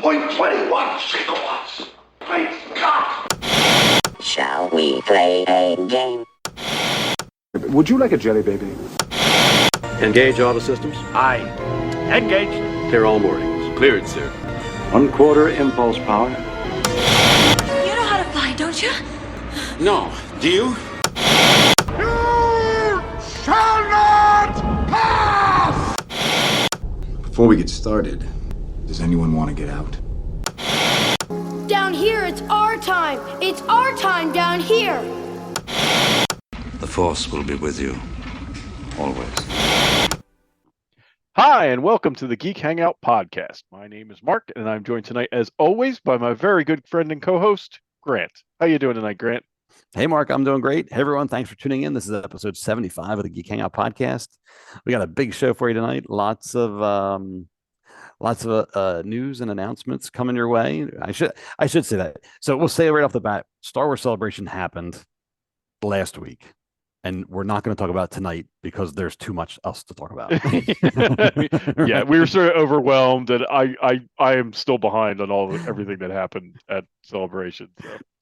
1.21 gigawatts. Great Scott! Shall we play a game? Would you like a jelly baby? Engage auto systems. Aye. Engaged. Clear all moorings. Cleared, sir. 1/4 impulse power. You know how to fly, don't you? No. Do you? Before we get started, does anyone want to get out? Down here, it's our time. It's our time down here. The Force will be with you, always. Hi, and welcome to the Geek Hangout podcast. My name is Mark, and I'm joined tonight, as always, by my very good friend and co-host, Grant. How you doing tonight, Grant? Hey, Mark, I'm doing great. Hey, everyone, thanks for tuning in. This is episode 75 of the Geek Hangout podcast. We got a big show for you tonight. Lots of news and announcements coming your way. I should say that. So we'll say right off the bat, Star Wars Celebration happened last week, and we're not going to talk about it tonight because there's too much else to talk about. Yeah, we were sort of overwhelmed, and I am still behind on everything that happened at Celebration.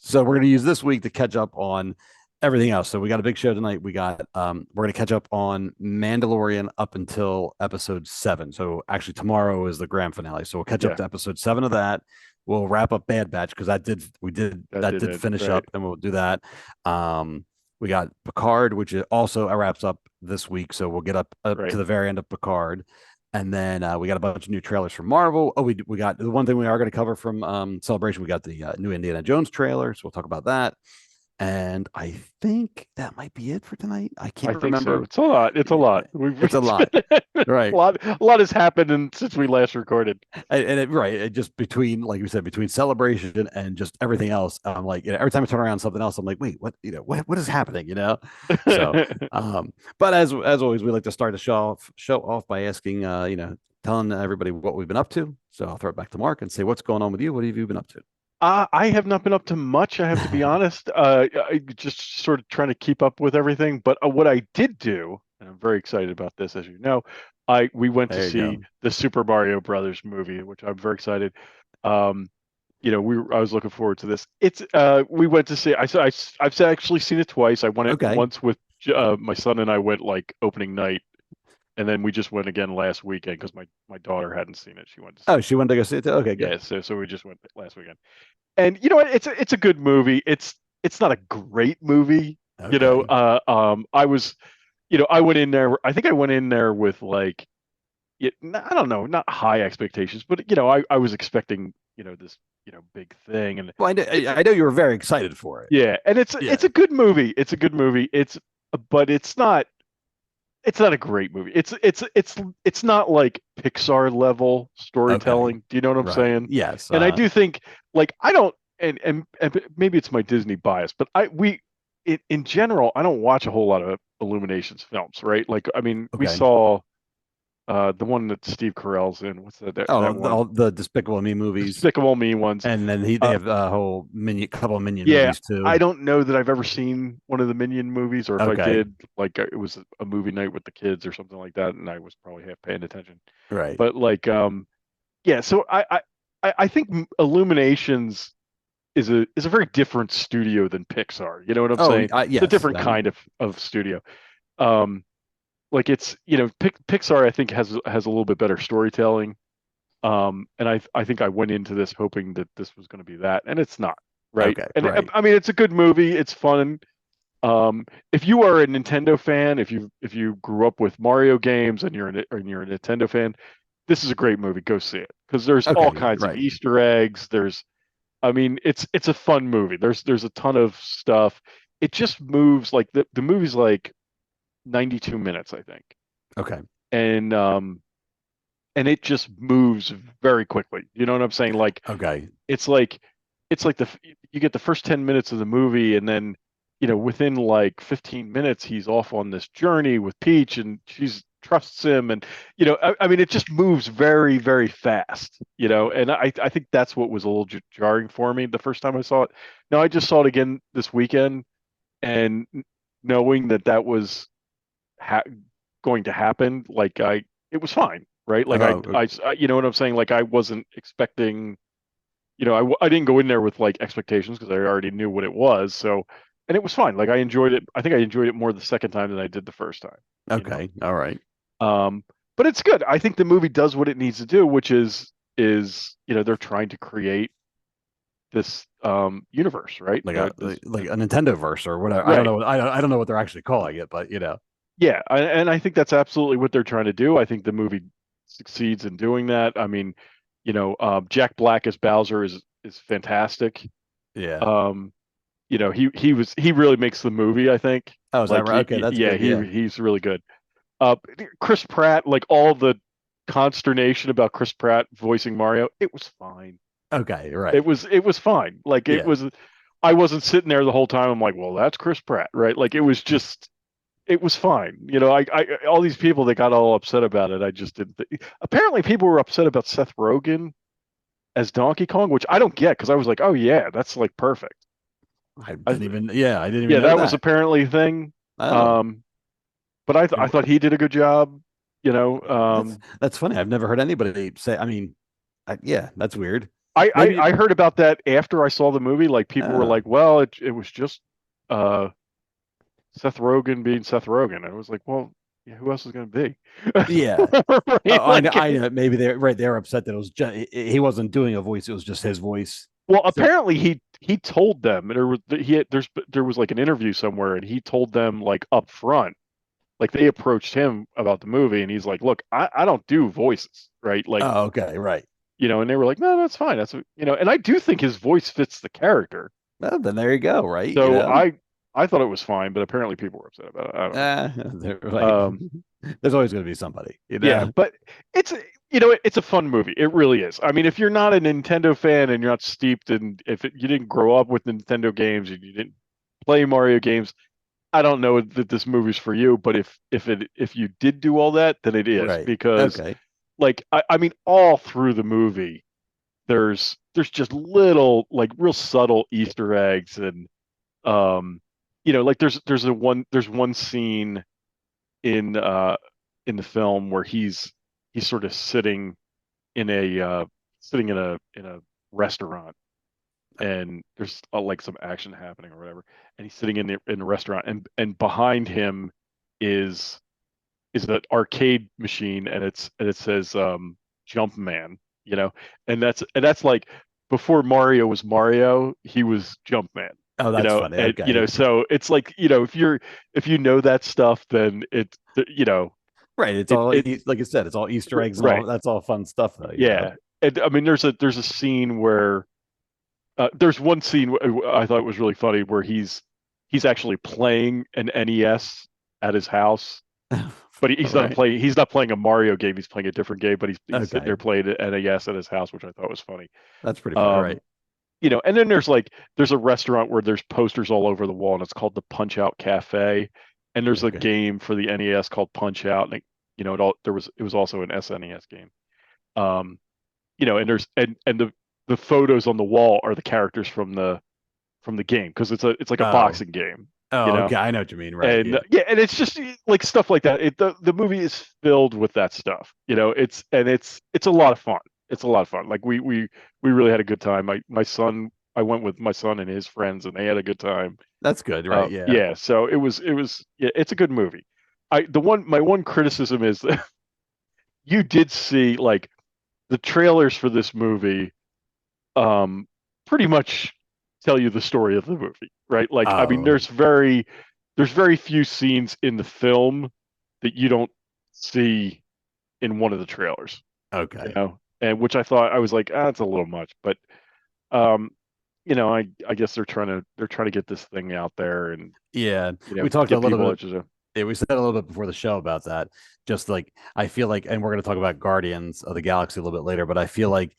So we're going to use this week to catch up on everything else. So we got a big show tonight. We're going to catch up on Mandalorian up until episode 7. So actually tomorrow is the grand finale. So we'll catch up to episode 7 of that. We'll wrap up Bad Batch because that did finish up, and we'll do that. We got Picard, which also wraps up this week. So we'll get up to the very end of Picard. And then we got a bunch of new trailers from Marvel. Oh, we got the one thing we are going to cover from Celebration. We got the new Indiana Jones trailer. So we'll talk about that. And I think that might be it for tonight. I can't remember. So. It's a lot. It's a lot. It's a lot. Right. A lot has happened since we last recorded. And just between, like you said, between Celebration and just everything else, I'm like, every time I turn around something else, I'm like, wait, what? What is happening? So, but as always, we like to start the show off by asking, telling everybody what we've been up to. So I'll throw it back to Mark and say, what's going on with you? What have you been up to? I have not been up to much, I have to be honest. I just sort of trying to keep up with everything. But what I did do, and I'm very excited about this, as you know, we went to see the Super Mario Brothers movie, which I'm very excited. I was looking forward to this. We went to see. I've actually seen it twice. I went once with my son, and I went like opening night. And then we just went again last weekend because my daughter hadn't seen it. She went to see it. She went to go see it too? Okay, good. Yeah, so we just went last weekend. And you know what? It's a good movie. It's not a great movie. Okay. I went in there. I think I went in there with like, I don't know, not high expectations, but I was expecting this big thing. And well, I know you were very excited for it. Yeah, and it's a good movie. It's a good movie. But it's not. It's not a great movie. It's not like Pixar level storytelling. Okay. Do you know what I'm saying? Yes. And I do think, like, I don't, and maybe it's my Disney bias, but in general, I don't watch a whole lot of Illuminations films, right? Like, I mean, we saw the one that Steve Carell's in. What's that? All the Despicable Me movies. Despicable Me ones. And then they have a whole couple of Minion movies too. I don't know that I've ever seen one of the Minion movies, or if I did, like it was a movie night with the kids or something like that, and I was probably half paying attention. Right. But like, so I think Illuminations is a very different studio than Pixar. You know what I'm saying? Yes, it's a different kind of studio. Like it's Pixar I think has a little bit better storytelling, and I think I went into this hoping that this was going to be that, and it's not, right? I mean, it's a good movie, it's fun. If you are a Nintendo fan, if you grew up with Mario games and you're a Nintendo fan, this is a great movie. Go see it because there's all kinds of Easter eggs. It's a fun movie. There's a ton of stuff. It just moves like the movie's like 92 minutes, I think. Okay. And it just moves very quickly. You know what I'm saying? Like, it's like you get the first 10 minutes of the movie, and then within like 15 minutes he's off on this journey with Peach, and she trusts him, and I mean, it just moves very, very fast. And I think that's what was a little jarring for me the first time I saw it. Now I just saw it again this weekend, and knowing that was going to happen, like it was fine, right? Like I you know what I'm saying? Like I wasn't expecting I didn't go in there with like expectations because I already knew what it was. So, and it was fine. Like I enjoyed it. I think I enjoyed it more the second time than I did the first time. Okay. All right. But it's good. I think the movie does what it needs to do, which is they're trying to create this universe, right? Like a Nintendo verse or whatever. Right. I don't know. I don't know what they're actually calling it, but Yeah, and I think that's absolutely what they're trying to do. I think the movie succeeds in doing that. I mean, Jack Black as Bowser is fantastic. Yeah. He really makes the movie, I think. Oh, is that right? Okay, that's yeah, good. he's really good. Chris Pratt, like all the consternation about Chris Pratt voicing Mario, it was fine. Okay, right. It was fine. Like it was. I wasn't sitting there the whole time. I'm like, well, that's Chris Pratt, right? Like it was just. It was fine. I all these people that got all upset about it, I just didn't think. Apparently people were upset about Seth Rogen as Donkey Kong, which I don't get because I was like, oh yeah, that's like perfect. I didn't even know that was apparently a thing. Oh. But I thought he did a good job. That's funny. I've never heard anybody say. I mean, that's weird. I heard about that after I saw the movie. Like people were like, well, it was just Seth Rogen being Seth Rogen. And I was like, well, yeah, who else is going to be? Yeah. Right? I know. Maybe they're upset that it was just, he wasn't doing a voice. It was just his voice. Well, apparently he told them there was like an interview somewhere and he told them like up front, like they approached him about the movie and he's like, look, I don't do voices, right? Like, oh, okay, right. And they were like, no, that's fine. That's and I do think his voice fits the character. Well, then there you go, right? So I thought it was fine, but apparently people were upset about it. I don't know. There's always going to be somebody. Yeah, but it's a fun movie. It really is. I mean, if you're not a Nintendo fan and you're not steeped in, you didn't grow up with Nintendo games and you didn't play Mario games, I don't know that this movie's for you. But if you did do all that, then it is right. because, like, I mean, all through the movie, there's just little like real subtle Easter eggs and like there's one scene in the film where he's sort of sitting in a restaurant and there's like some action happening or whatever and he's sitting in the restaurant and behind him is that arcade machine and it says Jumpman, and that's like before Mario was Mario, he was Jumpman. Oh, that's funny. Okay. And so it's like, if you know that stuff, then it's, right. It's all like I said, it's all Easter eggs. And right. That's all fun stuff, though. Yeah. And I mean, there's a scene where there's one scene I thought was really funny where he's actually playing an NES at his house, but he's not playing. He's not playing a Mario game. He's playing a different game, but he's sitting there playing an NES at his house, which I thought was funny. That's pretty funny, right? And then there's a restaurant where there's posters all over the wall, and it's called the Punch Out Cafe, and there's a game for the NES called Punch Out, and it was also an SNES game, and there's and the photos on the wall are the characters from the game because it's like a boxing game. Oh, okay, I know what you mean, right? And and it's just like stuff like that. The movie is filled with that stuff, it's a lot of fun. It's a lot of fun. Like we really had a good time. I went with my son and his friends, and they had a good time. That's good, right? Yeah. So it was. It's a good movie. My one criticism is that you did see like the trailers for this movie, pretty much tell you the story of the movie, right? Like I mean, there's very few scenes in the film that you don't see in one of the trailers. Okay. And which I thought I was like, it's a little much, but I guess they're trying to get this thing out there, and we talked a little bit. Yeah, we said a little bit before the show about that. Just like I feel like, and we're going to talk about Guardians of the Galaxy a little bit later, but I feel like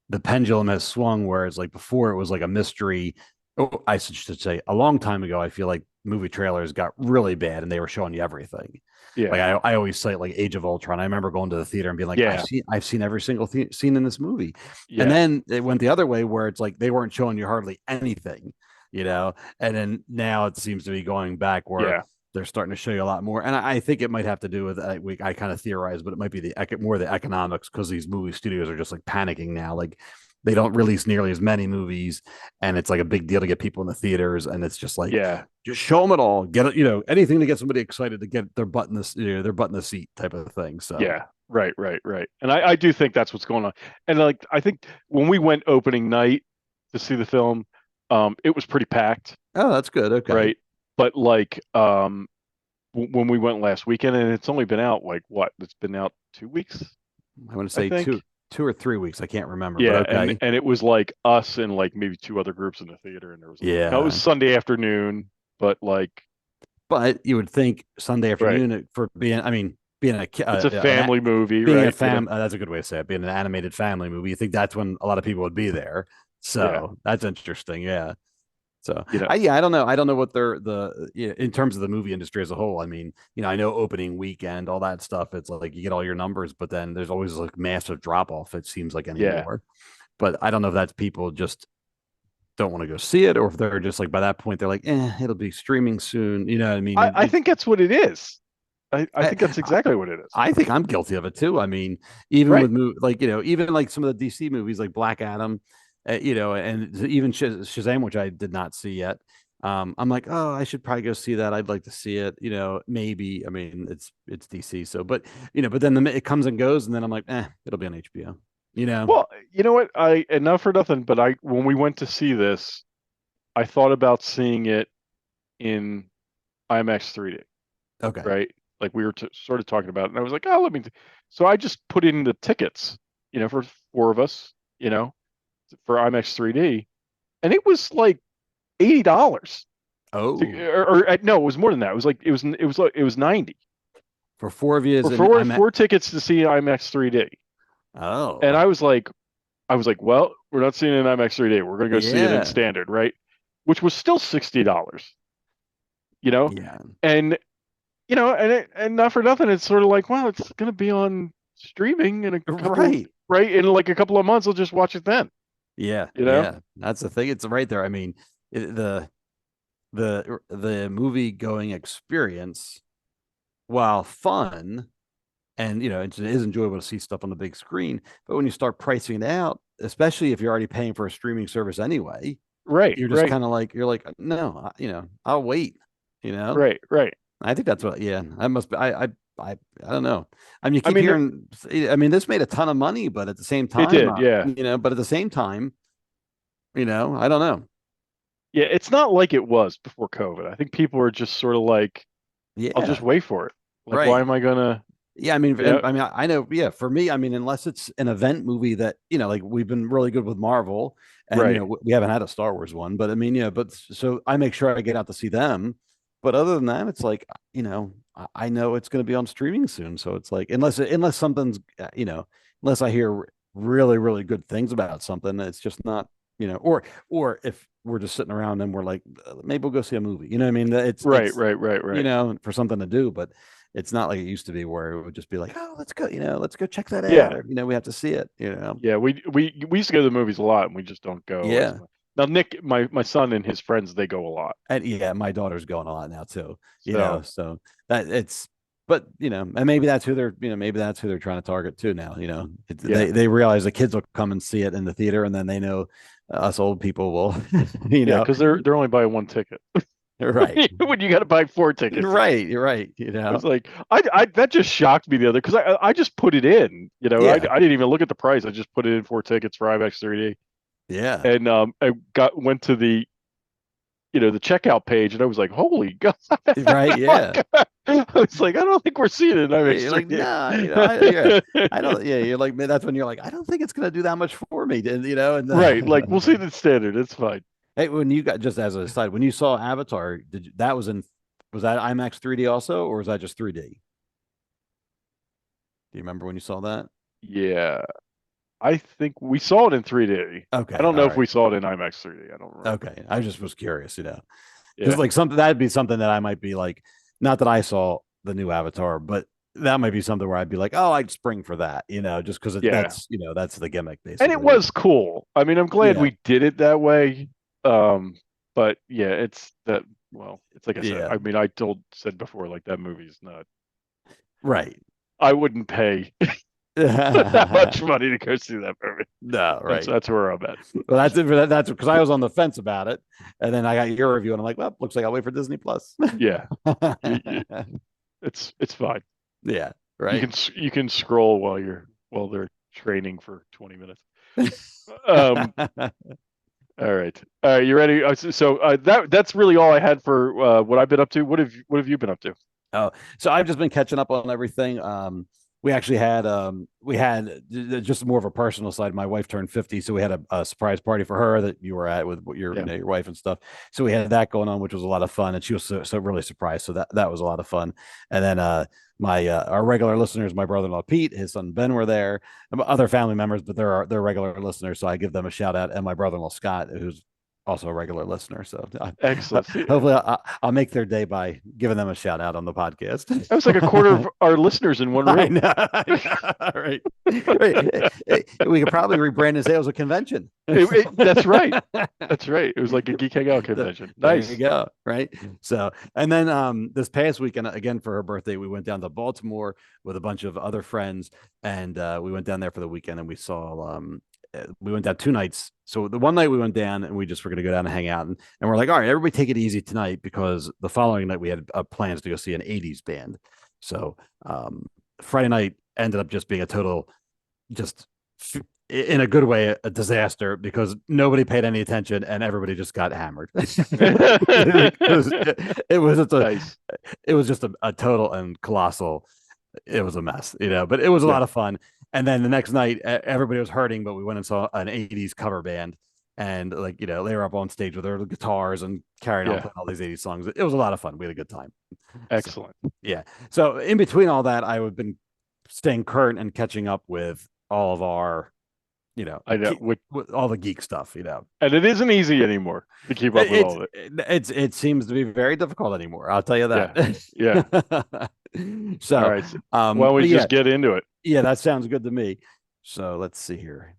the pendulum has swung where it's like before it was like a mystery. Oh, I should say a long time ago, I feel like movie trailers got really bad and they were showing you everything. Yeah. Like I always cite like Age of Ultron. I remember going to the theater and being like, I've seen every single scene in this movie. Yeah. And then it went the other way where it's like they weren't showing you hardly anything, and then now it seems to be going back where they're starting to show you a lot more. And I think it might have to do with I kind of theorize, but it might be more the economics because these movie studios are just like panicking now. Like they don't release nearly as many movies, and it's like a big deal to get people in the theaters, and it's just like, Yeah. just show them it all, get it, anything to get somebody excited to get their butt in this, their butt in the seat type of thing. So Yeah. Right. And I do think that's what's going on. And like, I think when we went opening night to see the film, it was pretty packed. Oh, that's good. Okay. Right. But like, when we went last weekend, and it's only been out like what? It's been out 2 weeks. I want to say two or 3 weeks. I can't remember. Yeah. But okay. And it was like us and like maybe 2 other groups in the theater, and there was Yeah. it was Sunday afternoon, but like. But you would think Sunday afternoon for being, being it's a family movie, being right? That's a good way to say it. Being an animated family movie, you think that's when a lot of people would be there. So that's interesting. Yeah. So I don't know. I don't know what in terms of the movie industry as a whole. I mean, I know opening weekend, all that stuff. It's like you get all your numbers, but then there's always like massive drop off. It seems like anymore. But I don't know if that's people just don't want to go see it, or if they're just like by that point they're like, it'll be streaming soon. You know what I mean? I think that's what it is. I think that's exactly what it is. I think I'm guilty of it too. I mean, even with even like some of the DC movies like Black Adam, and even Shazam, which I did not see yet. I'm like, oh, I should probably go see that. I'd like to see it. Maybe. I mean, it's DC, so but then it comes and goes, and then I'm like, it'll be on HBO. Well, you know what? And not for nothing, but when we went to see this, I thought about seeing it in IMAX 3D. Okay. Right. Like we were sort of talking about it, and I was like, oh, so I just put in the tickets, for 4 of us, for IMAX 3D, and it was like $80. Oh, no, it was more than that. It was 90 for 4 of you. For 4 tickets to see IMAX 3D. Oh, and I was like, well, we're not seeing it in IMAX 3D. We're gonna go see it in standard, right? Which was still $60. Yeah. And and not for nothing, it's sort of like, well, it's gonna be on streaming in a couple, right? In like a couple of months, I'll just watch it then. Yeah, Yeah, that's the thing. It's right there. I mean, the movie going experience, while fun, and it is enjoyable to see stuff on the big screen. But when you start pricing it out, especially if you're already paying for a streaming service anyway, right? You're just kind of like no, I'll wait. Right. I think that's what. Yeah, I must be. I don't know. I mean, you keep hearing. This made a ton of money, but at the same time, it did. Yeah. But at the same time, I don't know. Yeah, it's not like it was before COVID. I think people are just sort of like, I'll just wait for it. Like, why am I gonna? Yeah, I know. Yeah, for me, unless it's an event movie that like we've been really good with Marvel, and we haven't had a Star Wars one, but but so I make sure I get out to see them. But other than that, it's like, I know it's going to be on streaming soon. So it's like, unless something's, unless I hear really, really good things about something, it's just not, or if we're just sitting around and we're like, maybe we'll go see a movie. You know what I mean? It's right. For something to do, but it's not like it used to be where it would just be like, oh, let's go, let's go check that out. Yeah. Or, we have to see it, Yeah, we used to go to the movies a lot, and we just don't go. Yeah. Now, Nick, my son and his friends, they go a lot. And my daughter's going a lot now too. So that it's, but and maybe that's who they're, maybe that's who they're trying to target too now. They realize the kids will come and see it in the theater, and then they know us old people will, because they're only buying 1 ticket. Right. When you got to buy 4 tickets. Right. You're right. It's like I that just shocked me the other, because I just put it in. I didn't even look at the price. I just put it in 4 tickets for IMAX 3D. Yeah. And I went to the the checkout page, and I was like, holy God. Right. Yeah. I was like, I don't think we're seeing it. You're like, nah, I don't. Yeah. You're like, that's when you're like, I don't think it's gonna do that much for me. And right. Like, we'll see the standard. It's fine. Hey, when you got, just as an aside, when you saw Avatar, was that IMAX 3D also, or was that just 3D? Do you remember when you saw that? Yeah. I think we saw it in 3D. Okay. I don't know if we saw it in IMAX 3D. I don't remember. Okay. I just was curious, because like that'd be something that I might be like, not that I saw the new Avatar, but that might be something where I'd be like, oh, I'd spring for that, just because that's that's the gimmick basically. And it was cool. I'm glad we did it that way. But yeah, it's that. Well, it's like I said. I said before, like, that movie's not right. I wouldn't pay that much money to go see that movie. No, right. That's where I'm at. Well, that's it. That's because I was on the fence about it, and then I got your review, and I'm like, well, looks like I'll wait for Disney Plus. Yeah, it's fine. Yeah, right. You can scroll while they're training for 20 minutes. All right. You ready? That's really all I had for what I've been up to. What have you been up to? Oh, so I've just been catching up on everything. We actually had just more of a personal side. My wife turned 50, so we had a surprise party for her that you were at with your your wife and stuff. So we had that going on, which was a lot of fun, and she was so really surprised. So that was a lot of fun. And then our regular listeners, my brother-in-law Pete, his son Ben were there, other family members, but they're regular listeners, so I give them a shout out, and my brother-in-law Scott, who's also a regular listener. So excellent. Hopefully I'll make their day by giving them a shout out on the podcast. That was like a quarter of our listeners in one room. I know. Right. We could probably rebrand and say it was a convention. That's right. That's right. It was like a Geek Hangout convention. Nice. There you go. Right. So, and then this past weekend, again, for her birthday, we went down to Baltimore with a bunch of other friends, and we went down there for the weekend, and we went down 2 nights. So the one night we went down and we just were going to go down and hang out. And we're like, all right, everybody take it easy tonight, because the following night we had plans to go see an 80s band. So Friday night ended up just being a total, just in a good way, a disaster, because nobody paid any attention and everybody just got hammered. It was just a total and colossal. It was a mess, but it was a lot of fun. And then the next night, everybody was hurting, but we went and saw an 80s cover band. And they were up on stage with their guitars and carrying on playing all these 80s songs. It was a lot of fun. We had a good time. Excellent. So in between all that, I've been staying current and catching up with all of our, I know with all the geek stuff, And it isn't easy anymore to keep up with all of it. It seems to be very difficult anymore. I'll tell you that. Yeah. So, all right. Well, we just get into it. Yeah, that sounds good to me. So let's see here.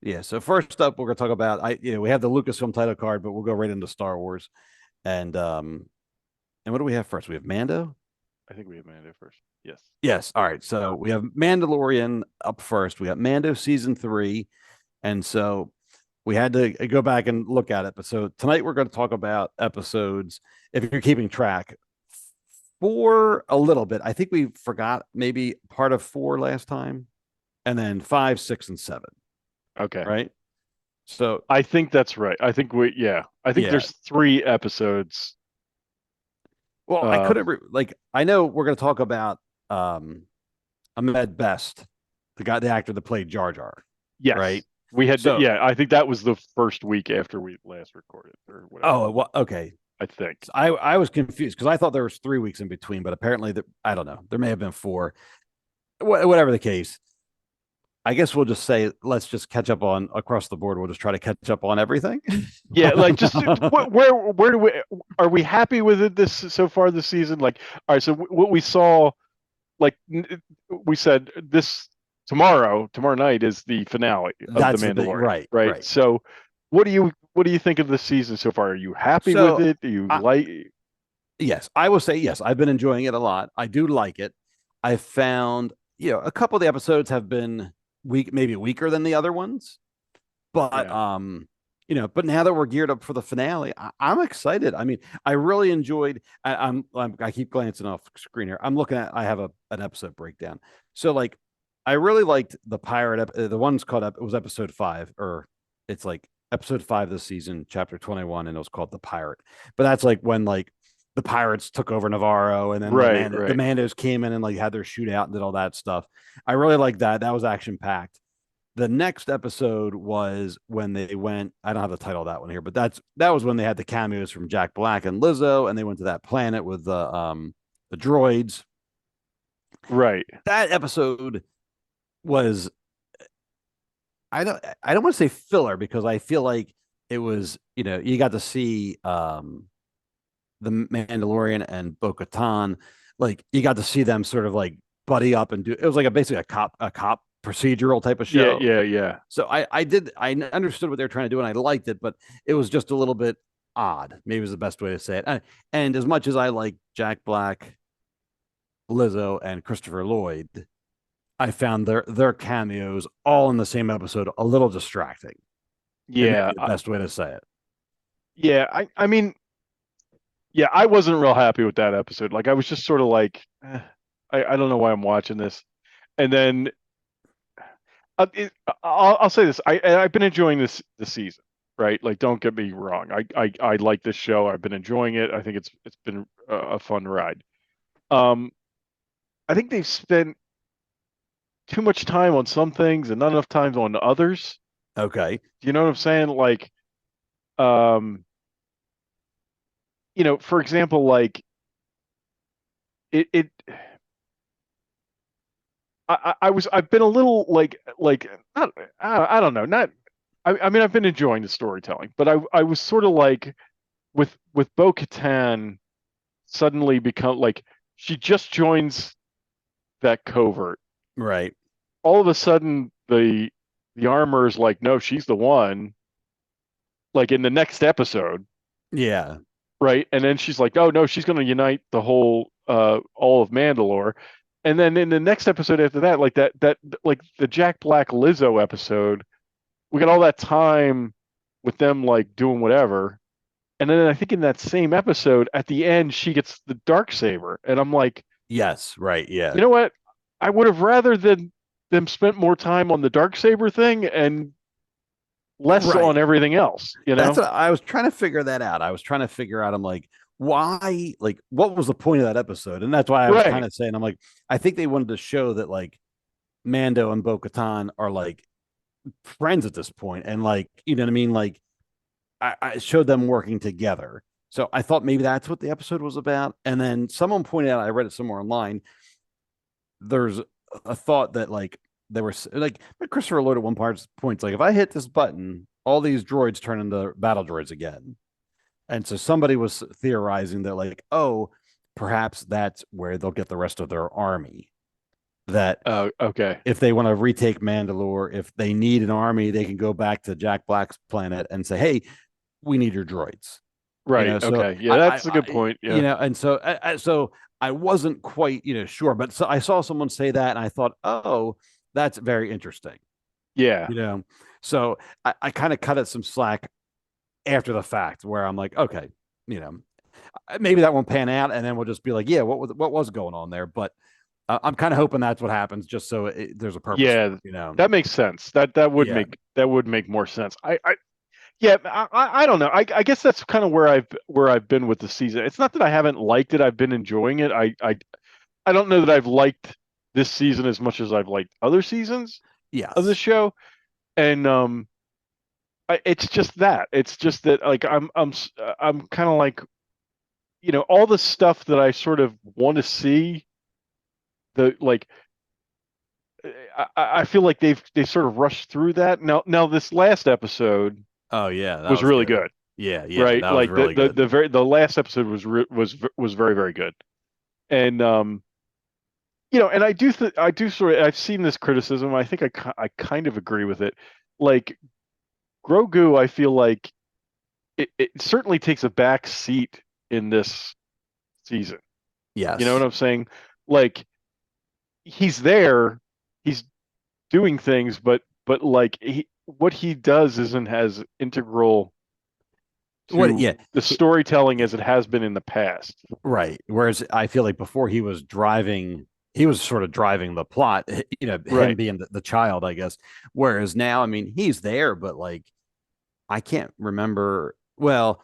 Yeah. So first up, we're going to talk about we have the Lucasfilm title card, but we'll go right into Star Wars. And what do we have first? We have Mando. I think we have Mando first. Yes. Yes. All right. So we have Mandalorian up first. We got Mando season 3, and so we had to go back and look at it. But so tonight we're going to talk about episodes, if you're keeping track, 4 a little bit. I think we forgot maybe part of 4 last time, and then 5, 6, and 7. Okay. Right. So I think that's right. I think there's 3 episodes. Well, I couldn't I know we're going to talk about Ahmed Best, the actor that played Jar Jar. Yes. Right. We had I think that was the first week after we last recorded or whatever. Oh, well, okay. I think I was confused because I thought there was 3 weeks in between, but apparently I don't know. There may have been 4. Whatever the case, I guess we'll just say let's just catch up on across the board. We'll just try to catch up on everything. Yeah, just where do are we happy with it this so far this season? All right, so what we saw, we said this tomorrow night is the finale of The Mandalorian, right? So what do you think of the season so far? Are you happy with it? Do you like? Yes, I will say yes. I've been enjoying it a lot. I do like it. I found a couple of the episodes have been maybe weaker than the other ones, but but now that we're geared up for the finale, I'm excited. I mean, I really enjoyed. I keep glancing off screen here. I'm looking at. I have an episode breakdown. So I really liked the pirate. The one's called up. It was episode 5, or it's episode 5 this season, chapter 21, and it was called The Pirate. But that's when the pirates took over Navarro, and then the Mandos came in and had their shootout and did all that stuff. I really liked that. That was action packed. The next episode was when they went. I don't have the title of that one here, but that was when they had the cameos from Jack Black and Lizzo, and they went to that planet with the droids. Right. That episode was. I don't want to say filler, because I feel like it was. You got to see the Mandalorian and Bo-Katan, you got to see them sort of buddy up and do. It was basically a cop procedural type of show. Yeah. So I understood what they were trying to do, and I liked it, but it was just a little bit odd. Maybe is the best way to say it. And as much as I like Jack Black, Lizzo, and Christopher Lloyd, I found their cameos all in the same episode a little distracting. Yeah, The best way to say it. yeah. I mean, yeah, I wasn't real happy with that episode. Like, I was just sort of like, I don't know why I'm watching this. And then I'll say this: I've been enjoying this season, right? Like, don't get me wrong. I like this show. I've been enjoying it. I think it's been a fun ride. I think they've spent too much time on some things and not enough time on others. Okay. Do you know what I'm saying? Like, um, for example, like it I've been a little like not I don't know, not I mean, I've been enjoying the storytelling, but I was sort of like with Bo-Katan suddenly become like she just joins that covert. Right. All of a sudden the armor is like, no, she's the one, like in the next episode. Yeah. Right. And then she's like, oh no, she's gonna unite the whole all of Mandalore. And then in the next episode after that, like that like the Jack Black Lizzo episode, we got all that time with them like doing whatever. And then I think in that same episode, at the end, she gets the dark saber, and I'm like, yes, right, yeah. You know what? I would have rather than them spent more time on the dark saber thing and less on everything else. That's what I was trying to figure that out. I was trying to figure out. I'm like, why? Like, what was the point of that episode? And that's why I was kind of saying, I'm like, I think they wanted to show that like Mando and Bo-Katan are like friends at this point, and like, you know what I mean? Like, I showed them working together. So I thought maybe that's what the episode was about. And then someone pointed out, I read it somewhere online, there's a thought that like they were like Christopher Lloyd at one point's like, if I hit this button, all these droids turn into battle droids again. And so somebody was theorizing that like, oh, perhaps that's where they'll get the rest of their army. That okay, if they want to retake Mandalore, if they need an army, they can go back to Jack Black's planet and say, hey, we need your droids. Right. Okay. Yeah, that's a good point. Yeah. And so I wasn't quite, sure, but so I saw someone say that and I thought, oh, that's very interesting. Yeah. So I kind of cut it some slack after the fact where I'm like, okay, maybe that won't pan out. And then we'll just be like, yeah, what was going on there? But I'm kind of hoping that's what happens, just so there's a purpose. Yeah. That makes sense. That would make more sense. I don't know. I guess that's kind of where I've been with the season. It's not that I haven't liked it. I've been enjoying it. I don't know that I've liked this season as much as I've liked other seasons of the show. And it's just that. It's just that like I'm kind of like, all the stuff that I sort of want to see. I feel like they sort of rushed through that. Now this last episode. Oh yeah, that was really good. Yeah, right. That like was really good. the last episode was very, very good, and and I do sort of, I've seen this criticism. I think I kind of agree with it. Like Grogu, I feel like it certainly takes a back seat in this season. Yes, you know what I'm saying? Like he's there, he's doing things, but like what he does isn't as integral to the storytelling as it has been in the past. Right. Whereas I feel like before he was sort of driving the plot, him being the child, I guess. Whereas now, I mean, he's there, but like, I can't remember. Well,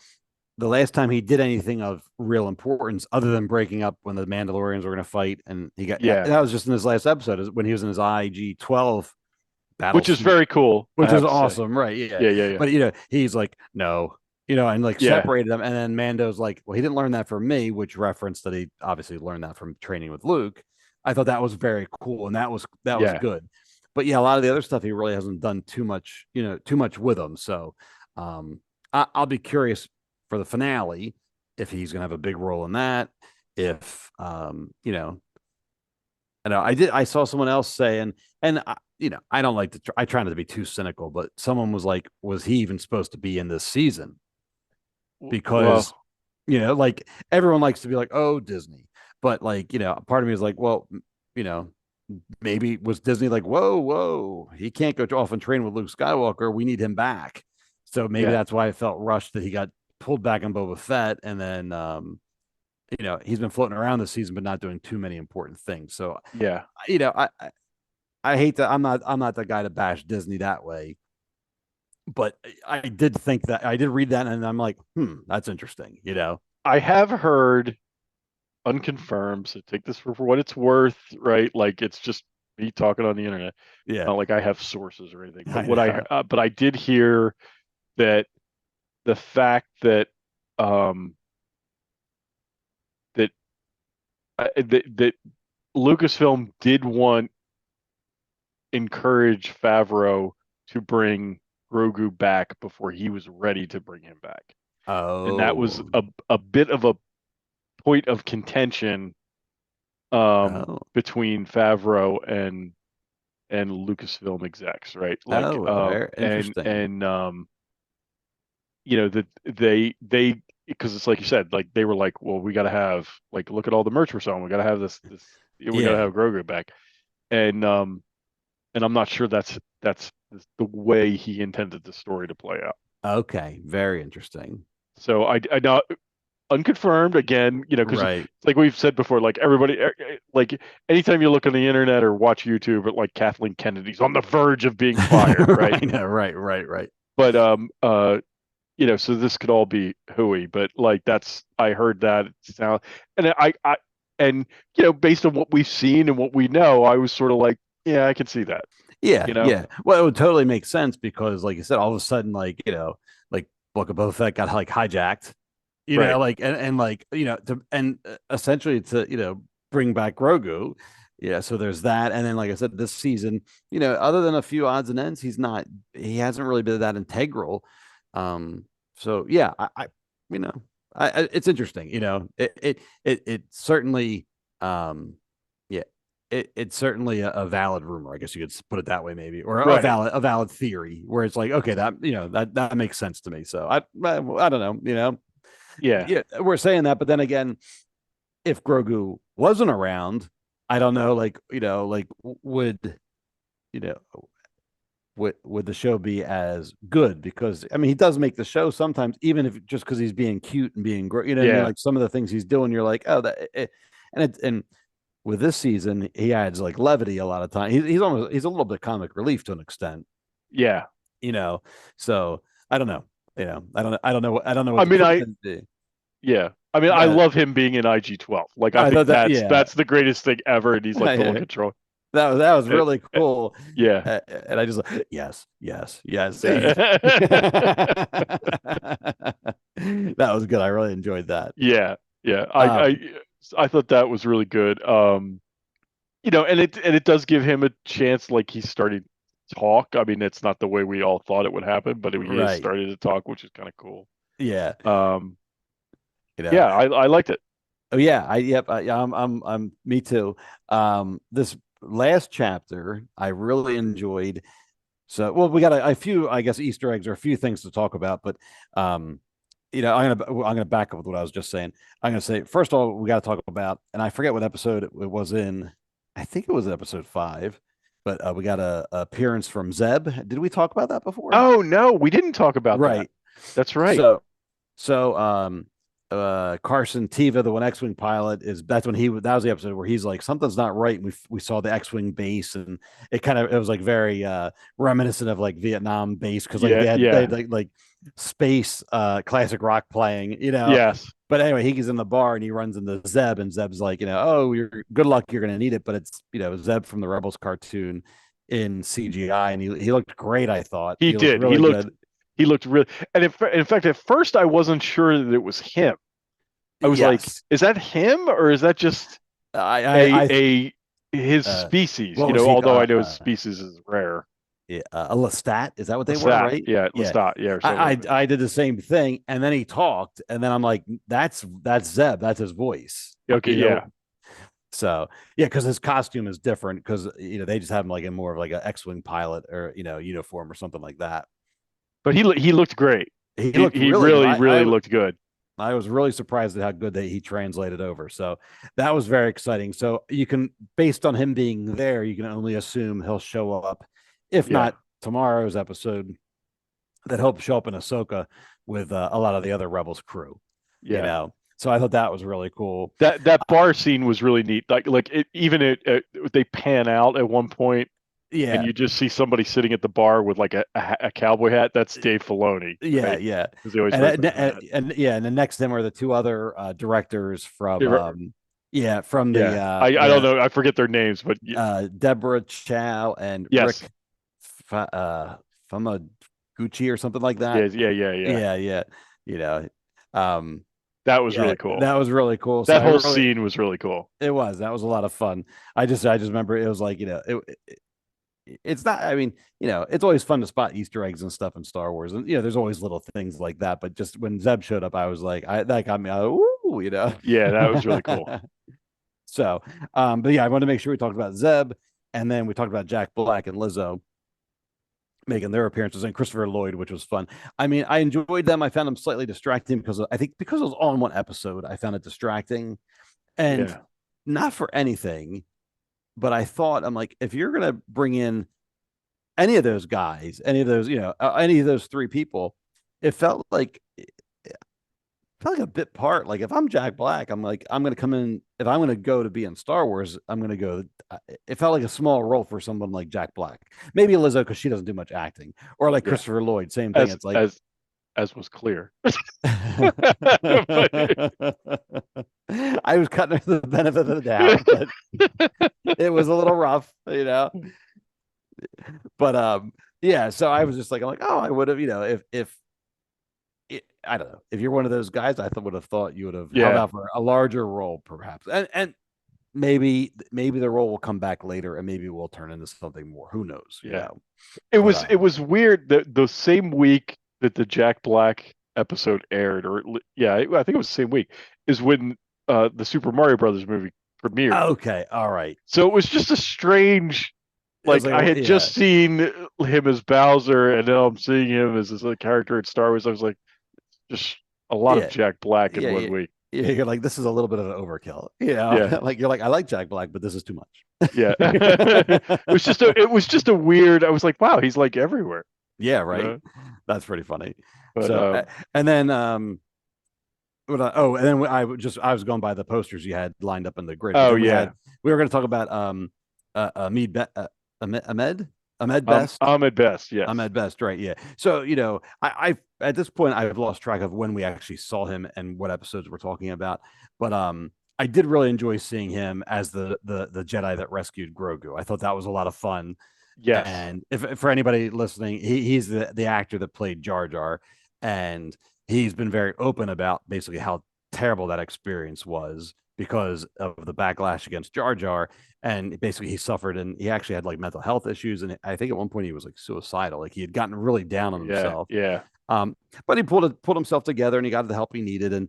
the last time he did anything of real importance other than breaking up when the Mandalorians were going to fight. And that was just in his last episode when he was in his IG-12 battle, which is very cool, which is awesome, right? Yeah. But he's like, no, and like separated them, and then Mando's like, well, he didn't learn that from me, which referenced that he obviously learned that from training with Luke. I thought that was very cool, and that was good. But yeah, a lot of the other stuff he really hasn't done too much with them. So I'll be curious for the finale if he's gonna have a big role in that. If I saw someone else say, and I don't like I try not to be too cynical, but someone was like, was he even supposed to be in this season? Because, like everyone likes to be like, oh, Disney. But like, part of me is like, well, maybe was Disney like, whoa, he can't go off and train with Luke Skywalker. We need him back. So maybe that's why it felt rushed that he got pulled back on Boba Fett, and then he's been floating around this season, but not doing too many important things. So Yeah. I hate that I'm not the guy to bash Disney that way, but I did think that I did read that, and I'm like, that's interesting. I have heard unconfirmed, so take this for what it's worth, right? Like it's just me talking on the internet. Yeah. Not like I have sources or anything. But but I did hear that the fact that that Lucasfilm did encourage Favreau to bring Grogu back before he was ready to bring him back. And that was a bit of a point of contention between Favreau and Lucasfilm execs, right? Like very interesting. and that they because it's like you said, like they were like, well, we got to have, like, look at all the merch we're selling. We got to have this. We got to have Grogu back, and I'm not sure that's the way he intended the story to play out. Okay, very interesting. So I not unconfirmed again, because it's like we've said before, like everybody, like anytime you look on the internet or watch YouTube, at like Kathleen Kennedy's on the verge of being fired, right? I know, right. But so this could all be hooey, but like I heard that sound, and and based on what we've seen and what we know, I was sort of like, yeah, I can see that. Yeah. Well, it would totally make sense because, like you said, all of a sudden, like like Book of Boba Fett got like hijacked, like and like essentially to bring back Grogu. Yeah, so there's that, and then like I said, this season, other than a few odds and ends, he hasn't really been that integral. So yeah, I it's interesting. It certainly, it's certainly a valid rumor. I guess you could put it that way, maybe, or a valid theory where it's like, okay, that that makes sense to me. So I don't know, yeah, we're saying that, but then again, if Grogu wasn't around, I don't know, like would the show be as good? Because I mean, he does make the show sometimes, even if just because he's being cute and being great, like some of the things he's doing, you're like, oh, and with this season, he adds like levity a lot of time. He's a little bit comic relief to an extent. Yeah, so I don't know. I don't know. I mean, I love him being in IG-12. Like I think that's the greatest thing ever, and he's like full control. That was really cool. Yeah. And I just yes. That was good. I really enjoyed that. Yeah. I thought that was really good. And it does give him a chance, like he's starting to talk. I mean, it's not the way we all thought it would happen, but he is starting to talk, which is kind of cool. Yeah. Yeah, I liked it. Oh yeah, I'm me too. This last chapter I really enjoyed. So, well, we got a few, I guess, Easter eggs or a few things to talk about, but I'm gonna back up with what I was just saying. I'm gonna say, first of all, we got to talk about, and I forget what episode it was in. I think it was episode 5, but we got a appearance from Zeb. Did we talk about that before? Oh no, we didn't talk about that. That's right. So Carson Teva, the X-Wing pilot, that was the episode where he's like, something's not right. And we saw the X-Wing base, and it was like very reminiscent of like Vietnam base, because like they had like space classic rock playing, Yes. But anyway, he's in the bar and he runs into Zeb, and Zeb's like, oh, you're good luck, you're gonna need it. But it's Zeb from the Rebels cartoon in CGI, and he looked great. I thought he did. He looked good. He looked really, and in fact, at first I wasn't sure that it was him. I was like, is that him, or is that just his species? Although I know his species is rare. Yeah, a Lestat, is that what they Lestat, were, right? Yeah, Lestat. Yeah, I did the same thing, and then he talked, and then I'm like, that's Zeb, that's his voice. Okay, yeah. So yeah, because his costume is different, because they just have him like in more of like an X-wing pilot or uniform or something like that. But he looked great. He looked really looked good. I was really surprised at how good that he translated over. So that was very exciting. So you can, based on him being there, you can only assume he'll show up, if not tomorrow's episode, that he'll show up in Ahsoka with a lot of the other Rebels crew. Yeah. You know, so I thought that was really cool. That bar scene was really neat. They pan out at one point. Yeah, and you just see somebody sitting at the bar with like a cowboy hat. That's Dave Filoni. Yeah, right? yeah. And then next to him are the two other directors from from the I don't know, I forget their names, but Deborah Chow and Rick Famaguchi or something like that. Yeah. You know, that was really cool. That was really cool. That whole scene was really cool. It was. That was a lot of fun. I just remember it was like, it's not, I mean, it's always fun to spot Easter eggs and stuff in Star Wars. And, there's always little things like that. But just when Zeb showed up, I was like, that got me, ooh, Yeah, that was really cool. So, but yeah, I wanted to make sure we talked about Zeb. And then we talked about Jack Black and Lizzo making their appearances, and Christopher Lloyd, which was fun. I mean, I enjoyed them. I found them slightly distracting because it was all in one episode. I found it distracting, and not for anything, but I thought, I'm like, if you're gonna bring in any of those guys, any of those three people, it felt like a bit part. Like if I'm Jack Black, I'm like, I'm gonna come in. If I'm gonna go to be in Star Wars, I'm gonna go. It felt like a small role for someone like Jack Black. Maybe Lizzo, because she doesn't do much acting, or like Christopher Lloyd, same thing. It's like as was clear. I was cutting her the benefit of the doubt, but it was a little rough, But so I was just like, I would have, if I don't know, if you're one of those guys, I would have thought you would have held out for a larger role, perhaps, and maybe the role will come back later, and maybe we'll turn into something more. Who knows? It was weird that the same week that the Jack Black episode aired, I think it was the same week, is when the Super Mario Brothers movie premiered. Okay, all right. So it was just a strange. Like I had just seen him as Bowser, and now I'm seeing him as a character in Star Wars. I was like, just a lot of Jack Black in 1 week. Yeah, you're like, this is a little bit of an overkill. Like you're like, I like Jack Black, but this is too much. Yeah. it was just a weird. I was like, wow, he's like everywhere. Yeah, right. That's pretty funny. But, so and then I was going by the posters you had lined up in the grid. Oh we yeah, we were going to talk about Ahmed Best. Ahmed Best, yes. Ahmed Best, right? Yeah. So I at this point I've lost track of when we actually saw him and what episodes we're talking about. But I did really enjoy seeing him as the Jedi that rescued Grogu. I thought that was a lot of fun. Yes. And if for anybody listening, he's the actor that played Jar Jar, and he's been very open about basically how terrible that experience was because of the backlash against Jar Jar. And basically he suffered, and he actually had like mental health issues. And I think at one point he was like suicidal. Like he had gotten really down on himself. Yeah. But he pulled himself together, and he got the help he needed. And,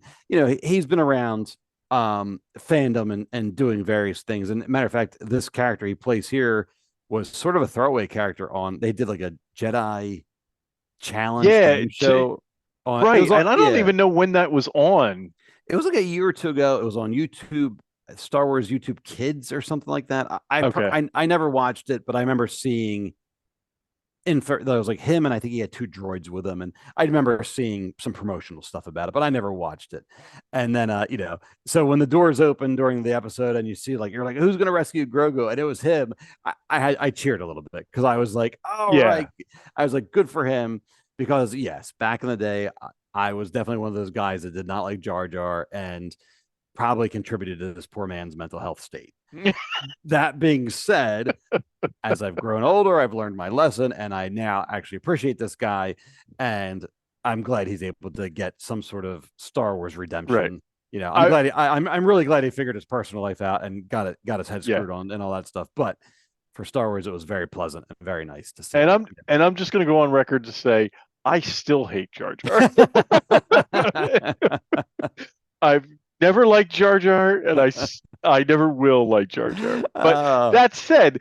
he's been around fandom and doing various things. And matter of fact, this character he plays here was sort of a throwaway character they did like a Jedi challenge show. Right. And I don't even know when that was on. It was like a year or two ago. It was on YouTube, Star Wars YouTube Kids or something like that. I never watched it, but I remember seeing that was like him, and I think he had two droids with him, and I remember seeing some promotional stuff about it, but I never watched it. And then so when the doors open during the episode and you see you're like, who's gonna rescue Grogu, and it was him, I cheered a little bit because I was like, right. I was like, good for him, because yes, back in the day I was definitely one of those guys that did not like Jar Jar and probably contributed to this poor man's mental health state. That being said, as I've grown older, I've learned my lesson, and I now actually appreciate this guy, and I'm glad he's able to get some sort of Star Wars redemption. Right. I'm really glad he figured his personal life out and got his head screwed on and all that stuff. But for Star Wars, it was very pleasant and very nice to see. And I'm just going to go on record to say I still hate Jar Jar. I've never liked Jar Jar, and I never will like Jar Jar. But that said,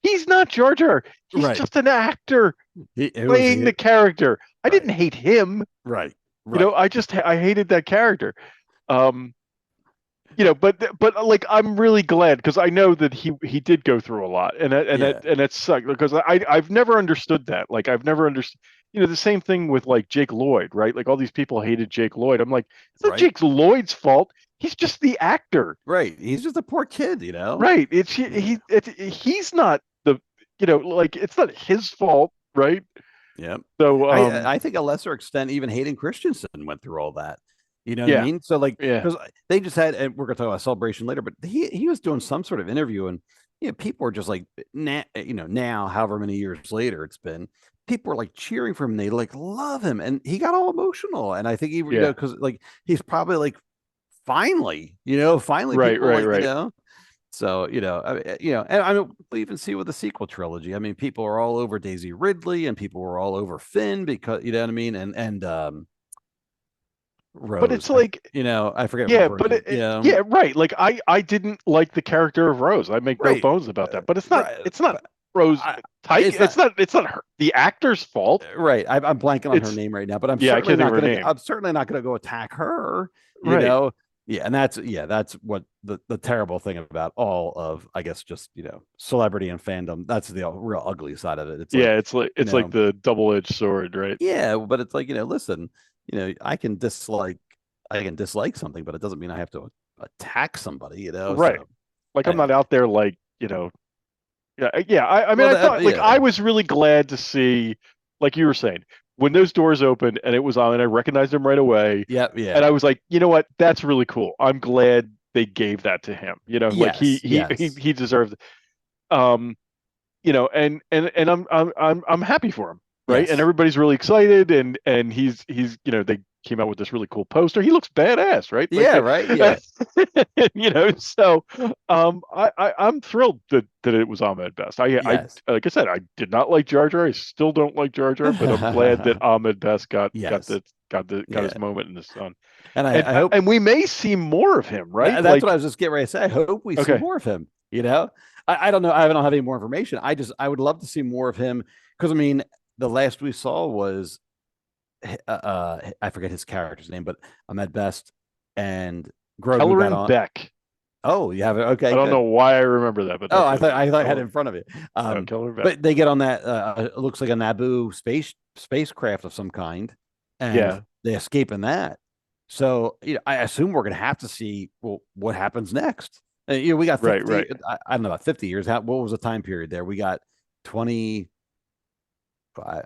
he's not Jar Jar. He's just an actor playing the character. I didn't hate him. Right. You know, I hated that character. You know, but like I'm really glad because I know that he did go through a lot, and it sucked because I've never understood that. Like I've never understood. You know, the same thing with like Jake Lloyd, right? Like all these people hated Jake Lloyd. I'm like, it's not Jake Lloyd's fault. He's just the actor. Right. He's just a poor kid, you know. Right. He's not the, you know, like it's not his fault, right? Yep. So I think a lesser extent, even Hayden Christensen went through all that. You know what I mean? So like, because they just had, and we're gonna talk about Celebration later, but he was doing some sort of interview, and you know, people were just like, now, however many years later it's been, people were like cheering for him. They like love him, and he got all emotional. And I think he, you know, because like he's probably like, finally, right. you know. So you know, and I mean, we even see with the sequel trilogy. I mean, people are all over Daisy Ridley, and people were all over Finn because you know what I mean, and Rose. But it's like, you know, I forget. Yeah, but yeah, right. Like I didn't like the character of Rose. I make no bones about that. But it's not Rose type. It's not her, the actor's fault. Right. I'm blanking on her name right now, but I'm certainly not going to go attack her. You know. Yeah, and that's what the terrible thing about all of, I guess, just, you know, celebrity and fandom. That's the real ugly side of it. It's like the double-edged sword, right? Yeah, but it's like, you know, listen, you know, I can dislike something, but it doesn't mean I have to attack somebody, you know. Right. So, like I'm not out there like, you know. Yeah. I mean, I thought like I was really glad to see, like you were saying, when those doors opened and it was on, and I recognized him right away. Yeah. And I was like, you know what? That's really cool. I'm glad they gave that to him. You know, like he deserved. You know, and I'm happy for him, right? Yes. And everybody's really excited, and he's you know, they came out with this really cool poster. He looks badass, right? Like, yeah, right. Yeah. You know, so I'm thrilled that it was Ahmed Best. I like I said, I did not like Jar Jar. I still don't like Jar Jar, but I'm glad that Ahmed Best got his moment in the sun. And I hope, and we may see more of him, right? That's like, what I was just getting ready to say. I hope we see more of him. You know, I don't know. I don't have any more information. I would love to see more of him because I mean, the last we saw was I forget his character's name, but Ahmed Best and Grogu Kelleran got on. Beck. Oh, you have it. Okay, I don't know why I remember that, but I thought I had it in front of you. But they get on that. It looks like a Naboo spacecraft of some kind, and they escape in that. So you know, I assume we're going to have to see what happens next. You know, we got 50, right. I don't know, about 50 years. What was the time period there? We got 20.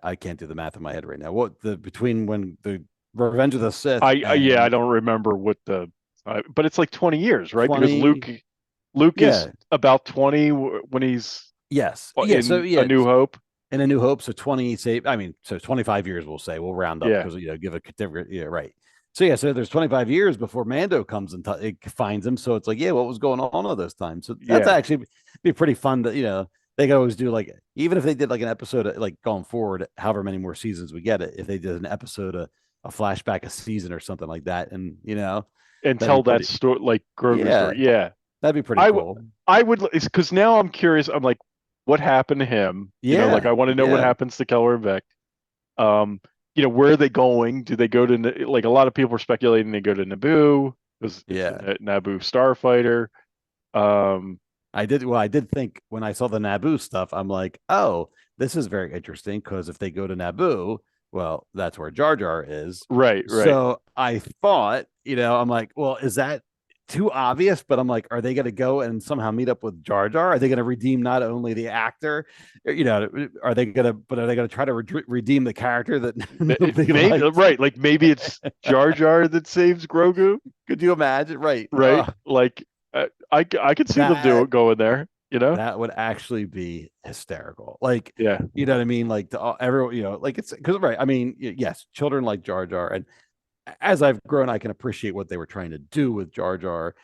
I can't do the math in my head right now. Between when the Revenge of the Sith? I don't remember what but it's like 20 years, right? 20, because Luke is about 20 when he's A New Hope. In A New Hope, so 20. So 25 years. We'll say we'll round up because you know give a different. Yeah, right. So so there's 25 years before Mando comes and it finds him. So it's like, what was going on all those times? So that's actually be pretty fun to, you know. They could always do like, even if they did like an episode like going forward, however many more seasons we get it, if they did an episode, a flashback, a season or something like that, and you know, and tell that story like Grogu's story. Yeah, that'd be pretty cool. I would, because now I'm curious. I'm like, what happened to him? You know, like I want to know what happens to Kelleran Beck. You know, where are they going? Do they go to, like, a lot of people are speculating they go to Naboo because Naboo starfighter. I did think when I saw the Naboo stuff, I'm like, oh, this is very interesting because if they go to Naboo, well, that's where Jar Jar is. Right. So I thought, you know, I'm like, well, is that too obvious? But I'm like, are they going to go and somehow meet up with Jar Jar? Are they going to redeem not only the actor, you know, are they going to try to redeem the character that maybe, right? Like maybe it's Jar Jar that saves Grogu. Could you imagine? Right. Like. I could see them going there, you know. That would actually be hysterical. Like, you know what I mean? Like everyone, you know, like it's because I mean, yes, children like Jar Jar, and as I've grown, I can appreciate what they were trying to do with Jar Jar,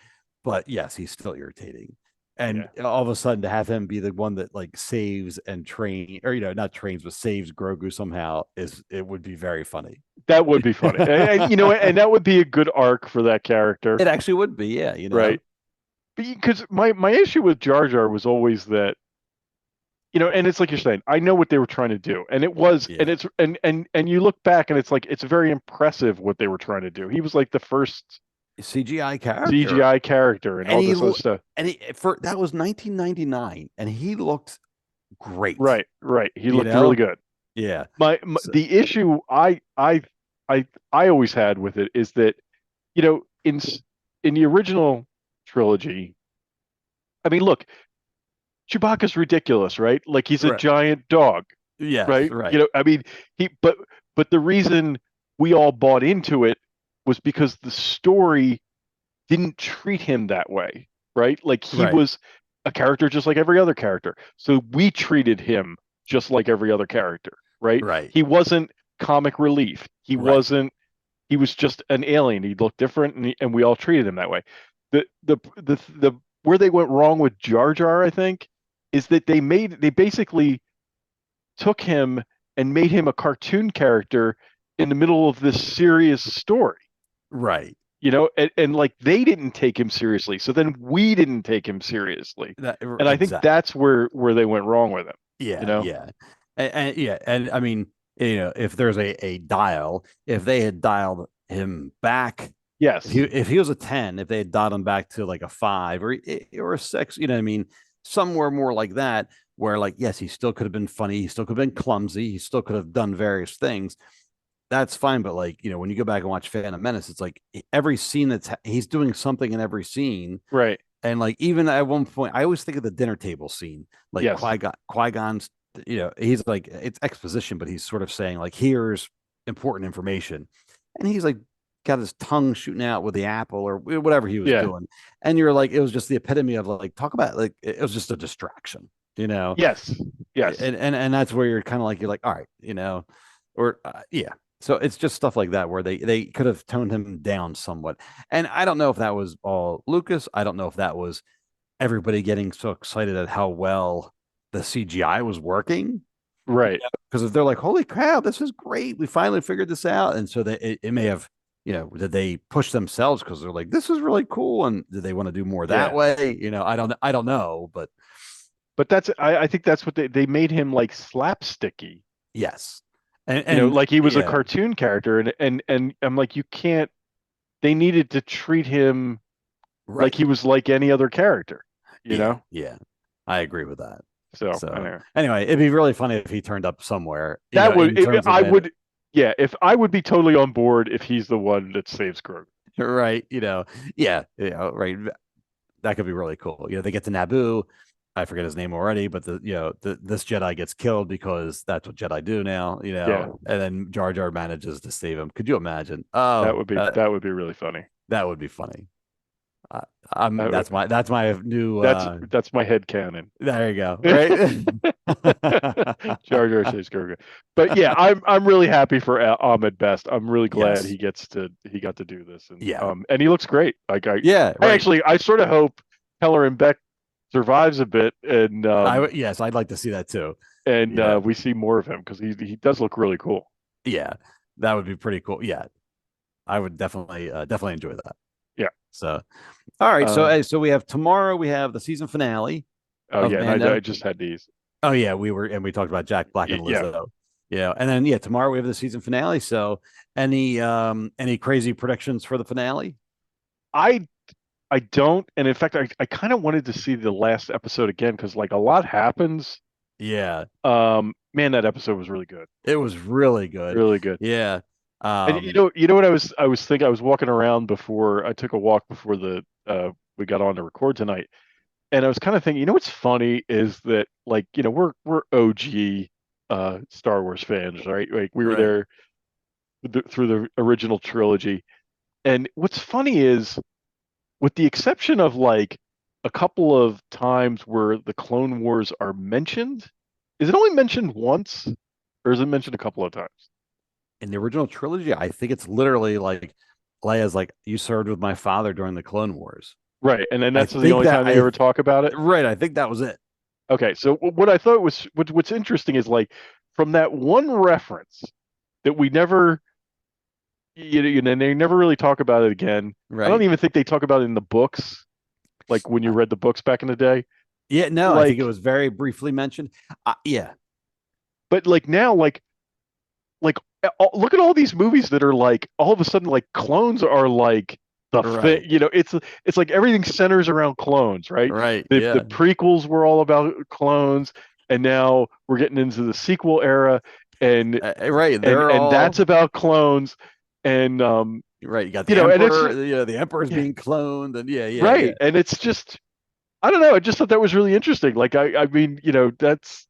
but yes, he's still irritating. And all of a sudden, to have him be the one that like saves and or you know, not trains, but saves Grogu somehow it would be very funny. That would be funny, and you know, and that would be a good arc for that character. It actually would be, you know, right. Because my issue with Jar Jar was always that and it's like you're saying, I know what they were trying to do, and it was, Yeah. and it's, and you look back, and it's like it's very impressive what they were trying to do. He was like the first CGI character. CGI character and all this other stuff. And that was 1999, and he looked great. Right. He looked really good. Yeah. The issue I always had with it is that, in the original trilogy, I mean, look, Chewbacca's ridiculous, right? Like he's a giant dog. Yeah. Right. Right. I mean, but the reason we all bought into it was because the story didn't treat him that way, right? Like he was a character just like every other character. So we treated him just like every other character, right? Right. He wasn't comic relief. He wasn't. He was just an alien. He looked different, and we all treated him that way. The where they went wrong with Jar Jar, I think, is that they basically took him and made him a cartoon character in the middle of this serious story. Right. And like they didn't take him seriously. So then we didn't take him seriously. And I think that's where they went wrong with him. Yeah. Yeah. And I mean, if there's a dial, if they had dialed him back, yes. If he was a 10, if they had dialed him back to like a 5 or a 6, what I mean? Somewhere more like that, where like, yes, he still could have been funny. He still could have been clumsy. He still could have done various things. That's fine. But like, when you go back and watch Phantom Menace, it's like every scene he's doing something in every scene. Right. And like, even at one point, I always think of the dinner table scene, like Qui-Gon's, he's like, it's exposition, but he's sort of saying like, here's important information. And he's like, got his tongue shooting out with the apple or whatever he was doing. And you're like, it was just the epitome of like, talk about like, it was just a distraction, Yes. And that's where you're kind of like, you're like, all right, yeah. So it's just stuff like that where they could have toned him down somewhat. And I don't know if that was all Lucas. I don't know if that was everybody getting so excited at how well the CGI was working. Right. Because if they're like, holy crap, this is great. We finally figured this out. And so it may have, did they push themselves because they're like, this is really cool. And did they want to do more that way? I don't know. But that's, I think that's what they made him like slapsticky. Yes. And like he was a cartoon character, and I'm like, you can't. They needed to treat him like he was like any other character, know. Yeah, I agree with that. So anyway, it'd be really funny if he turned up somewhere. That would, if I would be totally on board if he's the one that saves Grogu. Right. Right. That could be really cool. They get to Naboo. I forget his name already, but this Jedi gets killed because that's what Jedi do now, and then Jar Jar manages to save him. Could you imagine? Oh, that would be really funny. That would be funny. That's my new that's my head canon. There you go. Right. Jar Jar saves Grogu. But yeah, I'm really happy for Ahmed Best. I'm really glad he got to do this, and and he looks great. Like I sort of hope Keller and Beck survives a bit, and I'd like to see that too, and we see more of him because he does look really cool. Yeah, that would be pretty cool. Yeah, I would definitely enjoy that. Yeah. So, all right. So we have tomorrow. We have the season finale. Oh yeah, and I just had these. Oh yeah, we talked about Jack Black and Lizzo. Yeah, and then tomorrow we have the season finale. So any crazy predictions for the finale? I don't, and in fact, I kind of wanted to see the last episode again because like a lot happens. Yeah. Man, that episode was really good. It was really good. Really good. Yeah. And you know what I was thinking. I was walking around before I took a walk before we got on to record tonight, and I was kind of thinking, what's funny is that like we're OG Star Wars fans, right? Like we were there through the original trilogy, and what's funny is, with the exception of like a couple of times where the Clone Wars are mentioned, is it only mentioned once, or is it mentioned a couple of times? In the original trilogy, I think it's literally like Leia's like, you served with my father during the Clone Wars. Right. And then that's the only time they ever talk about it. Right. I think that was it. Okay. So what I thought was, what's interesting is like from that one reference that we never, they never really talk about it again. Right. I don't even think they talk about it in the books. Like when you read the books back in the day, Yeah, no, I think it Like, was very briefly mentioned. Yeah, but like now, look at all these movies that are like all of a sudden like clones are like the thing. right, It's like everything centers around clones, right? right, The yeah, prequels were all about clones, and now we're getting into the sequel era, and right. and They're and that's all about clones, and right. You got you the know, and it's emperor. The emperor's yeah, being cloned, and yeah. right, and it's just I don't know. I just thought that was really interesting. Like I mean, that's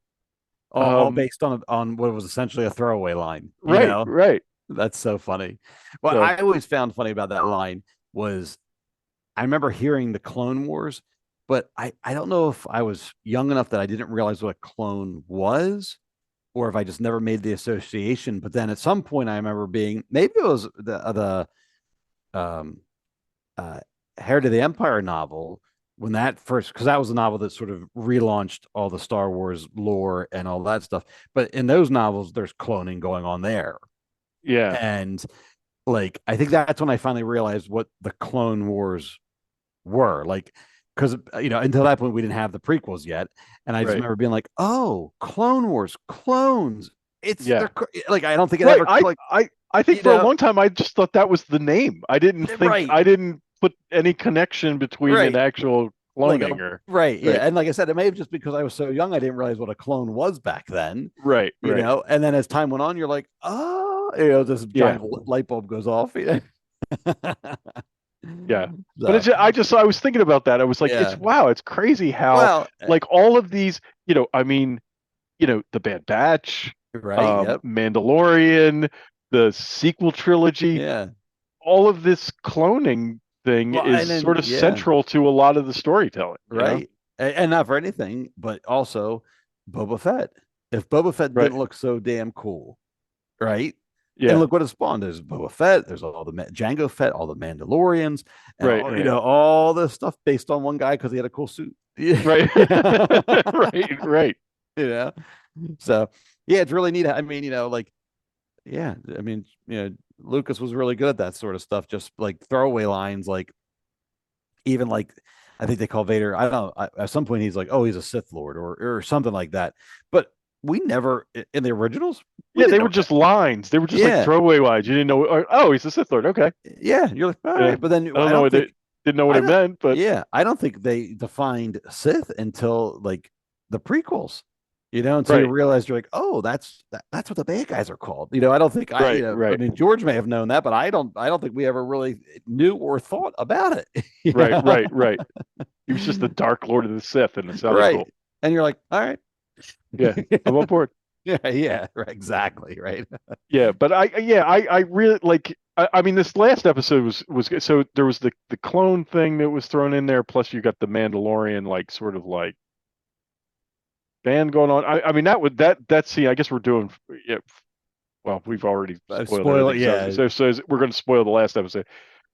All um based on what was essentially a throwaway line. right, right. That's so funny. What So I always found funny about that line was I remember hearing the Clone Wars, but I don't know if I was young enough that I didn't realize what a clone was, or if I just never made the association. But then at some point, I remember being maybe it was the uh, Heir to the Empire novel when that first, because that was the novel that sort of relaunched all the Star Wars lore and all that stuff. But in those novels, there's cloning going on there, yeah, and like I think that's when I finally realized what the Clone Wars were like. Because until that point we didn't have the prequels yet, and I just right. remember being like, "Oh, Clone Wars, clones! It's Yeah. they're like I don't think it Right. ever clicked, I think you for a know? long time I just thought that was the name. Right, I didn't put any connection between an right. actual Like cloning or right, yeah, right. and like I said, it may have just because I was so young, I didn't realize what a clone was back then, Right, right. and then as time went on, you're like, oh, this Yeah. giant light bulb goes off. Yeah. But So I was thinking about that. I was like, yeah, it's crazy how well, like all of these, I mean, The Bad Batch, right, yep, Mandalorian, the sequel trilogy, yeah, all of this cloning thing well, is and then sort of yeah, central to a lot of the storytelling. right, and not for anything, but also Boba Fett. If Boba Fett Right. didn't look so damn cool, right? And Yeah. look what it spawned. There's Boba Fett. There's all the Django Fett, all the Mandalorians, and Right, all, right. all this stuff based on one guy because he had a cool suit. Yeah, Right. Right, right. you know. So yeah, it's really neat. I mean, like yeah, I mean, Lucas was really good at that sort of stuff. Just like throwaway lines, like even like I think they call Vader. I don't know. At some point, he's like, "Oh, he's a Sith Lord," or something like that. But we never in the originals. We Yeah, they didn't were know. just lines. They were just like Yeah, throwaway lines. You didn't know. Oh, he's a Sith Lord. Okay. yeah. You're like, all Yeah. right, but then I don't I know don't what think they didn't know what I it don't. meant, but Yeah, I don't think they defined Sith until like the prequels. Until you right, realize you're like, oh, that's what the bad guys are called. I don't think right, I right, mean, George may have known that, but I don't think we ever really knew or thought about it. right, right, right. He was just the Dark Lord of the Sith, and it sounded Right. cool. And you're like, all right. Yeah, I'm on board. Yeah, right, exactly. Right. Yeah, but I really like. I mean, this last episode was good. So there was the clone thing that was thrown in there. Plus, you got the Mandalorian like sort of like band going on. I mean, that scene. I guess we're doing. Yeah, well, we've already spoiled Spoiler, everything. yeah. So we're going to spoil the last episode.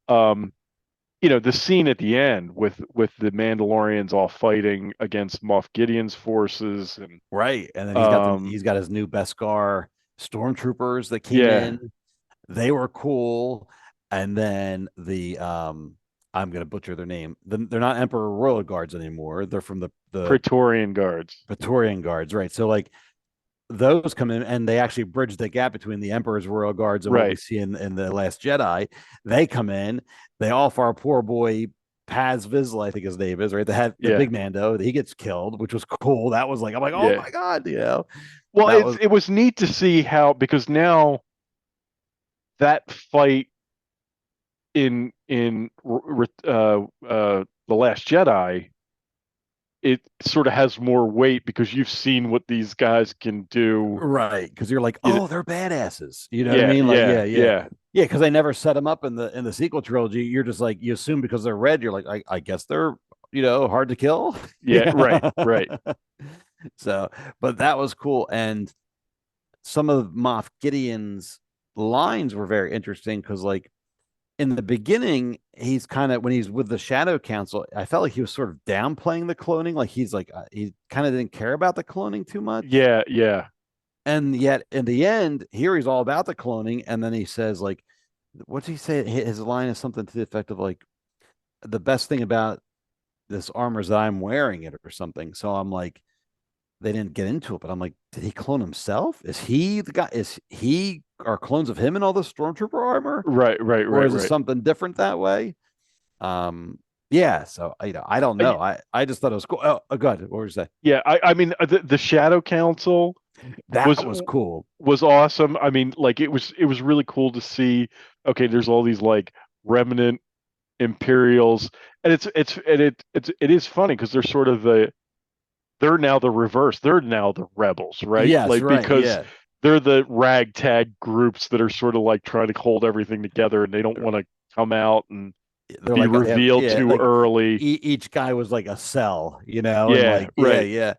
The scene at the end with the Mandalorians all fighting against Moff Gideon's forces, and Right. And then he's got his new Beskar stormtroopers that came yeah, in. They were cool. And then the I'm gonna butcher their name. They're not Emperor Royal Guards anymore. They're from the Praetorian Guards. Praetorian Guards, right? So like those come in and they actually bridge the gap between the Emperor's Royal Guards and what we Right. see in the Last Jedi. They come in, they offer our poor boy Paz Vizsla, I think his name is, right? The Yeah. big Mando, he gets killed, which was cool. That was like, I'm like, oh Yeah. my god, Well, it was neat to see how, because now that fight in the Last Jedi, it sort of has more weight because you've seen what these guys can do. right, because you're like, You know- oh, they're badasses. You know what I Yeah, mean? Like, yeah, yeah, yeah, because they never set them up in the sequel trilogy. You're just like, you assume because they're red, you're like, I guess they're hard to kill. yeah. Right, right. So, but that was cool, and some of Moff Gideon's lines were very interesting because, like, in the beginning, he's kind of when he's with the Shadow Council, I felt like he was sort of downplaying the cloning. Like he's like he kind of didn't care about the cloning too much. Yeah, yeah, And yet, in the end, here he's all about the cloning, and then he says, like, what's he say? His line is something to the effect of like, the best thing about this armor's that I'm wearing it or something. So I'm like, they didn't get into it, but I'm like, did he clone himself? Is he the guy? Is he are clones of him in all the stormtrooper armor? Right, Or is it something different that way? Yeah. So I don't know. I just thought it was cool. Oh, good. What were you saying? Yeah, I mean the Shadow Council That was cool. Was awesome. I mean, like it was really cool to see. Okay, there's all these like remnant Imperials, and it is funny because they're sort of they're now the reverse. They're now the rebels, right? Yes, like right, because yeah. they're the ragtag groups that are sort of like trying to hold everything together, and they don't want to come out and They're be like, revealed too like early. Each guy was like a cell, and Yeah, like right. yeah.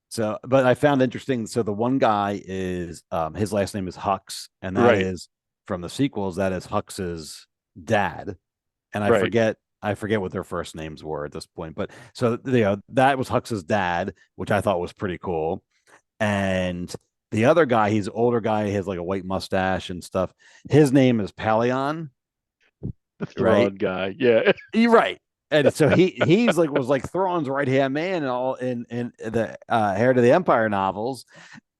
So, but I found interesting. So the one guy is his last name is Hux, and that is from the sequels. That is Hux's dad, and I forget what their first names were at this point. But so that was Hux's dad, which I thought was pretty cool. And the other guy, he's an older guy, he has like a white mustache and stuff. His name is Palion. The Thrawn guy, yeah. You're right. And so he's like was like Thrawn's right hand man and all in the Heir to the Empire novels,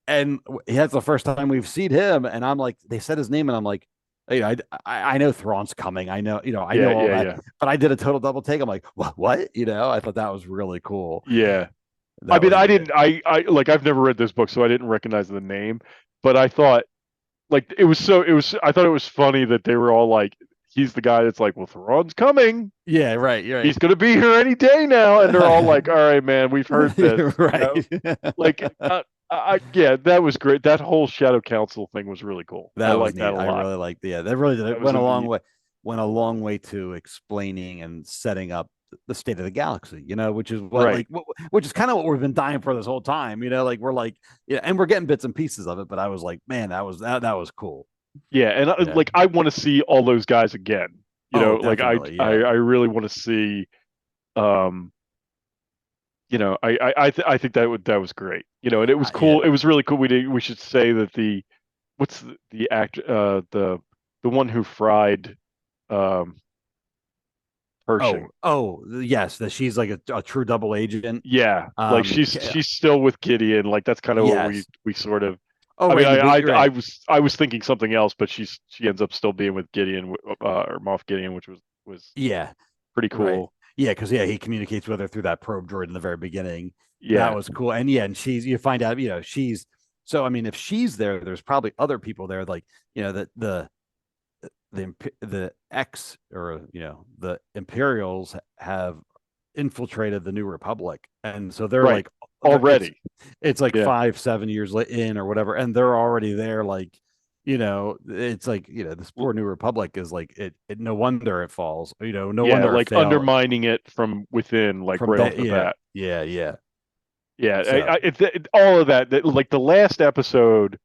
and that's the first time we've seen him. And I'm like, they said his name, and I'm like, I know Thrawn's coming. I know, I know all that. But I did a total double take. I'm like, what? I thought that was really cool. Yeah. I mean, I didn't. I like. I've never read this book, so I didn't recognize the name. But I thought, like, it was. I thought it was funny that they were all like, he's the guy that's like, well, Thrawn's coming. Yeah, right. You're right. He's gonna be here any day now, and they're all like, all right, man, we've heard this. Right. Like, yeah, that was great. That whole Shadow Council thing was really cool. That was like that a lot. I really liked. Yeah, that really did. It went a long way. Went a long way to explaining and setting up the state of the galaxy, which is what, which is kind of what we've been dying for this whole time, like we're like, and we're getting bits and pieces of it, but I was like, man, that was cool. Yeah, and like I want to see all those guys again. Like I really want to see, I think that was great. And it was cool. It was really cool. We should say that what's the act the one who fried Pershing. Oh, yes, that she's like a true double agent. Yeah, like she's still with Gideon. Like that's kind of what we sort of. Oh, I mean, I was thinking something else, but she ends up still being with Gideon or Moff Gideon, which was pretty cool. Right. Yeah, because he communicates with her through that probe droid in the very beginning. Yeah, that was cool. And and you find out she's so. I mean, if she's there, there's probably other people there, like the X or the Imperials have infiltrated the New Republic, and so they're like already it's like 5-7 years in or whatever, and they're already there. Like it's like this poor New Republic is like it no wonder it falls. No wonder like undermining it from within, like from right off the bat. So. All of that. Like the last episode.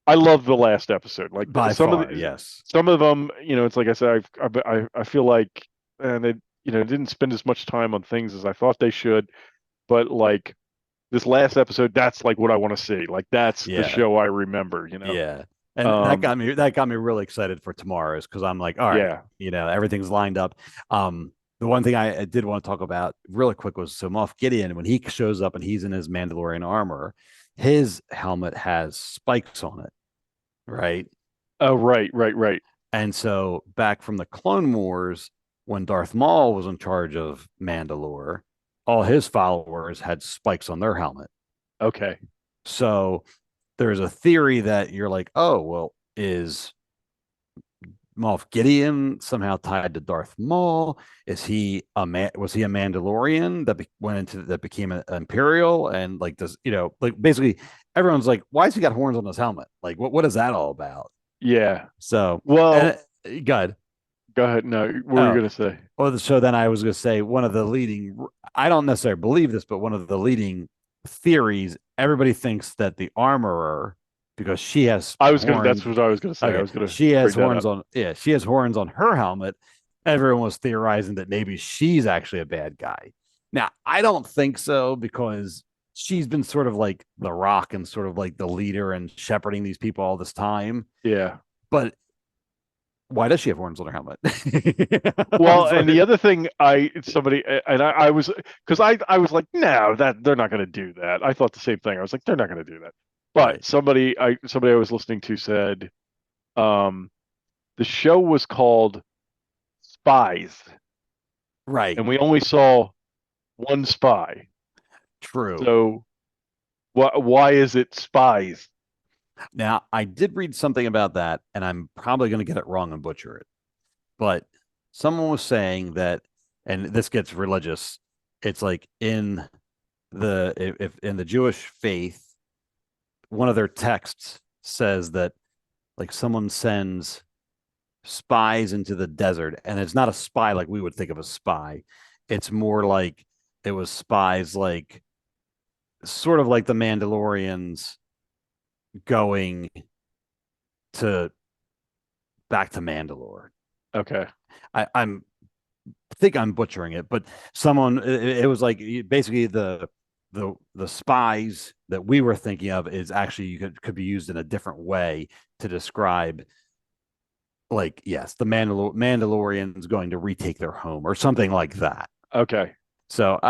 I love the last episode. Like some of them, it's like I said, I feel like, and they, didn't spend as much time on things as I thought they should, but like this last episode, that's like what I want to see. Like that's the show I remember. Yeah, and that got me really excited for tomorrow's because I'm like, all right, everything's lined up. The one thing I did want to talk about really quick was Moff Gideon when he shows up and he's in his Mandalorian armor. His helmet has spikes on it, right? Oh, right. And so back from the Clone Wars, when Darth Maul was in charge of Mandalore, all his followers had spikes on their helmet. Okay. So there's a theory that you're like, oh, well, is Moff Gideon somehow tied to Darth Maul? Is he was he a Mandalorian that became an Imperial? And like this, like basically everyone's like, why has he got horns on his helmet? Like, what is that all about? Yeah. So well, go ahead. No, what were you gonna say? Well, so then I was gonna say one of the leading. I don't necessarily believe this, but one of the leading theories. Everybody thinks that the armorer, because she has. That's what I was gonna say. Okay. She has horns on. Yeah, she has horns on her helmet. Everyone was theorizing that maybe she's actually a bad guy. Now, I don't think so because she's been sort of like the Rock and sort of like the leader and shepherding these people all this time. Yeah, but Why does she have horns on her helmet? Well, and the other thing, I was, because I was like, no, that they're not going to do that. I thought the same thing. I was like, they're not going to do that. But Right. somebody I was listening to said, the show was called Spies, Right. and we only saw one spy. True. So, why is it Spies? Now, I did read something about that, and I'm probably going to get it wrong and butcher it. But someone was saying that, and this gets religious. It's like in if in the Jewish faith, one of their texts says that like someone sends spies into the desert, and it's not a spy like we would think of a spy. It's more like it was spies, like sort of like the Mandalorians going to back to Mandalore. Okay. I'm think I'm butchering it, but someone it was like basically the spies that we were thinking of is actually you could be used in a different way to describe, like, yes, the Mandalorians going to retake their home or something like that. Okay. So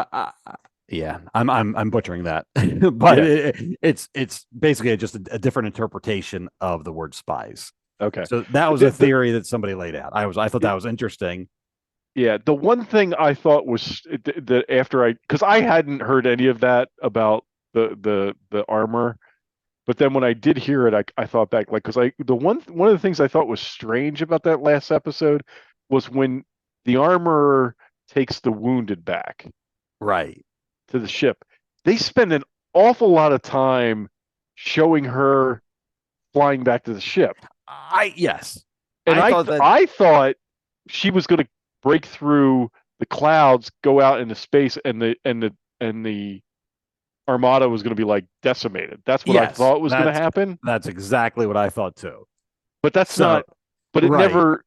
yeah, I'm butchering that, but Yeah. it's basically just a different interpretation of the word spies. Okay. So that was a theory that somebody laid out. I thought that was interesting. Yeah, the one thing I thought was that after because I hadn't heard any of that about the armor, but then when I did hear it, I thought back, like, because one of the things I thought was strange about that last episode was when the armor takes the wounded back Right. to the ship. They spend an awful lot of time showing her flying back to the ship. Yes. And I thought she was going to break through the clouds, go out into space, and the armada was going to be like decimated. That's what I thought was going to happen. That's exactly what I thought too. But that's not. But it right. never.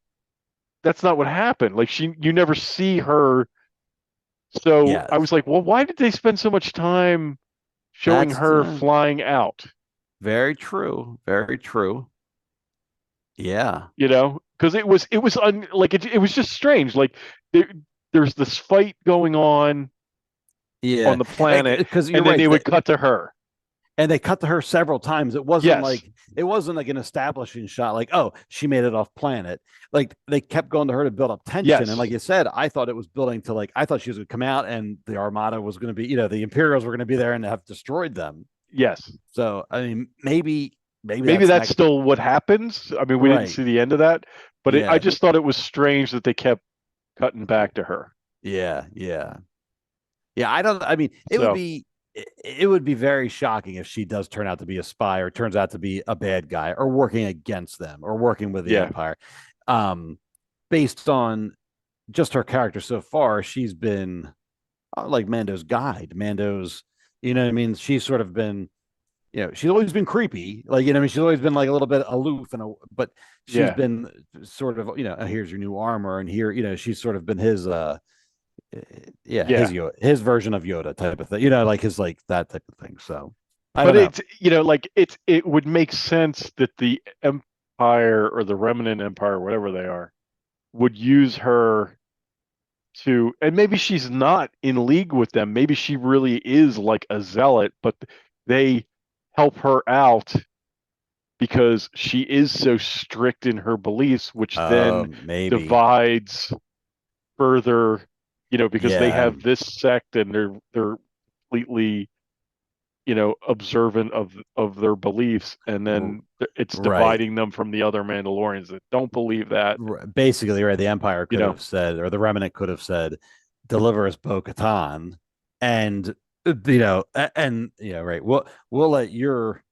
That's not what happened. Like you never see her. So Yes. I was like, well, why did they spend so much time showing her flying out? Very true. Very true. Yeah. Because it was it was just strange. Like there's this fight going on on the planet, and then they would cut to her. And they cut to her several times. It wasn't like an establishing shot, like, oh, she made it off planet. Like they kept going to her to build up tension. Yes. And like you said, I thought it was building to, like, I thought she was going to come out and the Armada was going to be, the Imperials were going to be there and have destroyed them. Yes. So I mean, maybe that's still what happens. I mean, we didn't see the end of that, but I just thought it was strange that they kept cutting back to her. Yeah. It would be very shocking if she does turn out to be a spy or turns out to be a bad guy or working against them or working with the Empire. Based on just her character so far, she's been like Mando's guide. Mando's, you know what I mean? She's sort of been, she's always been creepy. Like, she's always been like a little bit aloof, but she's been sort of, here's your new armor. And here, she's sort of been his, his version of Yoda type of thing, like his, like that type of thing. So, it would make sense that the Empire or the Remnant Empire, whatever they are, would use her to, and maybe she's not in league with them. Maybe she really is like a zealot, but they help her out because she is so strict in her beliefs, which then divides further. Because they have this sect and they're completely, observant of their beliefs, and then it's dividing them from the other Mandalorians that don't believe that. Basically, right? The Empire could have said, or the Remnant could have said, "Deliver us Bo-Katan," and right. We'll let your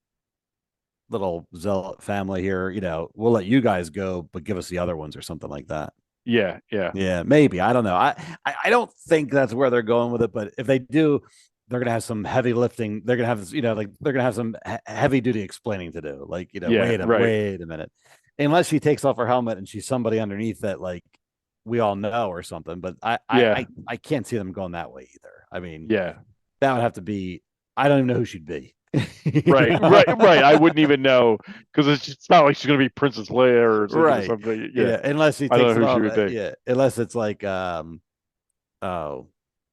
little zealot family here, we'll let you guys go, but give us the other ones or something like that. Yeah. Maybe. I don't know. I don't think that's where they're going with it, but if they do, they're gonna have some heavy lifting. They're gonna have, they're gonna have some heavy duty explaining to do. Like, wait a minute. Unless she takes off her helmet and she's somebody underneath that, like, we all know or something. But I can't see them going that way either. I mean, that would have to be. I don't even know who she'd be. Right, right. I wouldn't even know because it's not like she's gonna be Princess Leia or Right. something. Yeah, Unless he I don't takes know it who she off. would be. Yeah. Unless it's like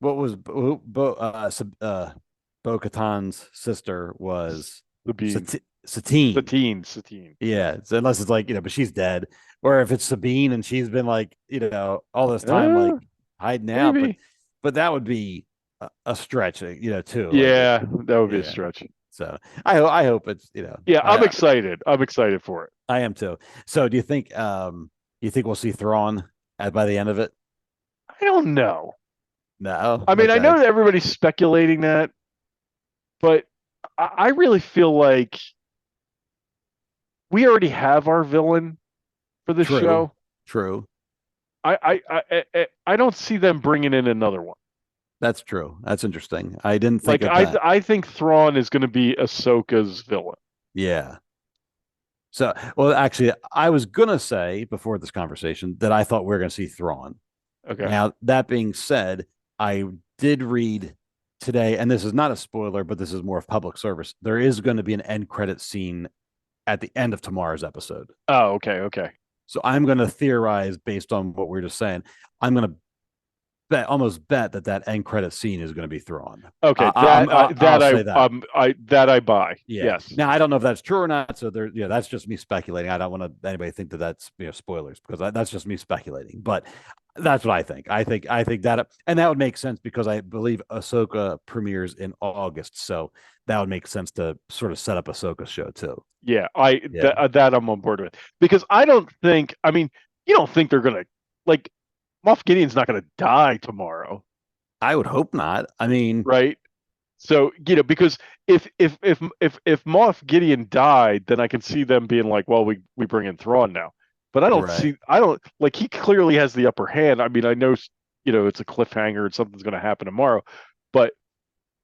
what was Bo Katan's sister was Sabine, Satine. Satine. Yeah. So unless it's like, but she's dead. Or if it's Sabine and she's been like, all this time like hiding out. Maybe. But that would be a stretch, too. Like Yeah, that would be a yeah. stretch. So I hope it's, Yeah, I'm excited. I'm excited for it. I am too. So do you think we'll see Thrawn by the end of it? I don't know. No. I mean, I Okay. know that everybody's speculating that, but I really feel like we already have our villain for the True. show. True. I don't see them bringing in another one. That's true. That's interesting. I didn't think Like of that. I think Thrawn is going to be Ahsoka's villain. Yeah. So, well, actually, I was gonna say before this conversation that I thought we were gonna see Thrawn. Okay. Now, that being said, I did read today, and this is not a spoiler, but this is more of public service. There is going to be an end credit scene at the end of tomorrow's episode. Oh, okay, okay. So I'm going to theorize based on what we are just saying. I'm going to almost bet that end credit scene is going to be Thrawn. Okay, that I buy. Yeah. Yes. Now I don't know if that's true or not. So that's just me speculating. I don't want anybody to think that that's spoilers because that's just me speculating. But that's what I think. I think that, and that would make sense because I believe Ahsoka premieres in August, so that would make sense to sort of set up Ahsoka's show too. Yeah, that I'm on board with because I don't think. I mean, you don't think they're gonna like Moff Gideon's not gonna die tomorrow. I would hope not. I mean, right? So because if Moff Gideon died, then I can see them being like, well, we bring in Thrawn now. But I don't see. I don't like. He clearly has the upper hand. I mean, I know it's a cliffhanger and something's going to happen tomorrow, but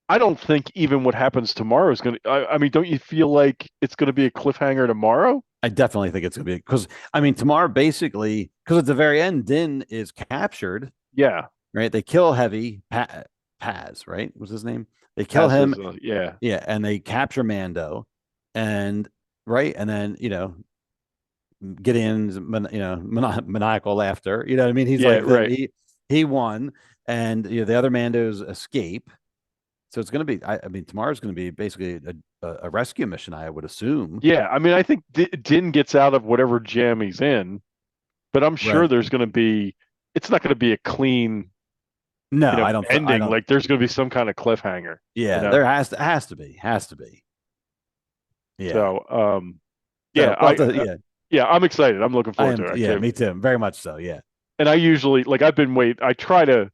I don't think even what happens tomorrow is going to. I mean, don't you feel like it's going to be a cliffhanger tomorrow? I definitely think it's going to be because I mean tomorrow basically because at the very end Din is captured. Yeah. Right. They kill Heavy Paz. Right. Was his name? They kill Paz him. Yeah. Yeah, and they capture Mando, and and then Gideon's maniacal laughter. You know what I mean? He's like right. He won, and the other Mandos escape. So it's going to be. I mean, tomorrow's going to be basically a rescue mission. I would assume. Yeah, I mean, I think Din gets out of whatever jam he's in, but I'm sure there's going to be. It's not going to be a clean. No, I don't. Ending. I don't, like there's going to be some kind of cliffhanger. Yeah, there has to be. Yeah. So, yeah, yeah, I'm excited. I'm looking forward to it. Yeah, me too. Very much so. Yeah. And I usually I try to,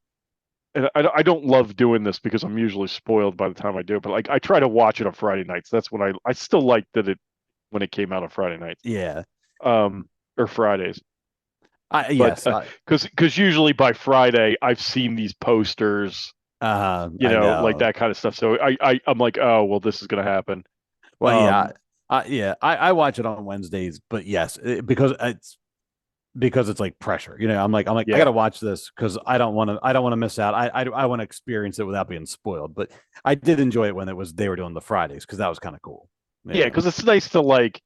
and I don't love doing this because I'm usually spoiled by the time I do it, but like I try to watch it on Friday nights. That's when I still like that when it came out on Friday nights. Yeah. Or Fridays. Yes. Because usually by Friday I've seen these posters, know. like that kind of stuff. So I'm like, oh well, this is gonna happen. Well, I watch it on Wednesdays, but yes, because it's like pressure. I'm like I gotta watch this because I don't want to miss out. I want to experience it without being spoiled. But I did enjoy it when they were doing the Fridays because that was kind of cool. Yeah, because it's nice to like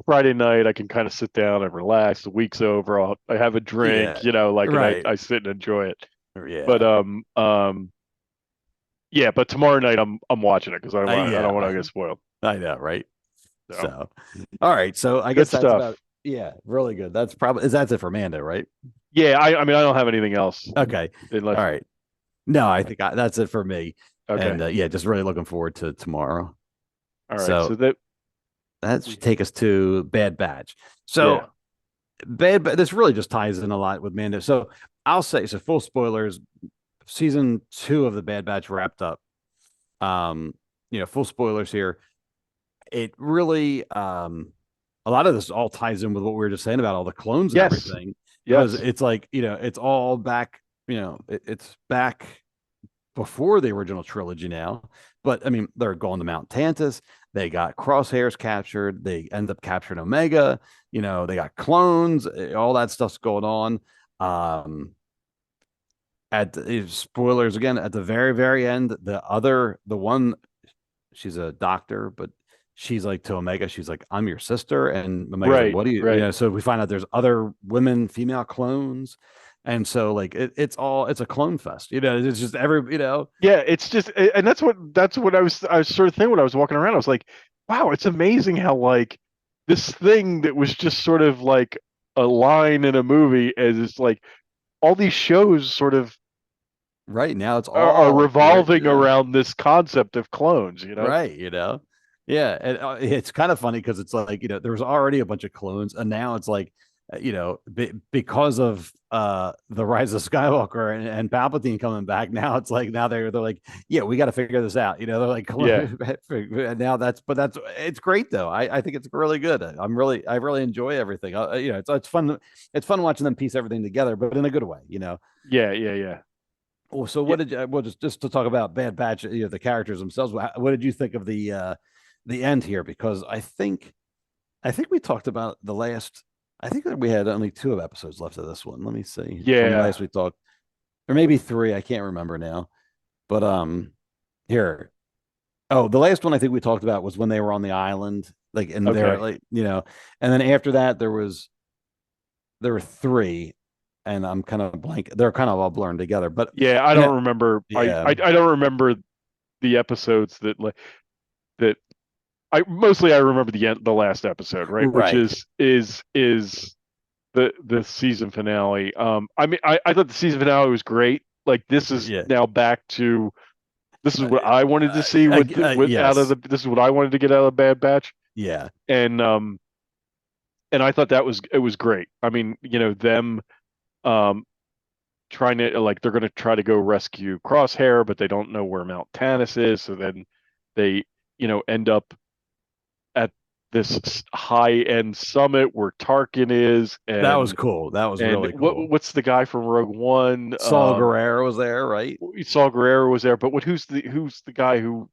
Friday night. I can kind of sit down and relax. The week's over. I have a drink. Right. I sit and enjoy it. Yeah. But yeah. But tomorrow night I'm watching it because I don't want to get spoiled. I know, right? So, all right. So I guess that's about, really good. That's it for Mando, right? Yeah. I mean, I don't have anything else. Okay. All right. No, I think that's it for me. Okay. And just really looking forward to tomorrow. All right. So that should take us to Bad Batch. So this really just ties in a lot with Mando. So I'll say, full spoilers, season 2 of the Bad Batch wrapped up. Full spoilers here. It really, a lot of this all ties in with what we were just saying about all the clones and everything. Because it's like, it's all back, it's back before the original trilogy now. But I mean, they're going to Mount Tantus. They got Crosshairs captured. They end up capturing Omega. They got clones. All that stuff's going on. Spoilers again at the very, very end. The one she's a doctor, but she's like to Omega, she's like, I'm your sister. And Omega's like, what do you, right. you know, so we find out there's other women, female clones. And so like it's a clone fest, you know, it's just every, you know. Yeah, it's just, and that's what I was sort of thinking when I was walking around. I was like, wow, it's amazing how like this thing that was just sort of like a line in a movie is like all these shows sort of Right now it's are all revolving around this concept of clones, you know? right, you know. Yeah, and it's kind of funny because it's like, you know, there was already a bunch of clones, and now it's like, you know, because of the Rise of Skywalker and Palpatine coming back, now it's like now they're like, yeah, we got to figure this out, you know. They're like, and now that's it's great though. I think it's really good. I really enjoy everything. You know, it's fun watching them piece everything together, but in a good way, you know. Yeah. Well, so what did you? Well, just to talk about Bad Batch, you know, the characters themselves. What did you think of the end here? Because I think we talked about the last. I think that we had only 2 episodes left of this one. Let me see. From Yeah. last we talked, or maybe 3. I can't remember now. But here. Oh, the last one I think we talked about was when they were on the island, like, and they're like, you know, and then after that there were 3, and I'm kind of blank. They're kind of all blurred together. But Yeah, I don't remember. Yeah. I don't remember the episodes that I remember the last episode, right? Right. Which is the season finale. I mean, I thought the season finale was great. Like this is now back to this is what I wanted to see with yes. out of the this is what I wanted to get out of Bad Batch. Yeah. And I thought it was great. I mean, you know, them trying to like they're going to try to go rescue Crosshair, but they don't know where Mount Tannis is, so then they, you know, end up at this high-end summit where Tarkin is. And that was cool. That was really cool. What's the guy from Rogue One? Saul Guerrero was there, right? Saul Guerrero was there, but who's the guy who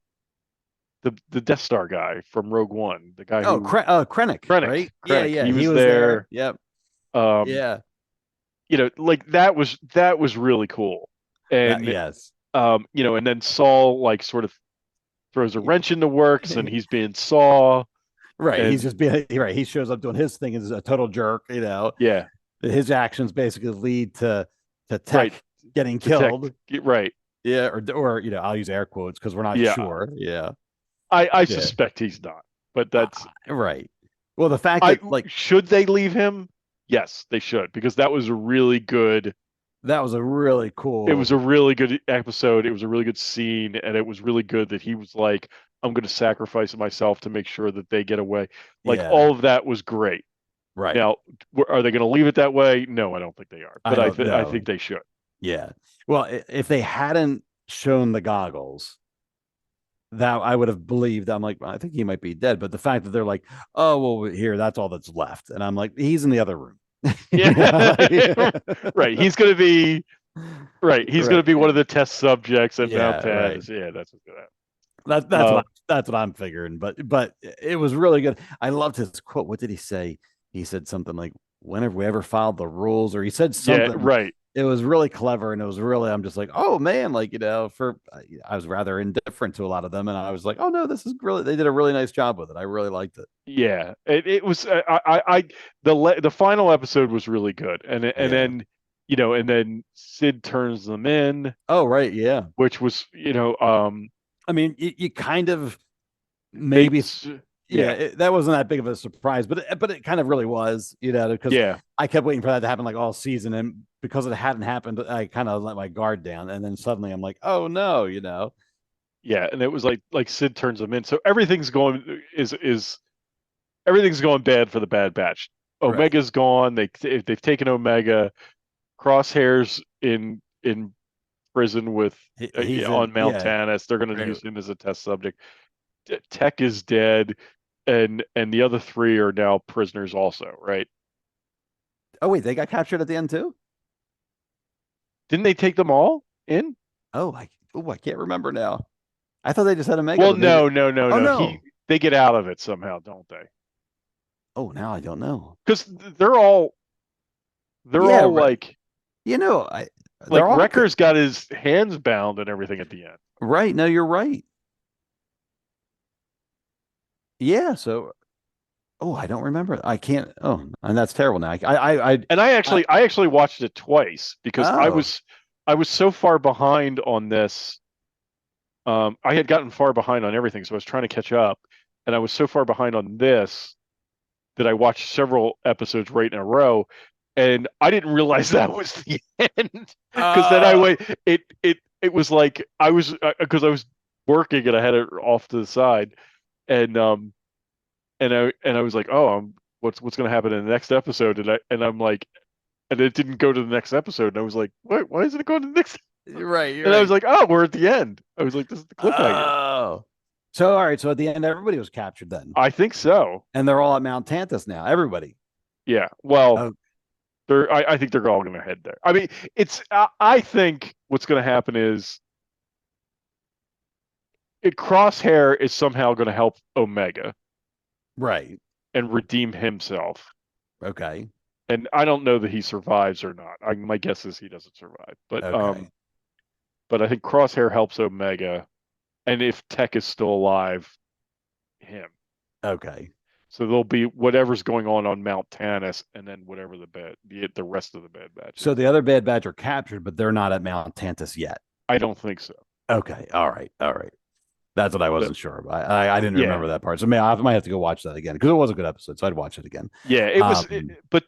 the Death Star guy from Rogue One? The guy who Krennic, right? Krennic. Yeah, he was there. Yep. Yeah. You know, like that was really cool. And yes. You know, and then Saul like sort of throws a wrench in the works, and he's being Saw. Right. He's just being right. He shows up doing his thing as a total jerk, you know. Yeah. His actions basically lead to Tech getting killed. Right. Yeah, or you know, I'll use air quotes because we're not sure. Yeah. I suspect he's not, but that's right. Well, the fact that like should they leave him? Yes, they should, because that was a really good. That was a really cool. It was a really good episode. It was a really good scene, and it was really good that he was like, "I'm going to sacrifice myself to make sure that they get away." Like all of that was great. Right now, are they going to leave it that way? No, I don't think they are. But I think they should. Yeah. Well, if they hadn't shown the goggles, that I would have believed. I'm like, I think he might be dead. But the fact that they're like, oh well, here, that's all that's left, and I'm like, he's in the other room. Yeah. Right. He's going to be right. He's going to be one of the test subjects at Mount Tannis. Yeah, that's what's going to happen. That's what I'm figuring. But it was really good. I loved his quote. What did he say? He said something like, "Whenever we ever filed the rules," or he said something. Yeah, right. It was really clever, and it was really, I'm just like, oh man, like, you know, I was rather indifferent to a lot of them, and I was like, oh no, this is really, they did a really nice job with it. I really liked it. Yeah, it was. The final episode was really good, and then, you know, and then Sid turns them in. Oh right, yeah. Which was, you know, I mean, you kind of maybe. That wasn't that big of a surprise, but it kind of really was, you know, because I kept waiting for that to happen like all season, and because it hadn't happened, I kind of let my guard down, and then suddenly I'm like, oh no, you know. Yeah, and it was like Sid turns them in, so everything's going everything's going bad for the Bad Batch. Omega's gone. They've taken Omega. Crosshair's in prison with on Mount Tannis. They're going to use him as a test subject. Tech is dead. And the other 3 are now prisoners also, right? Oh wait, they got captured at the end too? Didn't they take them all in? I can't remember now. I thought they just had Omega. Well, no. They get out of it somehow, don't they? Oh, now I don't know. Because they're all like, you know, like Wrecker's got his hands bound and everything at the end. Right. No, you're right. Yeah. So, oh, I don't remember. I can't. Oh, and that's terrible now. I And I actually watched it twice because oh, I was so far behind on this. I had gotten far behind on everything, so I was trying to catch up, and I was so far behind on this that I watched several episodes right in a row, and I didn't realize that was the end because then I oh, went. It was like I was because I was working and I had it off to the side, and I was like, oh, what's going to happen in the next episode? And I'm like, and it didn't go to the next episode, and I was like, what? Why isn't it going to the next? you're right. You're And I was right. like, oh, we're at the end. I was like, this is the cliffhanger. Oh. So, all right. So at the end, everybody was captured then, I think so. and they're all at Mount Tantus now. Everybody. Yeah. Well, Oh, I think they're all going to head there. I mean, I think what's going to happen is Crosshair is somehow going to help Omega right. and redeem himself. Okay. And I don't know that he survives or not. My guess is he doesn't survive. Okay. But I think Crosshair helps Omega, and if Tech is still alive, him. Okay. So there'll be whatever's going on Mount Tannis, and then whatever the rest of the Bad Batch. So the other Bad Batch are captured, but they're not at Mount Tantus yet. I don't think so. Okay. All right. All right. That's what I wasn't sure about. I didn't Yeah. remember that part. So I might have to go watch that again because it was a good episode. So I'd watch it again. Yeah, it was. But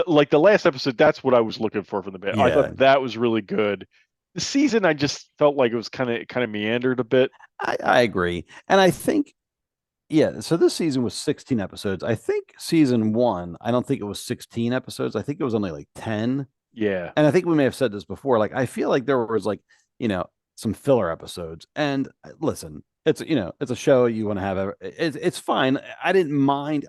like the last episode, that's what I was looking for from the Bad. I Yeah. thought that was really good. The season, I just felt like it was kind of meandered a bit. I agree. And I think, yeah, so this season was 16 episodes. I think season one, I don't think it was 16 episodes. I think it was only like 10. Yeah. And I think we may have said this before. Like, I feel like there was like, some filler episodes. And listen, it's it's a show you want to have. It's fine. I didn't mind.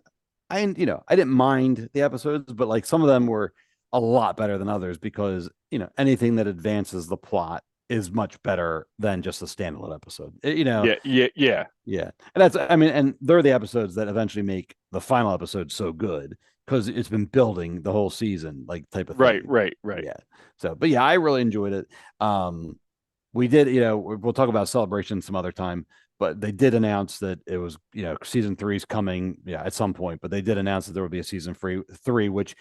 I didn't mind the episodes, but like some of them were a lot better than others because anything that advances the plot is much better than just a standalone episode. Yeah. And that's, I mean, and they're the episodes that eventually make the final episode so good because it's been building the whole season, like type of thing. Right. Yeah. So, but yeah, I really enjoyed it. We did, we'll talk about Celebration some other time, but they did announce that it was, season 3 is coming, at some point. But they did announce that there would be a season 3, which,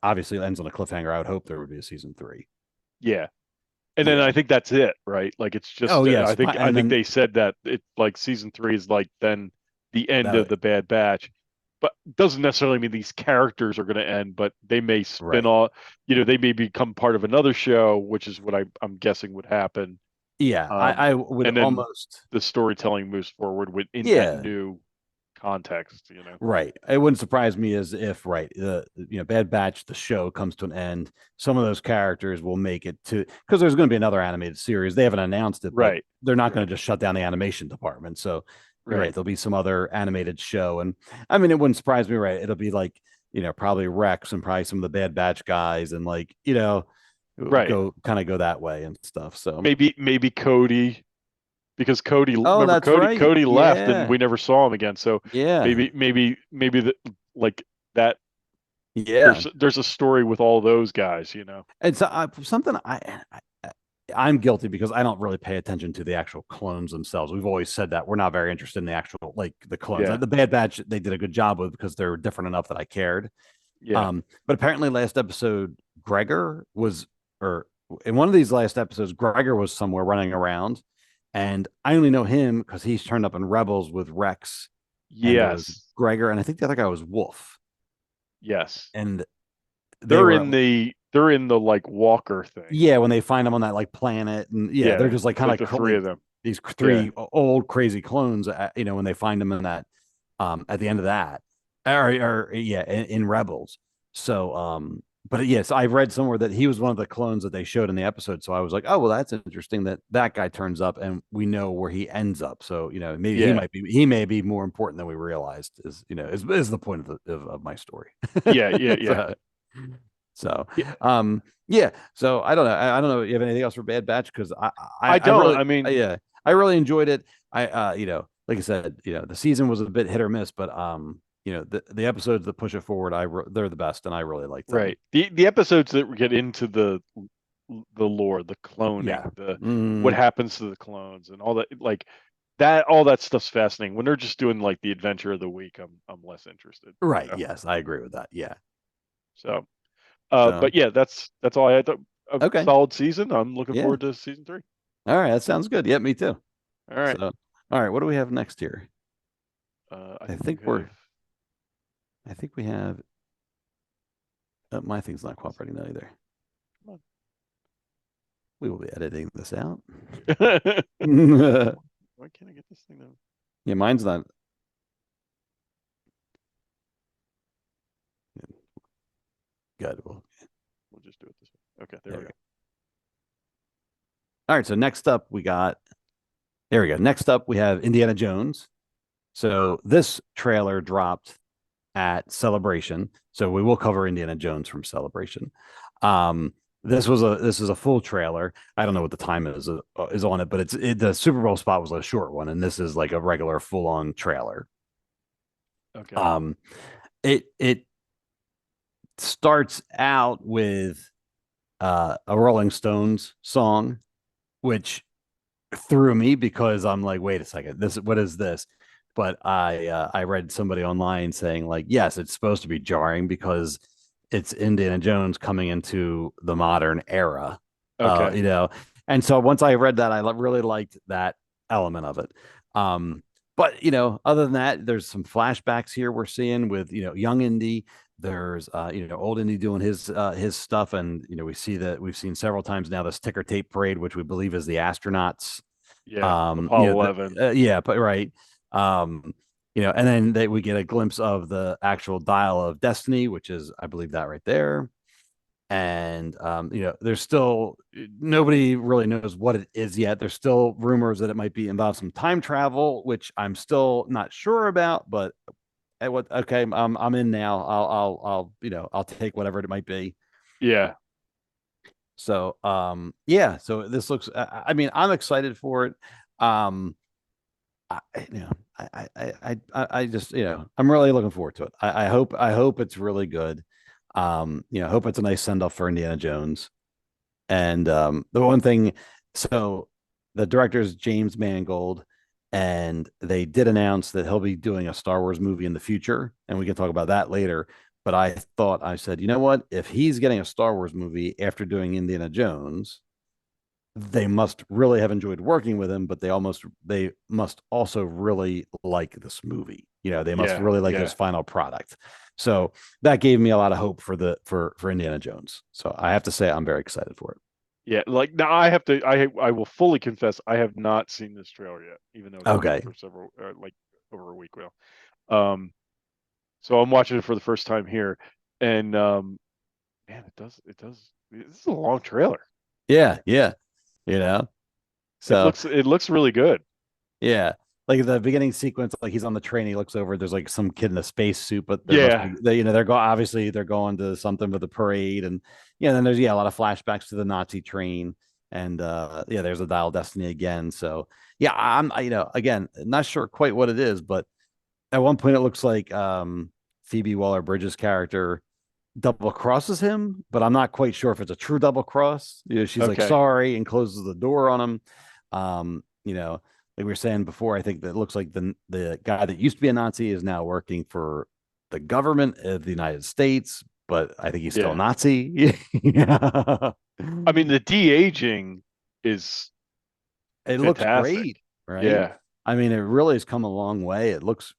obviously ends on a cliffhanger. I would hope there would be a season 3. Yeah. And then I think that's it, right? Like it's just. Oh yeah, I think they said that it like season 3 is like then the end of the Bad Batch, but doesn't necessarily mean these characters are going to end. But they may spin off. They may become part of another show, which is what I'm guessing would happen. Yeah, I would and then almost. The storytelling moves forward in that new context. Right. It wouldn't surprise me as if the Bad Batch the show comes to an end. Some of those characters will make it to because there's going to be another animated series. They haven't announced it, but they're not going to just shut down the animation department. So there'll be some other animated show, and I mean it wouldn't surprise me. Right, it'll be like probably Rex and probably some of the Bad Batch guys, and like go that way and stuff. So maybe Cody. Because Cody, that's right. Cody left and we never saw him again. So maybe like that. Yeah, there's a story with all those guys. It's something I'm guilty because I don't really pay attention to the actual clones themselves. We've always said that we're not very interested in the actual like the clones. Yeah. The Bad Batch they did a good job with because they're different enough that I cared. Yeah. But apparently last episode Gregor was, or in one of these last episodes, Gregor was somewhere running around. And I only know him because he's turned up in Rebels with Rex. Yes. Gregor. And I think the other guy was Wolf. Yes. And they're in the like Walker thing. Yeah. When they find them on that like planet. And they're just like kind of the 3 of them. These 3 old crazy clones, when they find them in that, at the end of that, in Rebels. So, but yes, I've read somewhere that he was one of the clones that they showed in the episode. So I was like, oh, well, that's interesting that guy turns up and we know where he ends up. So, maybe he may be more important than we realized is the point of my story. Yeah. So, So I don't know. I don't know. You have anything else for Bad Batch? Because I don't. I really enjoyed it. Like I said, the season was a bit hit or miss, but the episodes that push it forward, they're the best, and I really like them. Right. The episodes that get into the lore, the cloning, what happens to the clones, and all that. Like all that stuff's fascinating. When they're just doing like the adventure of the week, I'm less interested. Right. So, Yes, I agree with that. Yeah. so So but yeah, that's all I had. A okay. solid season. I'm looking Yeah. forward to season 3. All right. That sounds good. Yeah, me too. All right. So all right. What do we have next here? I think we have. I think we have. My thing's not cooperating now either. Come We will be editing this out. on. Yeah, Why can't I get this thing to? mine's not. Good. Well, We'll just do it this way. Okay, there we go. all right. So next up, we got. There we go. Next up, we have Indiana Jones. So this trailer dropped at Celebration. So we will cover Indiana Jones from Celebration. This is a full trailer. I don't know what the time is on it, but the Super Bowl spot was a short one, and this is like a regular full on trailer. Okay. It starts out with a Rolling Stones song, which threw me because I'm like, wait a second, what is this? But I read somebody online saying like, yes, it's supposed to be jarring because it's Indiana Jones coming into the modern era. Okay. And so once I read that, I really liked that element of it. But other than that, there's some flashbacks here we're seeing with young Indy. There's old Indy doing his stuff, and we've seen several times now this ticker tape parade, which we believe is the astronauts. Yeah. Apollo 11. Yeah, but right. And then we get a glimpse of the actual Dial of Destiny, which is, I believe, that right there. And there's still nobody really knows what it is yet. There's still rumors that it might be involve some time travel, which I'm still not sure about. But okay, I'm in now. I'll take whatever it might be. Yeah. So yeah. So this looks. I mean, I'm excited for it. I just I'm really looking forward to it. I hope it's really good. Hope it's a nice send off for Indiana Jones. And the one thing, so the director is James Mangold, and they did announce that he'll be doing a Star Wars movie in the future, and we can talk about that later. But I said, you know what? If he's getting a Star Wars movie after doing Indiana Jones, they must really have enjoyed working with him, but they must also really like this movie. They must really like his final product. So that gave me a lot of hope for Indiana Jones. So I have to say I'm very excited for it. Yeah, like now I will fully confess I have not seen this trailer yet, even though it's been for several like over a week now. So I'm watching it for the first time here, and man, it does. This is a long trailer. Yeah. So it looks really good. Yeah. Like the beginning sequence, like he's on the train, he looks over, there's like some kid in a space suit, but obviously they're going to something with a parade, and then there's a lot of flashbacks to the Nazi train, and there's a Dial Destiny again. So yeah, I'm again not sure quite what it is, but at one point it looks like Phoebe Waller-Bridges' character double crosses him, but I'm not quite sure if it's a true double cross. She's like sorry and closes the door on him. Like we were saying before, I think that looks like the guy that used to be a Nazi is now working for the government of the United States, but I think he's still a Nazi. Yeah. I mean, the de-aging is looks great, right? Yeah. I mean, it really has come a long way. It looks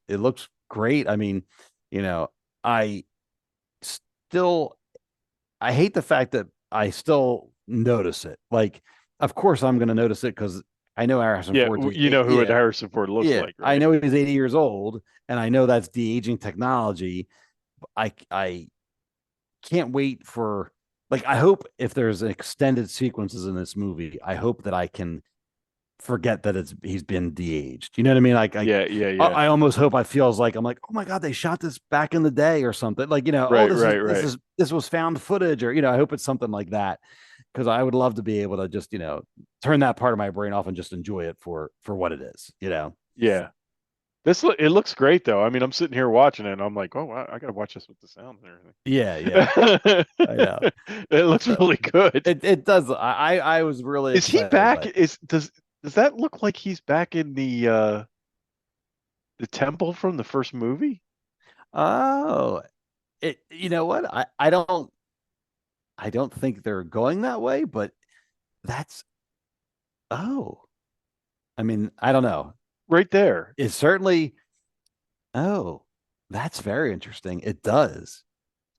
great. I mean, I hate the fact that I still notice it. Like, of course I'm going to notice it because I know Harrison Ford. What Harrison Ford looks like. Right? I know he's 80 years old, and I know that's de-aging technology. I can't wait for, like, I hope if there's extended sequences in this movie, I hope that I can forget that he's been de-aged. You know what I mean? Like, I almost hope I feels like I'm like, oh my God, they shot this back in the day or something. Like, this was found footage, or I hope it's something like that. Because I would love to be able to just, turn that part of my brain off and just enjoy it for what it is, Yeah. It looks great though. I mean, I'm sitting here watching it and I'm like, oh, I got to watch this with the sound and everything. Yeah. I know. It looks really good. It does. I was really. Is he back? Does does that look like he's back in the temple from the first movie? Oh, you know what? I don't think they're going that way, but that's oh. I mean, I don't know. Right there. It's certainly oh, that's very interesting. It does.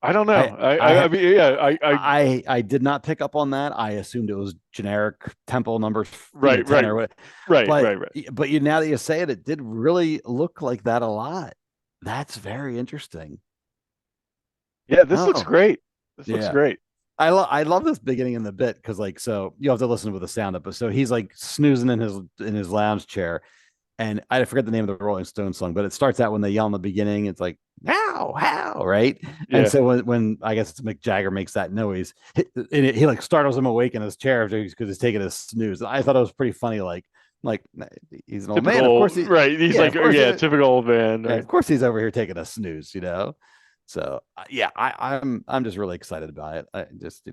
I don't know. I mean, yeah, I did not pick up on that. I assumed it was generic temple number right, 10 right, or what. right, But right, right. but you now that you say it, it did really look like that a lot. That's very interesting. Yeah, this looks Oh, great. This looks yeah. great. I love this beginning in the bit because like so you have to listen with the sound up, but so he's like snoozing in his lounge chair, and I forget the name of the Rolling Stones song, but it starts out when they yell in the beginning. It's like how, right? And Yeah. so when I guess it's Mick Jagger makes that noise, he like startles him awake in his chair because he's taking a snooze. I thought it was pretty funny, like he's an old man, of Typical, course right. He's yeah, like, of course yeah, typical old man. yeah, Right? of course he's over here taking a snooze, So yeah, I'm just really excited about it. I just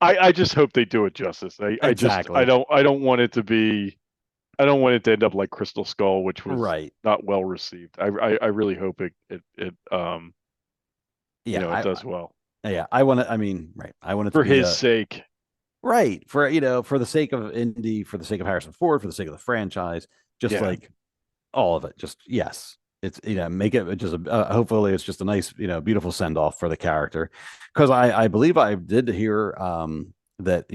I just hope they do it justice. exactly I don't want it to be. I don't want it to end up like Crystal Skull, which was right. not well received. I really hope it Yeah, it does well yeah. I want to. I mean, right. I want it for to be his sake. right for for the sake of Indy, for the sake of Harrison Ford, for the sake of the franchise, just Yeah. like all of it. Just yes, it's make it just hopefully it's just a nice beautiful send off for the character, because I believe I did hear that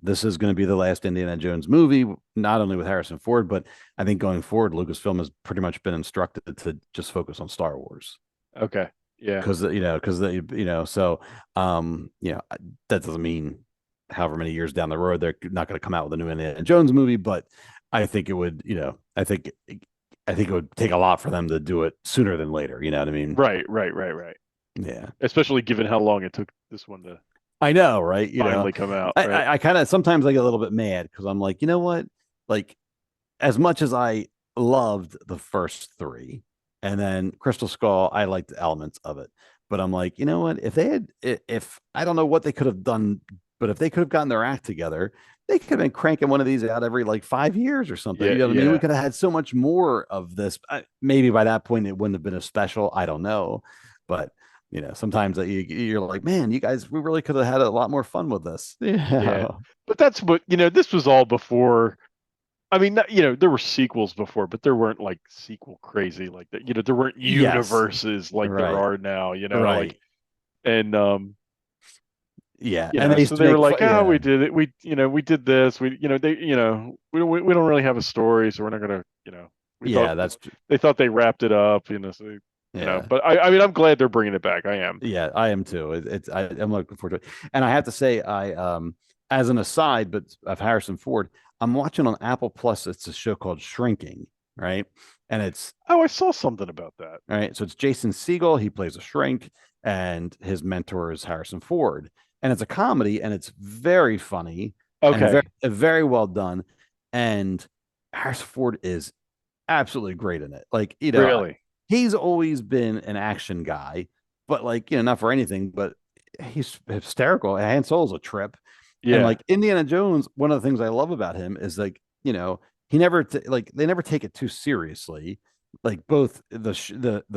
this is going to be the last Indiana Jones movie, not only with Harrison Ford, but I think going forward, Lucasfilm has pretty much been instructed to just focus on Star Wars. Okay. Yeah. Because so that doesn't mean however many years down the road they're not going to come out with a new Indiana Jones movie, but I think it would I think it would take a lot for them to do it sooner than later. You know what I mean? Right. Yeah. Especially given how long it took this one to I know, right? finally come out. Right? I kind of sometimes I get a little bit mad because I'm like, you know what? Like, as much as I loved the first three, and then Crystal Skull, I liked elements of it, but I'm like, you know what? If I don't know what they could have done, but if they could have gotten their act together, they could have been cranking one of these out every like 5 years or something. Yeah, You know what I mean? yeah. We could have had so much more of this. Maybe by that point it wouldn't have been a special. I don't know, but sometimes you're like, man, you guys, we really could have had a lot more fun with this. Yeah. But that's what this was all before. I mean, there were sequels before, but there weren't like sequel crazy like that. There weren't Yes. universes like Right. there are now. Right. Like, and yeah, and they so they were like, yeah. we did it. We did this. We we don't really have a story, so we're not gonna they thought they wrapped it up. So but I mean, I'm glad they're bringing it back. I am. Yeah, I am too. I'm looking forward to it. And I have to say, as an aside, but of Harrison Ford, I'm watching on Apple Plus. It's a show called Shrinking, right? And it's I saw something about that. Right. So it's Jason Segel. He plays a shrink, and his mentor is Harrison Ford. And it's a comedy, and it's very funny. Okay. And very well done. And Harrison Ford is absolutely great in it. Like, Really? He's always been an action guy, but like, not for anything, but he's hysterical. Han Solo's a trip. Yeah. And like Indiana Jones, one of the things I love about him is like, he never they never take it too seriously. Like both the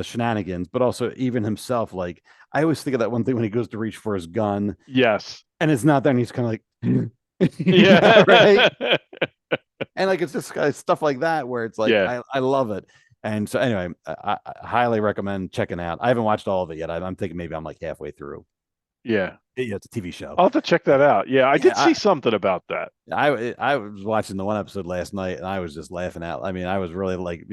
shenanigans, but also even himself. Like I always think of that one thing when he goes to reach for his gun. Yes. And it's not there, and he's kind of like, yeah, right. And like it's just stuff like that where it's like I love it. And so anyway, I highly recommend checking out. I haven't watched all of it yet. I'm thinking maybe I'm like halfway through. Yeah. It's a TV show. I'll have to check that out. Yeah, I did see something about that. I was watching the one episode last night, and I was just laughing out. I mean, I was really like,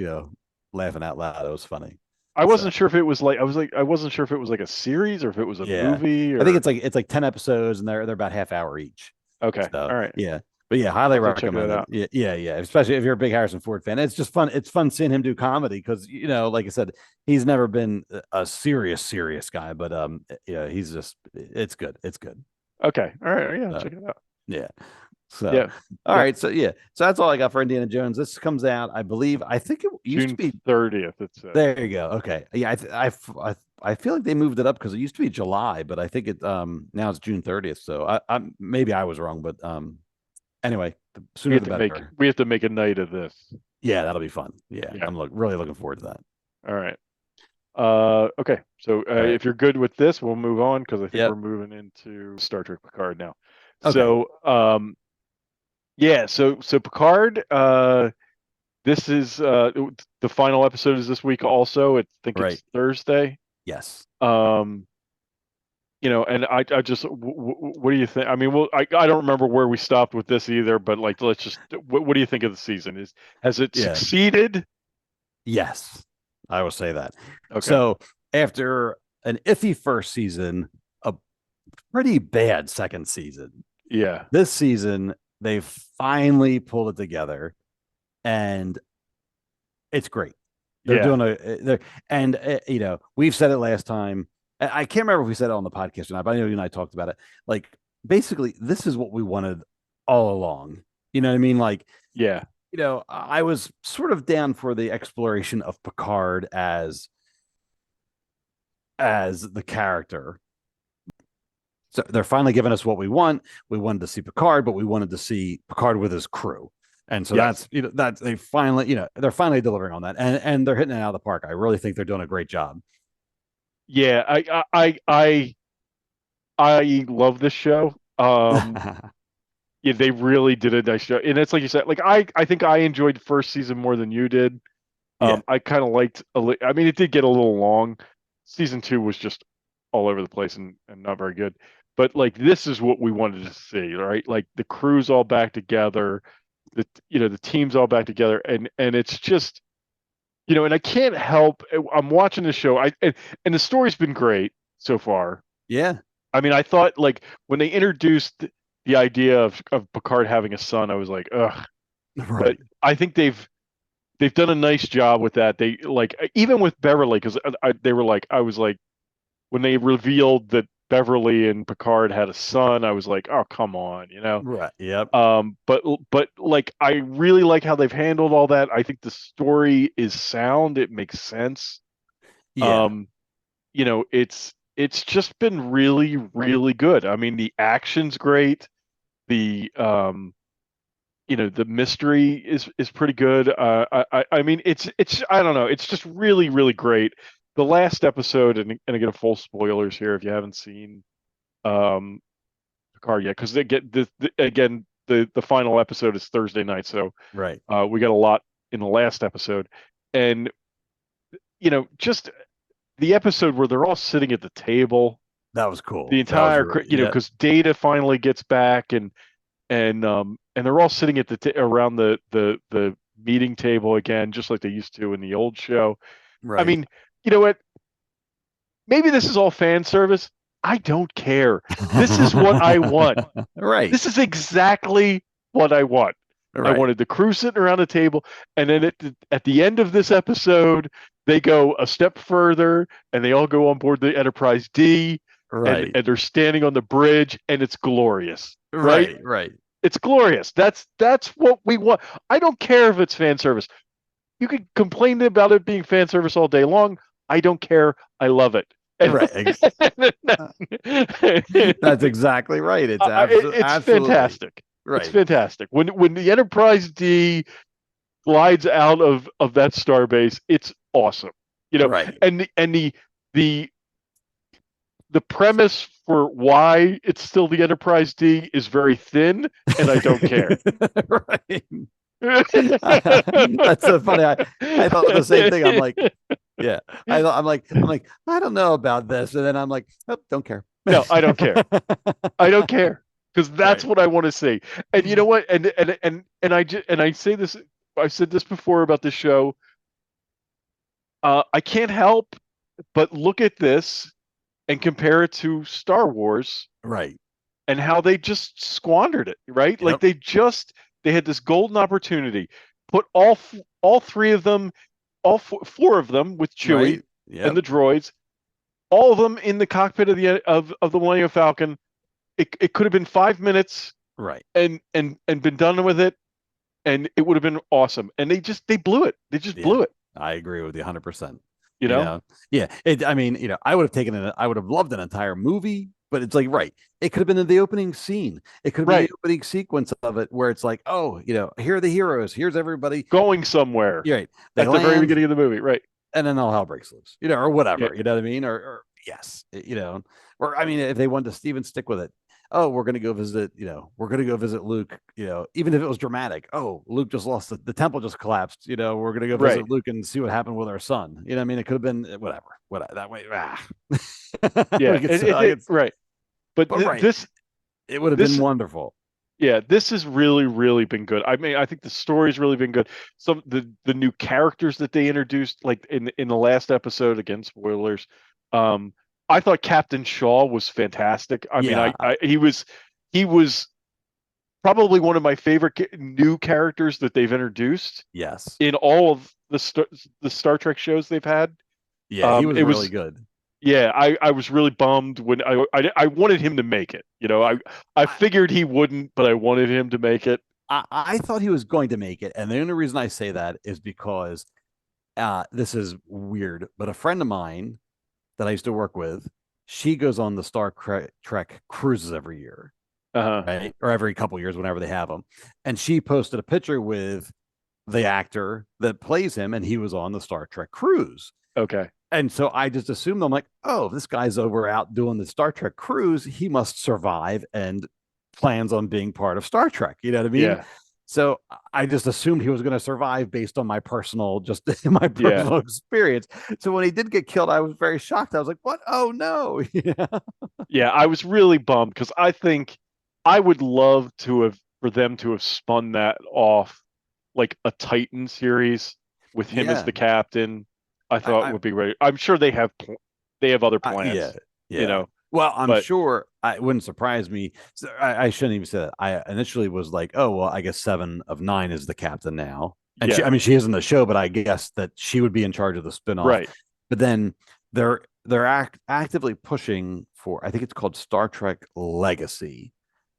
laughing out loud. It was funny. I wasn't sure if it was like I wasn't sure if it was like a series or if it was a movie. Or... I think it's like 10 episodes, and they're about half hour each. Okay. So, all right. Yeah. But yeah, highly recommend it. Yeah. Especially if you're a big Harrison Ford fan. It's just fun. It's fun seeing him do comedy because like I said, he's never been a serious guy. But he's just it's good. It's good. Okay. All right. Yeah, check it out. Yeah. So yeah. All right. So yeah. So that's all I got for Indiana Jones. This comes out, I think it used to be 30th. There you go. Okay. Yeah. I feel like they moved it up because it used to be July, but I think it now it's June 30th. So I maybe I was wrong, but Anyway, the We sooner have the to make better. a night of this. Yeah, that'll be fun. Yeah, Yeah. I'm really looking forward to that. All right. Okay. So right. if you're good with this, we'll move on because I think Yep. we're moving into Star Trek Picard now. Okay. So yeah. So Picard. This is the final episode is this week also. I think Right. it's Thursday. Yes. You know, and I just, what do you think? I mean, well, I don't remember where we stopped with this either, but like, let's just, what do you think of the season? Has it Yeah. succeeded? Yes, I will say that. Okay. So after an iffy first season, a pretty bad second season, Yeah. this season they finally pulled it together, and it's great. They're Yeah. doing you know, we've said it last time. I can't remember if we said it on the podcast or not, but I know you and I talked about it. Like, basically, this is what we wanted all along. You know what I mean? Like, Yeah. you know, I was sort of down for the exploration of Picard as the character. So they're finally giving us what we want. We wanted to see Picard, but we wanted to see Picard with his crew. And so Yes. that's, you know, that's they're finally delivering on that, and they're hitting it out of the park. I really think they're doing a great job. Yeah. I love this show. Yeah, they really did a nice job. And it's like you said, like, I think I enjoyed the first season more than you did. Yeah. I kind of liked, I mean, it did get a little long. Season 2 was just all over the place and not very good. But like, this is what we wanted to see, right? Like, the crew's all back together, the team's all back together, and it's just, you know, and I can't help. I'm watching the show, and the story's been great so far. Yeah. I mean, I thought, like, when they introduced the idea of Picard having a son, I was like, ugh. Right. But I think they've done a nice job with that. They, like, even with Beverly, because they were like, I was like, when they revealed that Beverly and Picard had a son, I was like, oh, come on, you know? Right. Yep. But like, I really like how they've handled all that. I think the story is sound. It makes sense. Yeah. You know, it's just been really, really good. I mean, the action's great. The you know, the mystery is pretty good. I mean, it's I don't know. It's just really, really great. The last episode, and again, full spoilers here if you haven't seen Picard yet, because they get the final episode is Thursday night, so Right. we got a lot in the last episode, and you know, just the episode where they're all sitting at the table. That was cool. The entire, you know, because Data finally gets back, and they're all sitting at around the meeting table again, just like they used to in the old show. Right. I mean, you know what? Maybe this is all fan service. I don't care. This is what I want. Right. This is exactly what I want. Right. I wanted the crew sitting around the table, and then at the end of this episode, they go a step further, and they all go on board the Enterprise D, Right. and they're standing on the bridge, and it's glorious. Right? Right. It's glorious. That's what we want. I don't care if it's fan service. You could complain about it being fan service all day long. I don't care. I love it. Right. That's exactly right. It's absolutely fantastic. Right. It's fantastic. When the Enterprise D glides out of that starbase, it's awesome. You know, right. And the premise for why it's still the Enterprise D is very thin, and I don't care. Right. That's so funny. I thought the same thing. I'm like, yeah. I'm like, I don't know about this, and then I'm like, oh, don't care. No, I don't care. I don't care, because that's what I want to see. And you know what? And I say this. I've said this before about this show. I can't help but look at this and compare it to Star Wars, right? And how they just squandered it, right? Yep. Like they had this golden opportunity, put all three of them, four of them with Chewie right. Yep. and the droids, all of them in the cockpit of the Millennium Falcon. It could have been 5 minutes, right? And been done with it, and it would have been awesome. And they blew it. They just blew it. I agree with you 100%. You know? Yeah. I mean, you know, I would have loved an entire movie But it's like, right. It could have been in the opening scene. It could have been Right. the opening sequence of it where it's like, oh, here are the heroes. Here's everybody. Going somewhere. You're right. They At the very land, beginning of the movie. Right. and then all hell breaks loose, or whatever. Yeah. You know what I mean? Or yes, or I mean, if they wanted to Steven stick with it, oh, we're going to go visit, we're going to go visit Luke, even if it was dramatic. Oh, Luke just lost the temple just collapsed. We're going to go visit Right. Luke and see what happened with our son. I mean, it could have been whatever that way. Yeah. Right. But right. this, it would have been wonderful. Yeah, this has really, really been good. I mean, I think the story's really been good. Some the new characters that they introduced, like in the last episode, again, spoilers. I thought Captain Shaw was fantastic. I mean, he was probably one of my favorite new characters that they've introduced. Yes, in all of the Star Trek shows they've had. Yeah, he was really good. Yeah, I was really bummed when I wanted him to make it. I figured he wouldn't, but I wanted him to make it. I thought he was going to make it, and the only reason I say that is because this is weird, but a friend of mine that I used to work with, she goes on the Star Trek cruises every year, right, or every couple years, whenever they have them, and she posted a picture with the actor that plays him, and he was on the Star Trek cruise. Okay. And so I just assumed, I'm like, oh, this guy's over out doing the Star Trek cruise. He must survive and plans on being part of Star Trek. You know what I mean? Yeah. So I just assumed he was going to survive based on my personal experience. So when he did get killed, I was very shocked. I was like, what? Oh, no. Yeah, I was really bummed because I think I would love for them to have spun that off like a Titan series with him as the captain. I thought it would be great. I'm sure they have other plans. Yeah. Well, I'm sure it wouldn't surprise me. So I shouldn't even say that. I initially was like, oh, well, I guess 7 of 9 is the captain now. And she is in the show, but I guess that she would be in charge of the spinoff. Right. But then they're actively pushing for, I think it's called Star Trek Legacy.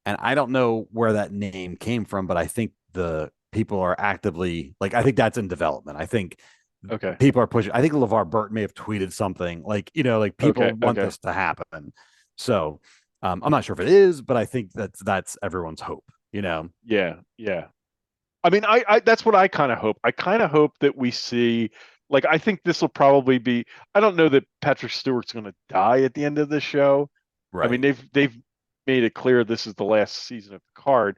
And I don't know where that name came from, but I think the people are actively, like, I think that's in development. I think people are pushing. I think LeVar Burton may have tweeted something like, people want this to happen. So I'm not sure if it is, but I think that's everyone's hope, Yeah. I mean, I that's what I kind of hope. I kind of hope that we see, like, I think this will probably be, I don't know that Patrick Stewart's going to die at the end of the show. Right. I mean, they've made it clear this is the last season of Picard.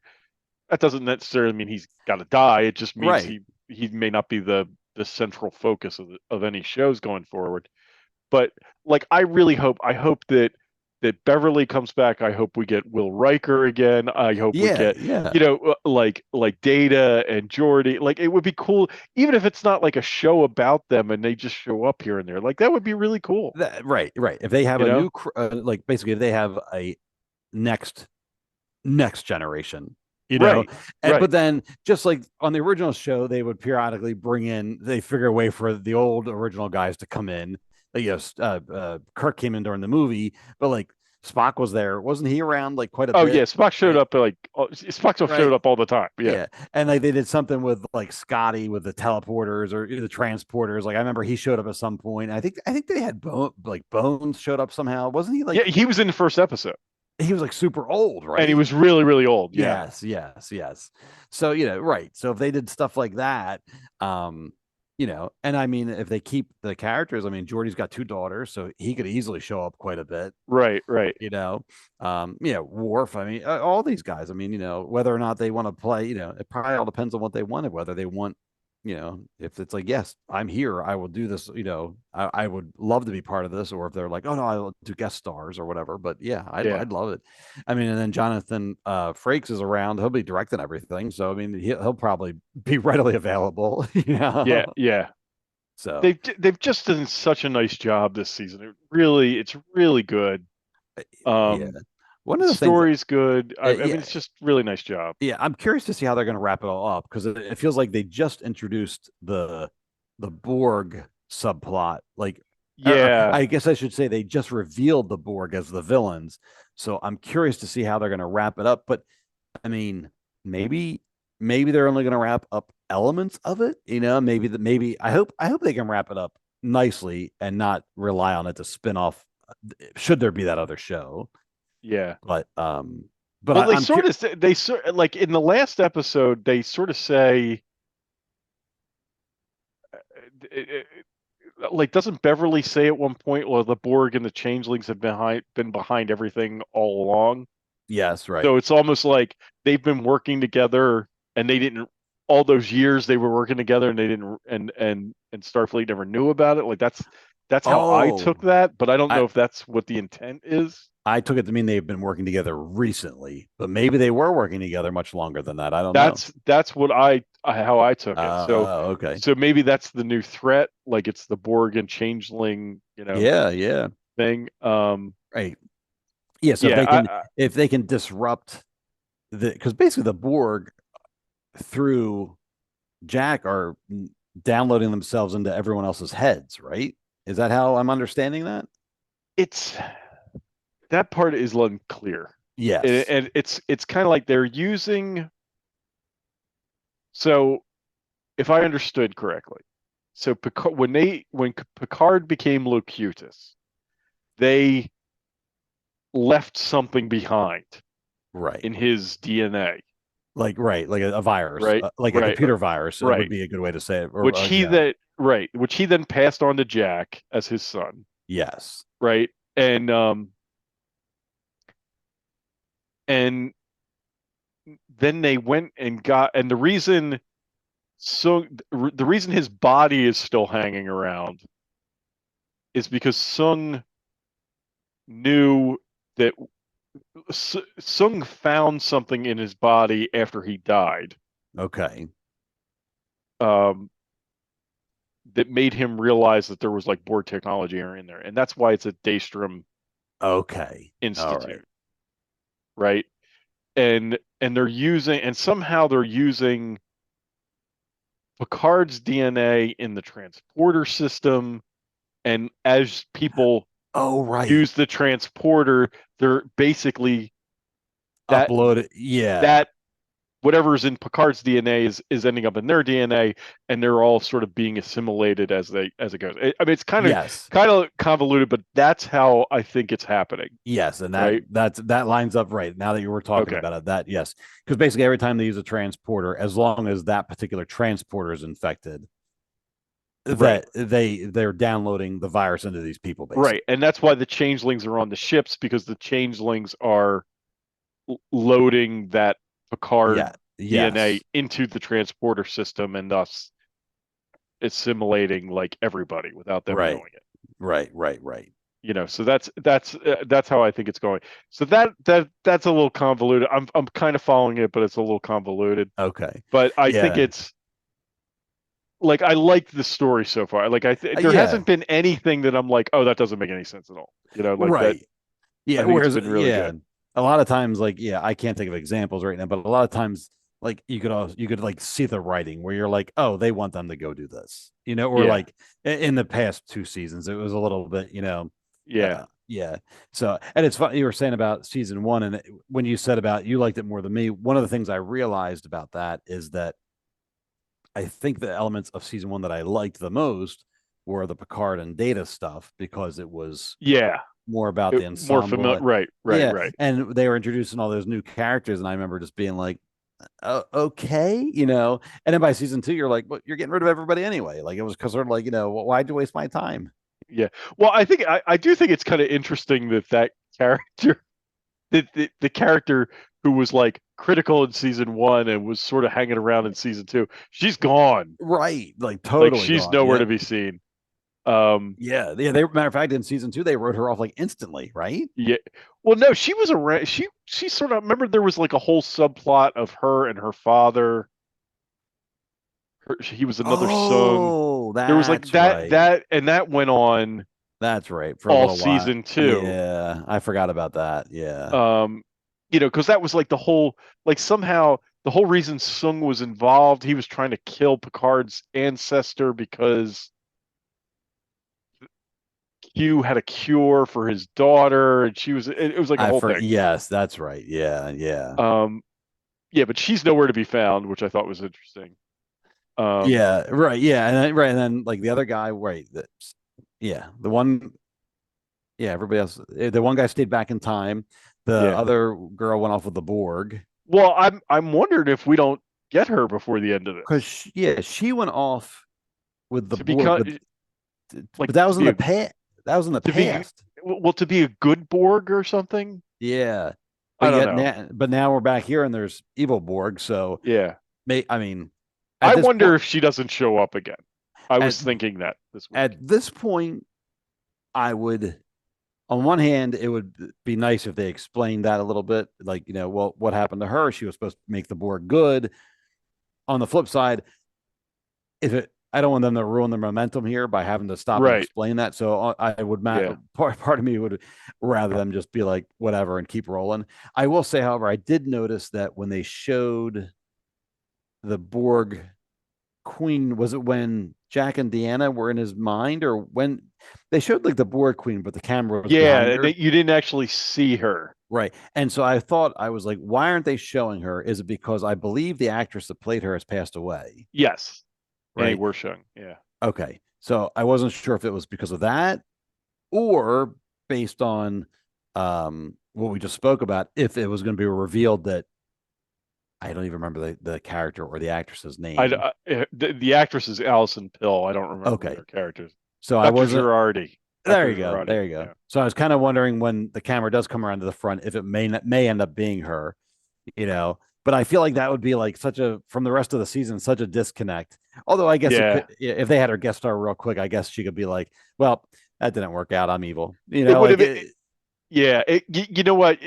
That doesn't necessarily mean he's got to die. It just means he may not be the central focus of any shows going forward. But like, I hope that Beverly comes back. I hope we get Will Riker again. I hope we get, like Data and Geordi. Like, it would be cool, even if it's not like a show about them and they just show up here and there. Like, that would be really cool. Right. If they have new, like, basically, if they have a next generation, but then just like on the original show, they would periodically they figure a way for the old original guys to come in. Kirk came in during the movie, but like Spock was there. Wasn't he around like quite a bit? Oh yeah, Spock showed up showed up all the time. Yeah. And like they did something with like Scotty with the teleporters or the transporters. Like I remember he showed up at some point. I think they had Bones showed up somehow. Wasn't he like? Yeah, he was in the first episode. He was like super old, right? And he was really, really old. Yeah. Yes. So, right. So if they did stuff like that, and I mean, if they keep the characters, I mean, Geordi's got 2 daughters, so he could easily show up quite a bit. Right. Worf, I mean, all these guys, I mean, whether or not they want to play, it probably all depends on what they wanted, whether they want, if it's like, yes, I'm here, I will do this, I would love to be part of this, or if they're like, oh no, I'll do guest stars or whatever. But I'd love it. I mean, and then Jonathan Frakes is around, he'll be directing everything, so I mean, he'll probably be readily available. Yeah. So they've just done such a nice job this season. It's really good. One of the story's good. I mean, it's just really nice job. Yeah, I'm curious to see how they're going to wrap it all up, because it feels like they just introduced the Borg subplot. Like, I guess I should say they just revealed the Borg as the villains. So I'm curious to see how they're going to wrap it up. But I mean, maybe they're only going to wrap up elements of it. Maybe I hope they can wrap it up nicely and not rely on it to spin off. Should there be that other show? Yeah. But Well, they I'm sort of say, like in the last episode, they sort of say, like, doesn't Beverly say at one point, well, the Borg and the Changelings have been behind everything all along? yes, right. So it's almost like they've been working together, and they didn't. All those years they were working together, and they didn't, and Starfleet never knew about it. Like that's how I took that, but I don't know if that's what the intent is. I took it to mean they've been working together recently, but maybe they were working together much longer than that. I don't know. That's what how I took it. So okay. So maybe that's the new threat, like it's the Borg and Changeling, Yeah. thing. Right. Yeah. So if they can disrupt because basically the Borg through Jack are downloading themselves into everyone else's heads, right? Is that how I'm understanding that? It's that part is unclear. Yes. And it's kind of like they're using. So, if I understood correctly, so Picard, when Picard became Locutus, they left something behind, right, in his DNA, like a virus, right, like a computer virus. Right, would be a good way to say it. Which he then passed on to Jack as his son. Yes. Right, and then they went and got, and the reason his body is still hanging around is because Sung knew that Sung found something in his body after he died. Okay. That made him realize that there was like Borg technology in there, and that's why it's a Daystrom. Okay. Institute. Right. And somehow they're using Picard's DNA in the transporter system, and as people use the transporter, they're basically upload it. That whatever's in Picard's DNA is ending up in their DNA, and they're all sort of being assimilated as it goes. I mean, it's kind of convoluted, but that's how I think it's happening. Yes, and that lines up right now that you were talking about it. That yes, because basically every time they use a transporter, as long as that particular transporter is infected, that they're downloading the virus into these people, basically. Right, and that's why the Changelings are on the ships, because the Changelings are loading that Picard DNA into the transporter system, and thus assimilating like everybody without them knowing it. Right. So that's how I think it's going. So that's a little convoluted. I'm kind of following it, but it's a little convoluted. Okay. But I think it's like, I like the story so far. Like there hasn't been anything that I'm like, oh, that doesn't make any sense at all. That, whereas it's been really good. A lot of times, like, I can't think of examples right now, but a lot of times, like, you could like see the writing where you're like, oh, they want them to go do this, or like in the past 2 seasons, it was a little bit, So, and it's funny you were saying about season 1, and when you said about you liked it more than me, one of the things I realized about that is that I think the elements of season 1 that I liked the most were the Picard and Data stuff, because it was more about the ensemble. More familiar, right. And they were introducing all those new characters, and I remember just being like, okay, and then by season 2, you're like, well, you're getting rid of everybody anyway. Like, it was sort of like, why'd you waste my time? Yeah. Well, I do think it's kind of interesting that character, the character who was like critical in season 1 and was sort of hanging around in season 2, she's gone. Right. Like, totally. Like, she's gone. nowhere to be seen. They matter of fact, in season 2 they wrote her off like instantly, right? Yeah. Well, no, she was around. She sort of, remember there was like a whole subplot of her and her father. He was another son. There was like that, and that went on. That's right, for all season 2. Yeah, I forgot about that. Yeah. Because that was like the whole, like, somehow the whole reason Sung was involved, he was trying to kill Picard's ancestor because Q had a cure for his daughter, and it was like a whole thing. Yes, that's right. Yeah. But she's nowhere to be found, which I thought was interesting. Right. Yeah. And then like the other guy, right. The one, everybody else, the one guy stayed back in time. The Yeah. other girl went off with the Borg Well, I'm wondering if we don't get her before the end of this because she went off with the to Borg, become like but that to was in be the a past. That was in the to be past. well to be a good Borg or something. Yeah, I but don't yet know. now we're back here and there's evil Borg. So Yeah. I mean, at I this wonder point, if she doesn't show up again. I at was thinking that this week. at this point, I would. On one hand, it would be nice if they explained that a little bit, like well, what happened to her? She was supposed to make the Borg good. On the flip side, I don't want them to ruin the momentum here by having to stop and Right. explain that. So I would Yeah. part of me would rather them just be like whatever and keep rolling. I will say, however, I did notice that when they showed the Borg Queen, was it when Jack and Deanna were in his mind, or when they showed like the Borg Queen, but the camera was Yeah, behind her? you didn't actually see her. Right. And so I was like, why aren't they showing her? Is it because I believe the actress that played her has passed away? Yes. And they Right. were showing. Yeah. Okay. So I wasn't sure if it was because of that or based on what we just spoke about, if it was going to be revealed that I don't even remember the character or the actress's name. The actress is Alison Pill. I don't remember Okay. her characters. So I Dr. wasn't. Girardi. There Dr. you go. Girardi. There you go. Yeah. So I was kind of wondering when the camera does come around to the front, if it may end up being her, But I feel like that would be like from the rest of the season, such a disconnect. Although I guess it Yeah. could, if they had her guest star real quick, I guess she could be like, well, that didn't work out. I'm evil. It would have. Yeah. You know what?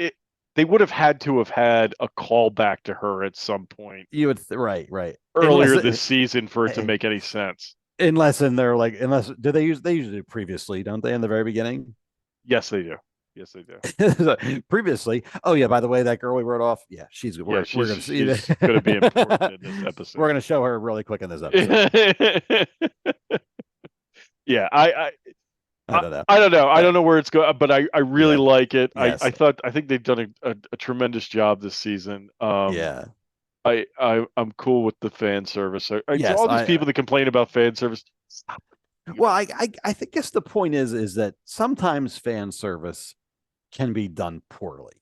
They would have had to have had a callback to her at some point You would right. earlier this season for it to make any sense. Unless do they usually do previously, don't they, in the very beginning? Yes, they do. Yes, they do. Previously. Oh yeah, by the way, that girl we wrote off. Yeah, we're gonna see she's gonna be important in this episode. We're gonna show her really quick in this episode. Yeah, I don't know. I don't know. I don't know where it's going, but I really like it. Yes. I think they've done a tremendous job this season. Yeah. I'm cool with the fan service. Yes, all these people that complain about fan service. Stop. Well, I guess the point is that sometimes fan service can be done poorly,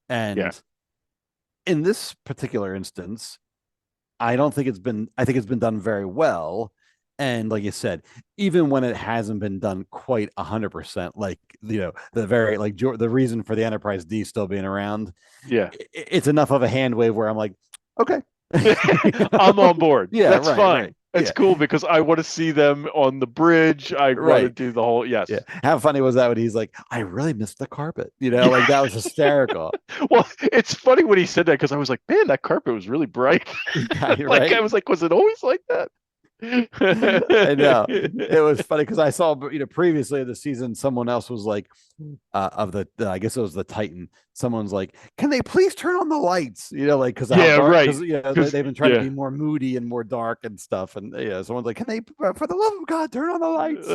and in this particular instance, I think it's been done very well. And like you said, even when it hasn't been done quite 100%, like the very the reason for the Enterprise D still being around, it's enough of a hand wave where I'm like, okay, I'm on board. Yeah, that's fine. Right. It's cool because I want to see them on the bridge. I want to do the whole Yeah. How funny was that when he's like, I really missed the carpet? Like that was hysterical. Well, it's funny when he said that because I was like, man, that carpet was really bright. I was like, was it always like that? I know. It was funny because I saw previously in the season someone else was like I guess it was the Titan. Someone's like, can they please turn on the lights? Because they've been trying to be more moody and more dark and stuff. And someone's like, can they, for the love of God, turn on the lights?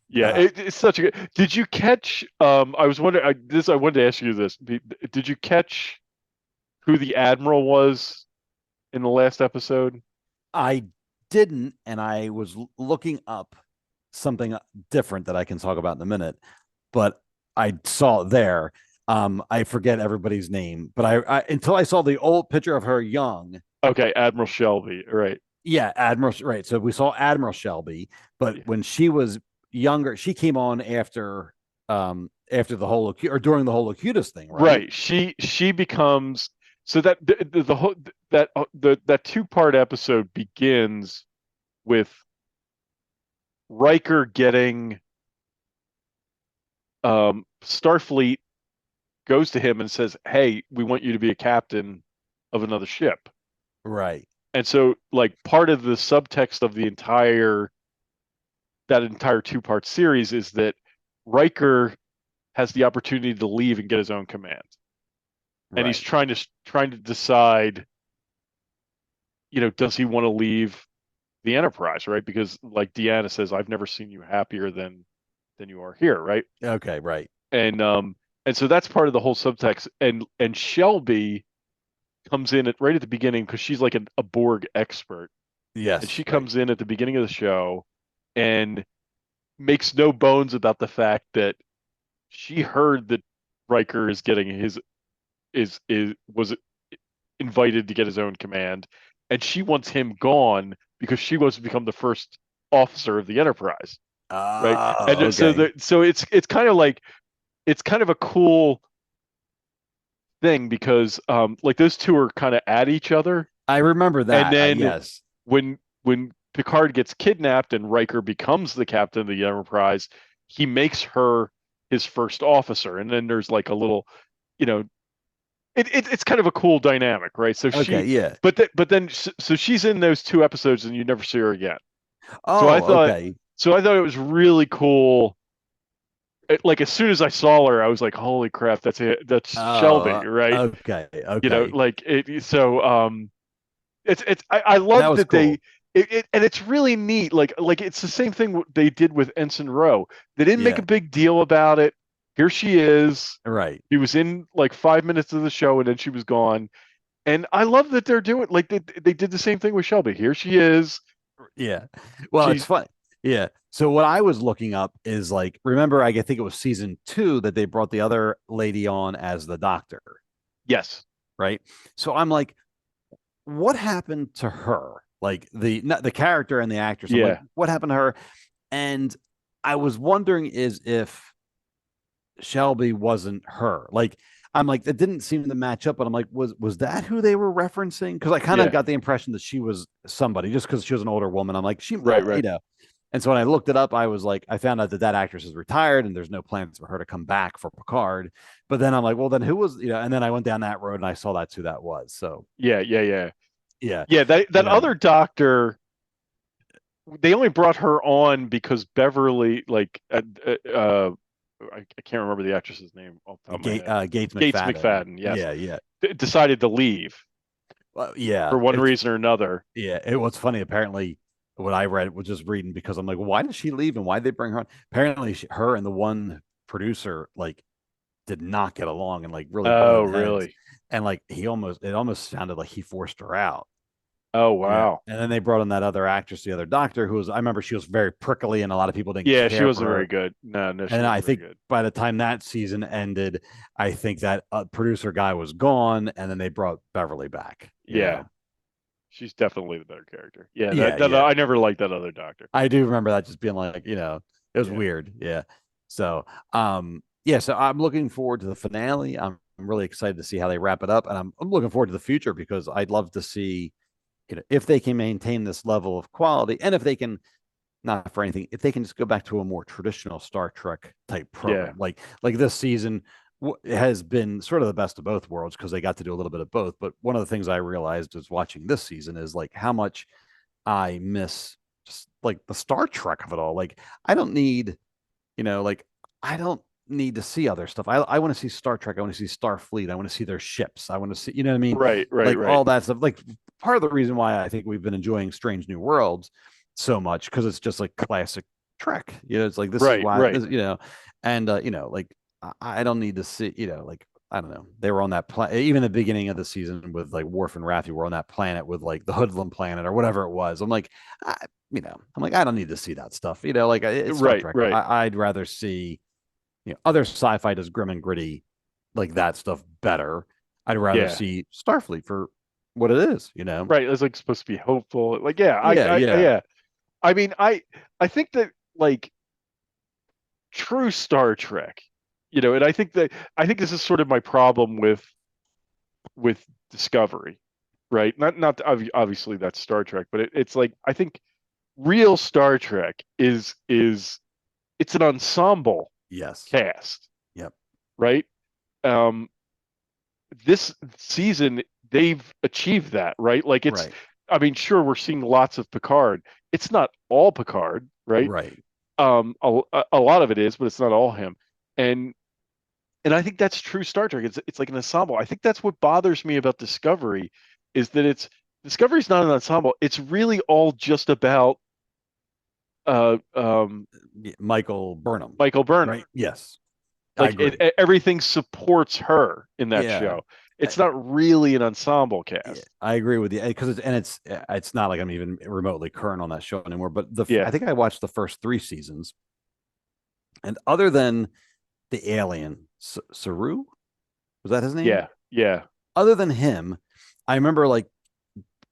It's such a good. Did you catch? I was wondering. I wanted to ask you this. Did you catch who the admiral was in the last episode? I didn't, and I was looking up something different that I can talk about in a minute, but I saw it there. I forget everybody's name, but I until I saw the old picture of her young. Okay, Admiral Shelby, right? Yeah, Admiral, right. So we saw Admiral Shelby, but when she was younger, she came on after the whole or during the whole Locutus thing, right? Right. She becomes. So that the whole that two-part episode begins with Riker getting Starfleet goes to him and says, "Hey, we want you to be a captain of another ship." Right. And so like part of the subtext of that entire two-part series is that Riker has the opportunity to leave and get his own command. And he's trying to decide, does he want to leave the Enterprise, right? Because like Deanna says, I've never seen you happier than you are here, right? Okay, right. And so that's part of the whole subtext. And Shelby comes in right at the beginning because she's like a Borg expert. Yes. And she comes in at the beginning of the show and makes no bones about the fact that she heard that Riker is getting his was invited to get his own command, and she wants him gone because she wants to become the first officer of the Enterprise, right? And so it's kind of like it's kind of a cool thing because like those two are kind of at each other. I remember that. And then yes, when Picard gets kidnapped and Riker becomes the captain of the Enterprise, he makes her his first officer, and then there's like a little, you know, it's kind of a cool dynamic, right? So yeah. but then so she's in those 2 episodes and you never see her again. Oh, so I thought okay. So I thought it was really cool. Like as soon as I saw her, I was like, "Holy crap, that's Shelby, right?" Okay, You know, like it. So I love that cool. and it's really neat. Like it's the same thing they did with Ensign Ro. They didn't make a big deal about it. Here she is. Right. She was in like 5 minutes of the show and then she was gone. And I love that they're doing like they did the same thing with Shelby. Here she is. Yeah. Well, it's fun. Yeah. So what I was looking up is like, remember, I think it was season 2 that they brought the other lady on as the doctor. Yes. Right. So I'm like, what happened to her? Like the character and the actress. I'm like, what happened to her? And I was wondering if Shelby wasn't her. Like, I'm like, that didn't seem to match up, but I'm like, was that who they were referencing? Because I kind of got the impression that she was somebody just because she was an older woman. I'm like, you know. And so when I looked it up, I was like, I found out that actress is retired and there's no plans for her to come back for Picard. But then I'm like, well, then who was, you know? And then I went down that road and I saw that's who that was. So yeah. That other doctor, they only brought her on because Beverly, like, I can't remember the actress's name off the top of my head. Gates McFadden. Yes. Yeah. Decided to leave. For one reason or another. Yeah. It was funny. Apparently, what I read was just reading because I'm like, well, why did she leave and why did they bring her on? Apparently, her and the one producer like did not get along and like really. Oh, really? And like it almost sounded like he forced her out. Oh, wow. Yeah. And then they brought in that other actress, the other doctor, who was, I remember she was very prickly and a lot of people didn't care. She wasn't very good. No. And I think by the time that season ended, I think that producer guy was gone and then they brought Beverly back. Yeah. She's definitely the better character. I never liked that other doctor. I do remember that just being like, you know, it was weird. Yeah. So, so I'm looking forward to the finale. I'm really excited to see how they wrap it up. And I'm looking forward to the future because I'd love to see, you know, if they can maintain this level of quality and if they can, not for anything, if they can just go back to a more traditional Star Trek type program, like this season has been sort of the best of both worlds because they got to do a little bit of both. But one of the things I realized is watching this season is like how much I miss just like the Star Trek of it all. Like I don't need, you know, like I don't need to see other stuff. I want to see Star Trek. I want to see Starfleet. I want to see their ships. I want to see, you know what I mean? Right. All that stuff. Like part of the reason why I think we've been enjoying Strange New Worlds so much because it's just like classic Trek. You know, it's like this is why, you know, and you know, like I don't need to see, you know, like I don't know. They were on that planet, even the beginning of the season with like Worf and Raffi were on that planet with like the Hoodlum planet or whatever it was. I'm like, you know, I don't need to see that stuff. You know, like it's Star Trek. I'd rather see, you know, other sci-fi does grim and gritty like that stuff better. I'd rather see Starfleet for what it is, you know. Right. It's like supposed to be hopeful. Like, I mean, I think that like true Star Trek, you know, and I think this is sort of my problem with Discovery, right? Not obviously that's Star Trek, but it's like I think real Star Trek is it's an ensemble cast. Yep. Right. This season they've achieved that, right? Like it's I mean, sure, we're seeing lots of Picard. It's not all Picard, right? Right. A lot of it is, but it's not all him. And I think that's true Star Trek. It's like an ensemble. I think that's what bothers me about Discovery is that Discovery's not an ensemble. It's really all just about Michael Burnham. Right? Yes. Like everything supports her in that show. It's not really an ensemble cast. I agree with you because it's not like I'm even remotely current on that show anymore. But I think I watched the first 3 seasons, and other than the alien, Saru, was that his name? Yeah, yeah, Other than him, I remember like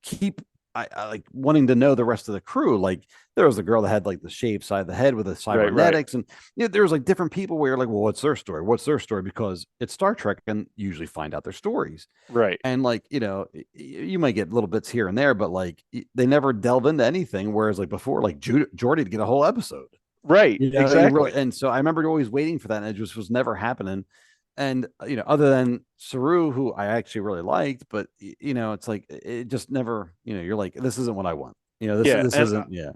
keep I like wanting to know the rest of the crew. Like there was a girl that had like the shaved side of the head with the cybernetics, and there was like different people where you're like, well, what's their story? What's their story? Because it's Star Trek, and you usually find out their stories. right. And like you might get little bits here and there, but like they never delve into anything. Whereas like before, like Jordy would get a whole episode. Right, exactly. And so I remember always waiting for that, and it just was never happening. And other than Saru, who I actually really liked, but it's like it just never, you're like, this isn't what I want. This isn't, yeah.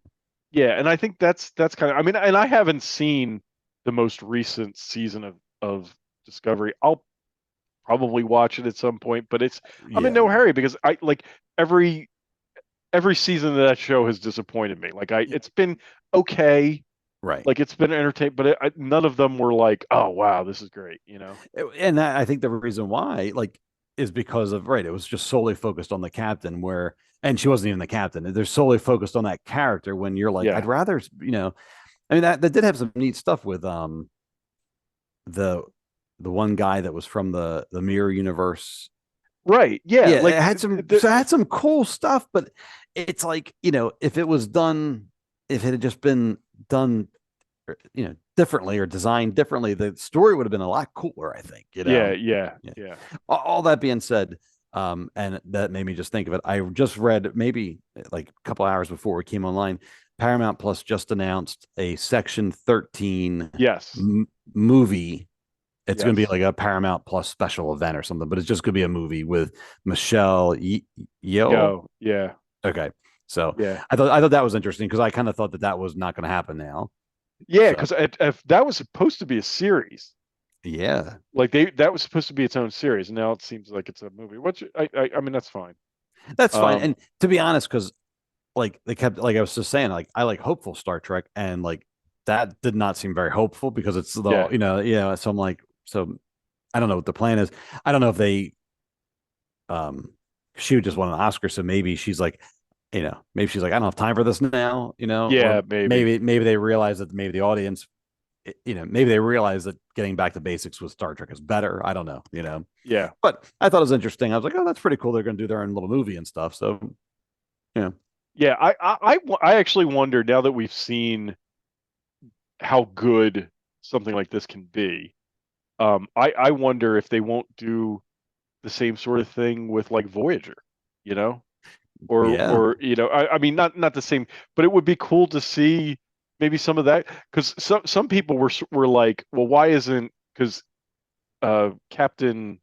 Yeah, and I think that's kind of. I mean, and I haven't seen the most recent season of Discovery. I'll probably watch it at some point, but I'm in no hurry because I like every season of that show has disappointed me. Like it's been okay. Right. Like it's been entertaining, but none of them were like, oh wow, this is great, And I think the reason why, like, is because of it was just solely focused on the captain, and she wasn't even the captain. They're solely focused on that character. When you're like, I'd rather, I mean, that did have some neat stuff with the one guy that was from the mirror universe. Right. Yeah. Like it had some cool stuff, but it's like, if it was done, if it had just been done differently or designed differently, the story would have been a lot cooler, I think. Yeah. All that being said, and that made me just think of it. I just read maybe like a couple hours before we came online, Paramount Plus just announced a Section 13 movie. It's going to be like a Paramount Plus special event or something, but it's just going to be a movie with Michelle Yeoh. Yeah. Okay. So yeah, I thought that was interesting because I kind of thought that was not going to happen now. Yeah, because if that was supposed to be a series. Yeah, like that was supposed to be its own series, and now it seems like it's a movie. I mean, that's fine. That's fine. And to be honest, because like they kept, like I was just saying, like I like hopeful Star Trek, and like that did not seem very hopeful because it's the So I'm like, so I don't know what the plan is. I don't know if they she would just won an Oscar, so maybe she's like, maybe she's like, I don't have time for this now, Yeah, maybe they realize that maybe the audience, maybe they realize that getting back to basics with Star Trek is better. I don't know, Yeah. But I thought it was interesting. I was like, oh, that's pretty cool. They're going to do their own little movie and stuff. So, yeah. Yeah, I actually wonder, now that we've seen how good something like this can be, I wonder if they won't do the same sort of thing with like Voyager, or I mean, not the same, but it would be cool to see maybe some of that, because some people were like, well, why isn't, because Captain,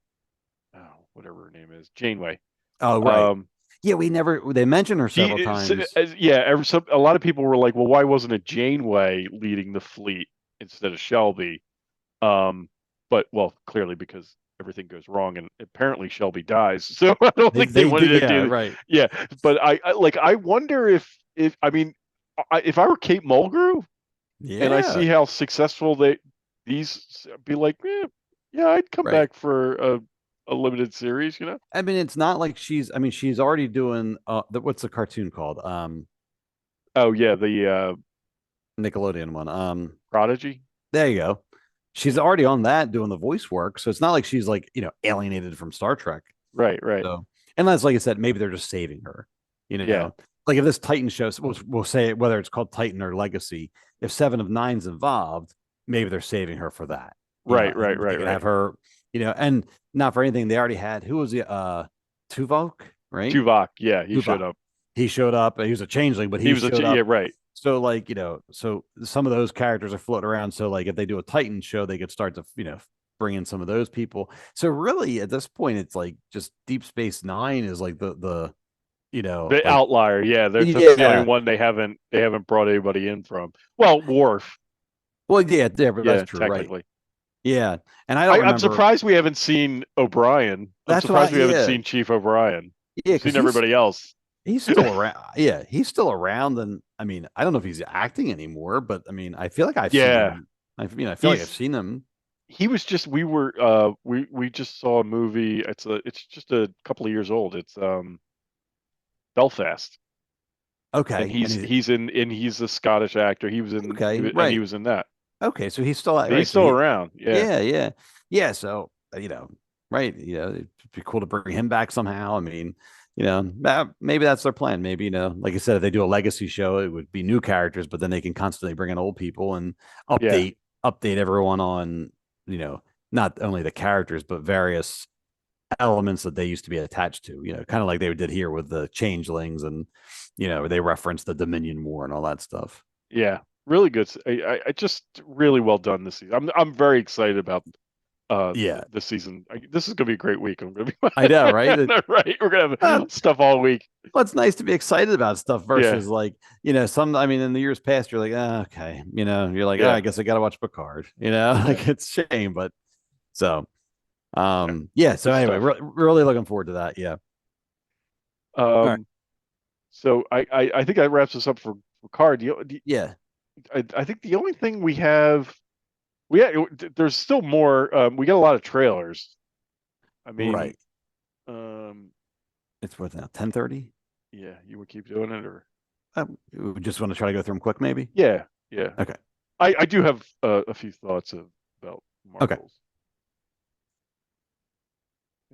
whatever her name is, Janeway. Oh, right. Yeah, they mentioned her several times. A lot of people were like, well, why wasn't it Janeway leading the fleet instead of Shelby? But clearly because everything goes wrong, and apparently Shelby dies. So I don't think they wanted to do right. Yeah, but I wonder if I mean, if I were Kate Mulgrew, and I see how successful these be like, I'd come back for a limited series. I mean, it's not like she's already doing what's the cartoon called? The Nickelodeon one. Prodigy. There you go. She's already on that doing the voice work, so it's not like she's like alienated from Star Trek. Right. So, and that's, like I said, maybe they're just saving her. Yeah. Like if this Titan show, we'll say whether it's called Titan or Legacy, if 7 of 9's involved, maybe they're saving her for that. Right. Have her, and not for anything. They already had, who was the Tuvok, right? Tuvok, yeah, he showed up. He was a changeling, but he was up. Yeah, right. So like, so some of those characters are floating around. So like if they do a Titan show, they could start to, bring in some of those people. So really at this point, it's like just Deep Space Nine is like the outlier. Yeah. That's the only one they haven't brought anybody in from. Well, Worf. Well, yeah, but that's true. Technically. Right. Yeah. And I'm surprised we haven't seen O'Brien. I'm surprised we haven't seen Chief O'Brien. Yeah. We've seen everybody else. He's still around. Yeah, he's still around, and I mean, I don't know if he's acting anymore, but I mean, I feel like I've seen him. I feel like I've seen him. He was just we just saw a movie. It's just a couple of years old. It's Belfast. Okay, and he's a Scottish actor. He was in right. And he was in that. Okay, so he's still He's still around. Yeah. yeah. So right, it'd be cool to bring him back somehow. I mean, maybe that's their plan. Maybe like I said, if they do a legacy show, it would be new characters, but then they can constantly bring in old people and Yeah. update everyone on not only the characters but various elements that they used to be attached to. Kind of like they did here with the changelings, and they referenced the Dominion War and all that stuff. Yeah. Really good. I just really well done this season. I'm very excited about the season. This is gonna be a great week. I'm gonna be. I know, right? Right. We're gonna have stuff all week. Well, it's nice to be excited about stuff versus like some. I mean, in the years past, you're like, okay, you're like, I guess I got to watch Picard. Like it's a shame, but so, yeah. So anyway, really looking forward to that. Yeah. Right. So I think that wraps us up for Picard. Yeah. I think the only thing there's still more. We got a lot of trailers. I mean, right. It's what now? 10:30. Yeah, you would keep doing it, or we just want to try to go through them quick, maybe. Yeah. Okay. I do have a few thoughts about Marvels. Okay.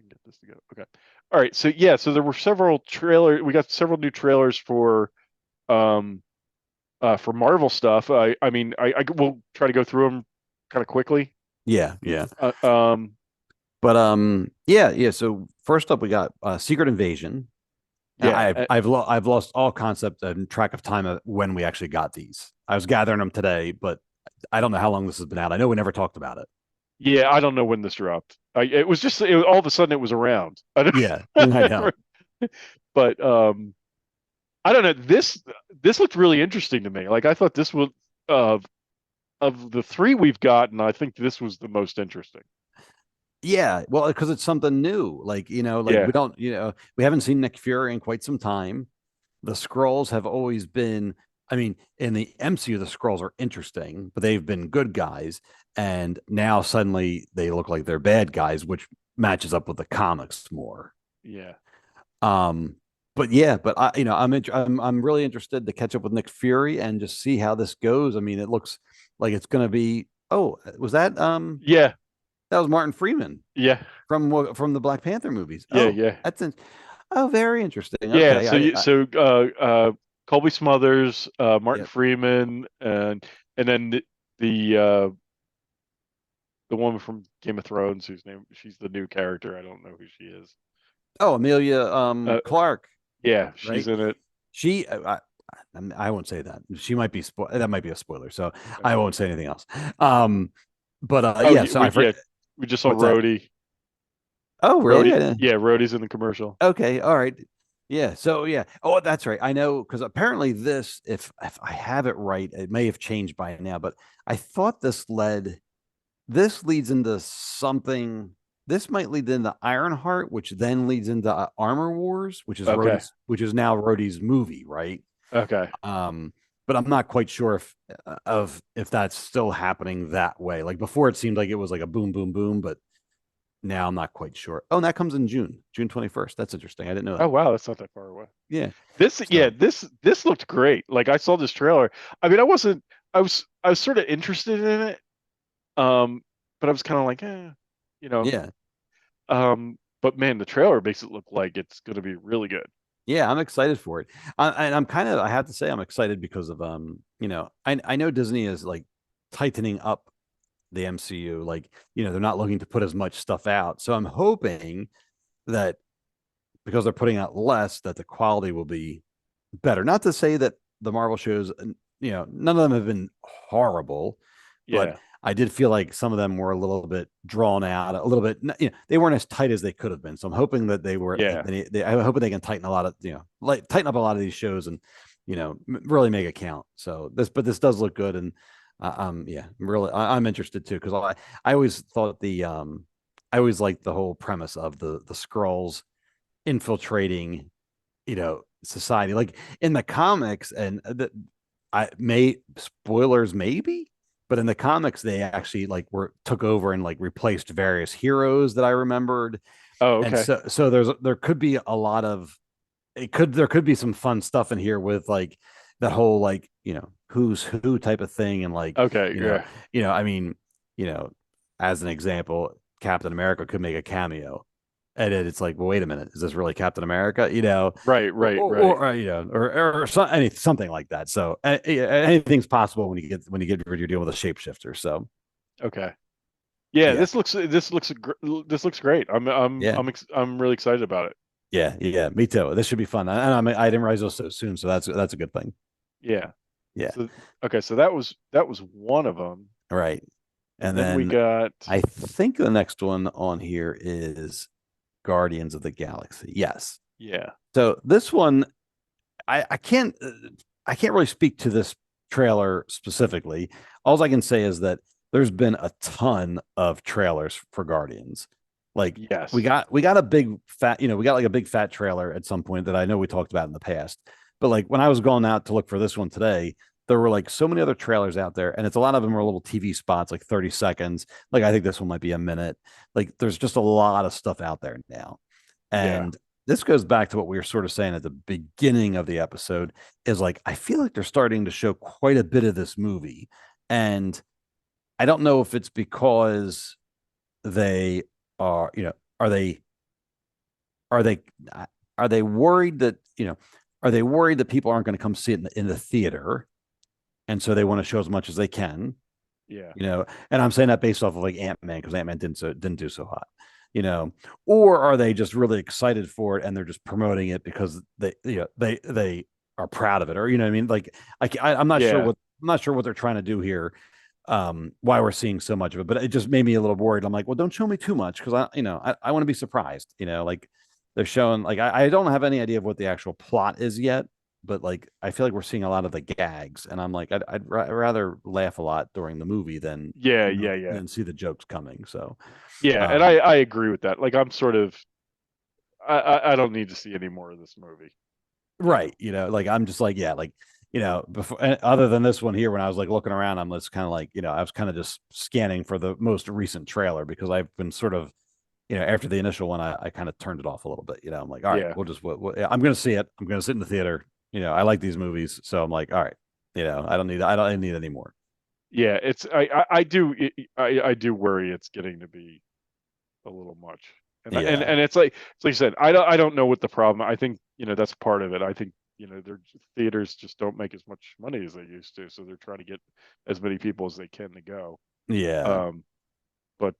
Get this to go. Okay. All right. So there were several trailers. We got several new trailers for Marvel stuff. I mean, I will try to go through them kind of quickly. Yeah. But yeah. So first up, we got Secret Invasion. Yeah, I've lost all concept and track of time of when we actually got these. I was gathering them today, but I don't know how long this has been out. I know we never talked about it. Yeah, I don't know when this dropped. It was just all of a sudden it was around. Yeah, I know. But I don't know. This looked really interesting to me. Like I thought this was of the three we've gotten, I think this was the most interesting. Yeah, well, because it's something new. Like we don't, we haven't seen Nick Fury in quite some time. The Skrulls have always been. I mean, in the MCU, the Skrulls are interesting, but they've been good guys, and now suddenly they look like they're bad guys, which matches up with the comics more. Yeah. But I'm really interested to catch up with Nick Fury and just see how this goes. I mean, it looks like it's going to be. Oh, was that? Yeah. That was Martin Freeman. Yeah. From the Black Panther movies. Yeah. Very interesting. Yeah. Okay, Colby Smuthers, Martin Freeman, and then the woman from Game of Thrones, she's the new character. I don't know who she is. Oh, Amelia Clark. Yeah, she's in it. I won't say that. She might be that might be a spoiler, so I won't say anything else. We just saw Rhodey. Oh, really? Yeah, Rhodey's in the commercial. Okay, all right. Yeah. So yeah. Oh, that's right. I know because apparently this, if I have it right, it may have changed by now, but I thought this leads into something. This might lead into Ironheart, which then leads into Armor Wars, which is now Rhodey's movie, right? Okay. But I'm not quite sure if that's still happening that way. Like before, it seemed like it was like a boom, boom, boom, but now I'm not quite sure. Oh, and that comes in June 21st. That's interesting. I didn't know that. Oh wow, that's not that far away. Yeah. This looked great. Like I saw this trailer. I mean, I was sort of interested in it. But I was kind of like, Yeah. But man, the trailer makes it look like it's going to be really good. Yeah, I'm excited for it. And I have to say, I'm excited because of, I know Disney is like tightening up the MCU. Like, they're not looking to put as much stuff out. So I'm hoping that because they're putting out less, that the quality will be better. Not to say that the Marvel shows, none of them have been horrible, but I did feel like some of them were a little bit drawn out, a little bit, they weren't as tight as they could have been. So I'm hoping that they were, I'm hoping they can tighten a lot of, tighten up a lot of these shows and, really make it count. So but this does look good. And I'm interested too. Cause I always thought I always liked the whole premise of the Skrulls infiltrating, society, like in the comics, and spoilers maybe, but in the comics they actually took over and replaced various heroes that I remembered. Oh, okay. And so there could be a lot of there could be some fun stuff in here with that whole like who's who type of thing, and like Okay, you know yeah, I mean as an example, Captain America could make a cameo, and then it's like, well, wait a minute, is this really Captain America? right, right, right. Something like that. So anything's possible when you get when you're dealing with a shapeshifter. So Okay, yeah, yeah, this looks great. yeah, I'm really excited about it. yeah. Me too. This should be fun. And I didn't realize it was so soon, so that's a good thing. Yeah. Yeah, So okay, so that was one of them, right. and And then we then got I think the next one on here is Guardians of the Galaxy. Yes. yeah, So this one, I can't really speak to this trailer specifically. All I can say is that there's been a ton of trailers for Guardians. Like yes, we got a big fat, we got like a big fat trailer at some point that I know we talked about in the past. But like when I was going out to look for this one today, there were like so many other trailers out there, and it's a lot of them are little TV spots, like 30 seconds. Like I think this one might be a minute. Like there's just a lot of stuff out there now. yeah, And this goes back to what we were sort of saying at the beginning of the episode, is like I feel like they're starting to show quite a bit of this movie. And I don't know if it's because they are, are they are they are they worried that, are they worried that people aren't going to come see it in the theater, and so they want to show as much as they can, yeah, and I'm saying that based off of like Ant-Man, because Ant-Man didn't do so hot, or are they just really excited for it and they're just promoting it because they are proud of it, or what I mean, like I'm not sure yeah, what they're trying to do here, why we're seeing so much of it, but it just made me a little worried. I'm like, well, don't show me too much, because I want to be surprised, like they're showing, like I don't have any idea of what the actual plot is yet, but like I feel like we're seeing a lot of the gags, and I'm like I'd rather laugh a lot during the movie than yeah, yeah, yeah, see the jokes coming. So yeah, and I agree with that. Like I'm sort of I don't need to see any more of this movie. right, like I'm just like, yeah, like before, other than this one here, when I was like looking around, I'm just kind of like, I was kind of just scanning for the most recent trailer, because I've been sort of, after the initial one, I kind of turned it off a little bit. I'm like, all right, Yeah, we'll just, I'm going to see it. I'm going to sit in the theater. I like these movies. So I'm like, all right, I don't need any more. yeah, it's I do worry it's getting to be a little much, and Yeah. it's like you said, I don't know what the problem. I think that's part of it. I think their theaters just don't make as much money as they used to, so they're trying to get as many people as they can to go. Yeah. Um, but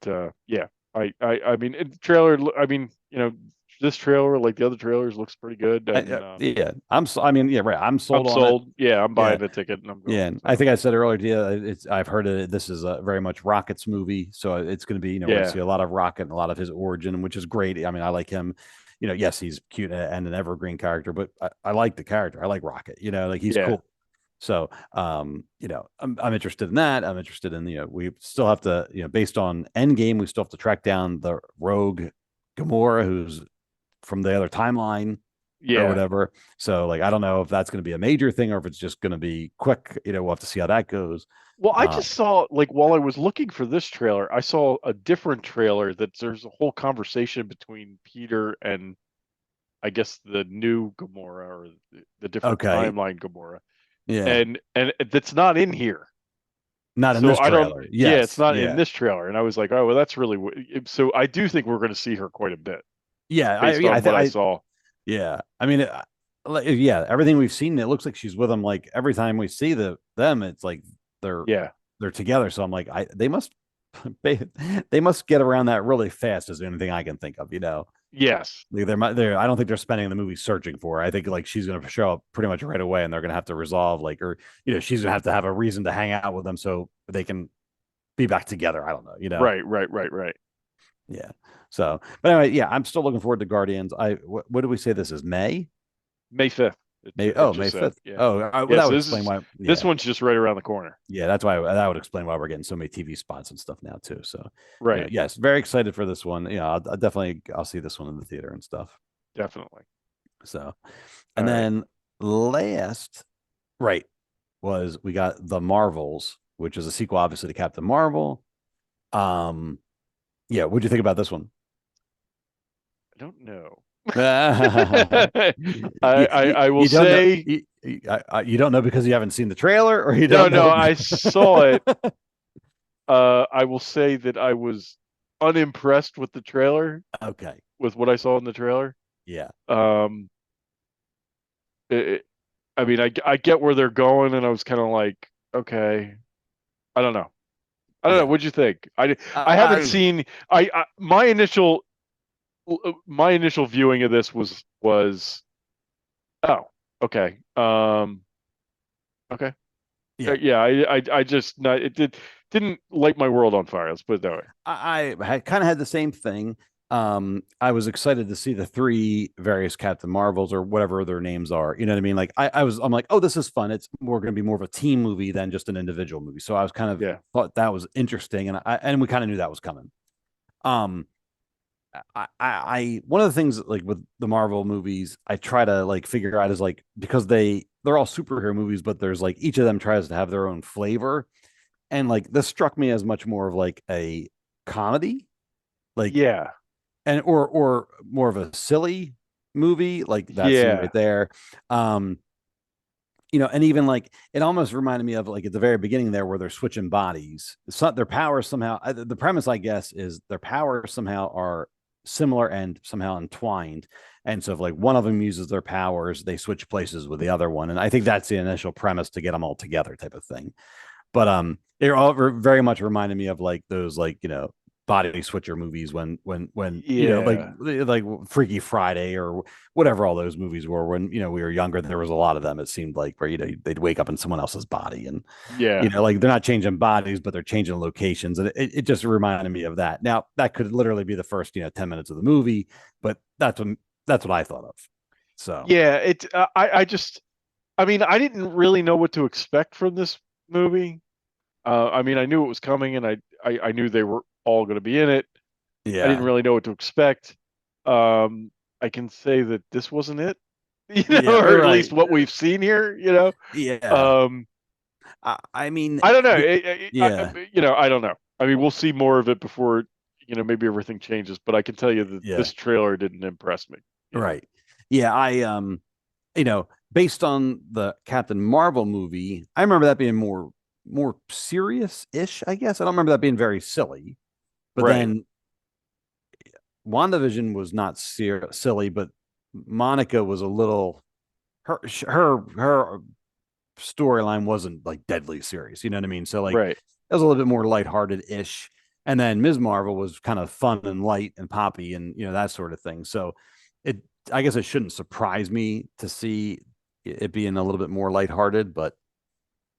yeah, I mean, trailer. I mean, this trailer, like the other trailers, looks pretty good. And Yeah. I mean, yeah, right. I'm sold I'm on it. sold. Yeah, I'm Yeah. buying the ticket and I'm Yeah, going. and I think I said earlier, yeah, I've heard it. This is a very much Rocket's movie, so it's going to be, we're going to see Yeah, a lot of Rocket and a lot of his origin, which is great. I mean, I like him. Yes, he's cute and an evergreen character, but I like the character. I like Rocket. Like he's yeah, cool. So, I'm interested in that. I'm interested in, we still have to, based on Endgame, we still have to track down the rogue Gamora, who's from the other timeline or yeah. whatever. So like, I don't know if that's going to be a major thing or if it's just going to be quick. We'll have to see how that goes. Well, I just saw, like, while I was looking for this trailer, I saw a different trailer that there's a whole conversation between Peter and I guess the new Gamora, or the different Okay. timeline Gamora, Yeah. and that's not in here. Not in So this I don't. trailer. Yeah, Yes. it's not Yeah. in this trailer, and I was like, oh well, that's really. So I do think we're going to see her quite a bit Yeah. based on what I saw. Yeah. I mean, yeah, everything we've seen, it looks like she's with them. Like every time we see them, it's like they're Yeah. together. So I'm like, they must they must get around that really fast, is the only thing I can think of. Yes. I don't think they're spending the movie searching for her. I think like she's going to show up pretty much right away, and they're going to have to resolve, like, or she's going to have a reason to hang out with them so they can be back together. I don't know. Right. Right. Right. Right. Yeah. So, but anyway, yeah, I'm still looking forward to Guardians. What did we say this is, May? May 5th. May Just said. 5th. Yeah. Oh, Yeah, that so would explain why. Yeah. This one's just right around the corner. Yeah, that's why that would explain why we're getting so many TV spots and stuff now too. So, Right. yes, very excited for this one. I'll definitely I'll see this one in the theater and stuff. Definitely. So, and then last, right, was we got The Marvels, which is a sequel, obviously, to Captain Marvel. Yeah, what'd you think about this one? I don't know. I will you don't know, say you don't know because you haven't seen the trailer, or you no, don't know. I saw it. I will say that I was unimpressed with the trailer, Okay. with what I saw in the trailer. Yeah. Um, I mean, I get where they're going, and I was kind of like, okay, I don't know. I don't know. Yeah. What'd you think? I haven't seen. My initial viewing of this was oh, okay. Okay. Yeah. Yeah, I just not it didn't light my world on fire. Let's put it that way. I had kind of had the same thing. I was excited to see the three various Captain Marvels or whatever their names are. You know what I mean? Like I'm like, oh, this is fun. It's more going to be more of a team movie than just an individual movie. So I was kind of thought that was interesting, and we kind of knew that was coming. I one of the things like with the Marvel movies, I try to like figure out is like because they're all superhero movies, but there's like each of them tries to have their own flavor, and like this struck me as much more of like a comedy, like Yeah. and or more of a silly movie, like that scene right there. And even like it almost reminded me of like at the very beginning there where they're switching bodies. Their powers somehow, the premise, I guess, is their powers somehow are similar and somehow entwined. And so if like one of them uses their powers, they switch places with the other one. And I think that's the initial premise to get them all together type of thing. But it all very much reminded me of like those like, body switcher movies when like Freaky Friday or whatever all those movies were when we were younger. There was a lot of them. It seemed like where they'd wake up in someone else's body and like they're not changing bodies, but they're changing locations, and it just reminded me of that. Now that could literally be the first 10 minutes of the movie, but that's what I thought of. So yeah, I mean, I didn't really know what to expect from this movie. I mean, I knew it was coming, and I knew they were all going to be in it. Yeah, I didn't really know what to expect. I can say that this wasn't it, or at least what we've seen here. Yeah. I mean, I don't know. I don't know. I mean, we'll see more of it before maybe everything changes. But I can tell you that this trailer didn't impress me. Right. Yeah. Based on the Captain Marvel movie, I remember that being more serious-ish, I guess. I don't remember that being very silly. But then WandaVision was not silly, but Monica was a little her storyline wasn't like deadly serious. You know what I mean? So like it was a little bit more lighthearted-ish. And then Ms. Marvel was kind of fun and light and poppy and that sort of thing. So I guess it shouldn't surprise me to see it being a little bit more lighthearted, but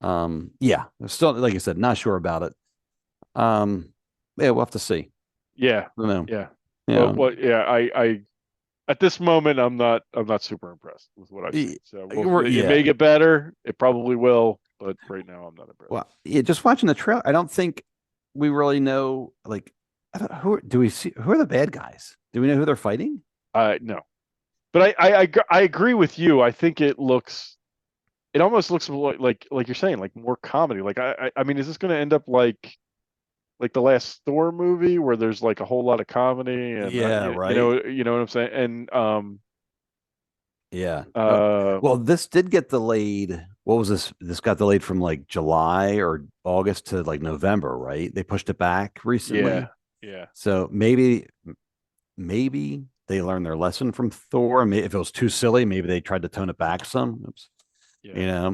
still, like I said, not sure about it. Yeah, we'll have to see. Yeah. I don't know. Yeah. Yeah. Well, I at this moment I'm not super impressed with what I've seen. So it may get better. It probably will, but right now I'm not impressed. Well, just watching the trailer, I don't think we really know like who are the bad guys? Do we know who they're fighting? No. But I agree with you. I think it almost looks like you're saying, like more comedy. Like I mean, is this going to end up like the last Thor movie where there's like a whole lot of comedy and right. You know what I'm saying? And well, this did get delayed. What was this? This got delayed from like July or August to like November, right? They pushed it back recently. Yeah. So maybe they learned their lesson from Thor. Maybe if it was too silly, maybe they tried to tone it back some. Oops. Yeah.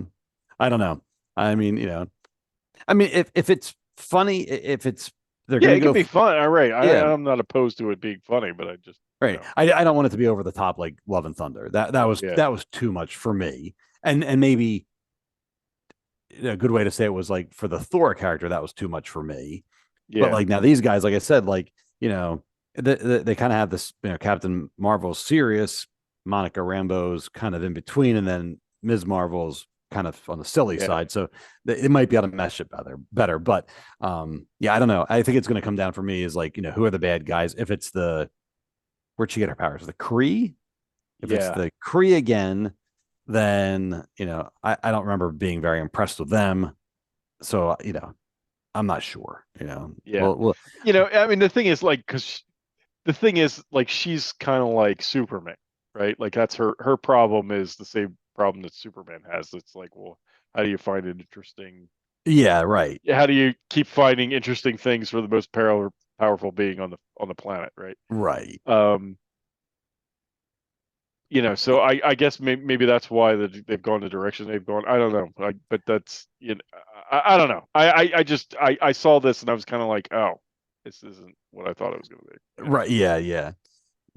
I don't know. I mean, if it's funny, if it's it can be fun. All right. I'm not opposed to it being funny, but I just I don't want it to be over the top like Love and Thunder. That was too much for me. And maybe a good way to say it was like for the Thor character, that was too much for me. Yeah. But like now these guys, like I said, like they kind of have this, Captain Marvel's serious, Monica Rambeau's kind of in between, and then Ms. Marvel's kind of on the silly side. So it might be able to mesh it better. But I don't know. I think it's going to come down for me is like, who are the bad guys? If it's where'd she get her powers? The Kree? If it's the Kree again, then, I don't remember being very impressed with them. So, I'm not sure, Yeah. Well, I mean, the thing is like, she's kind of like Superman. right? Like that's her problem is the same problem that Superman has. It's like, well, how do you find it interesting? Yeah, right. How do you keep finding interesting things for the most powerful being on the planet, right? Right. So I guess maybe that's why they've gone the direction they've gone. I don't know, but that's I don't know. I saw this and I was kind of like, oh, this isn't what I thought it was going to be. Right. Yeah. Yeah.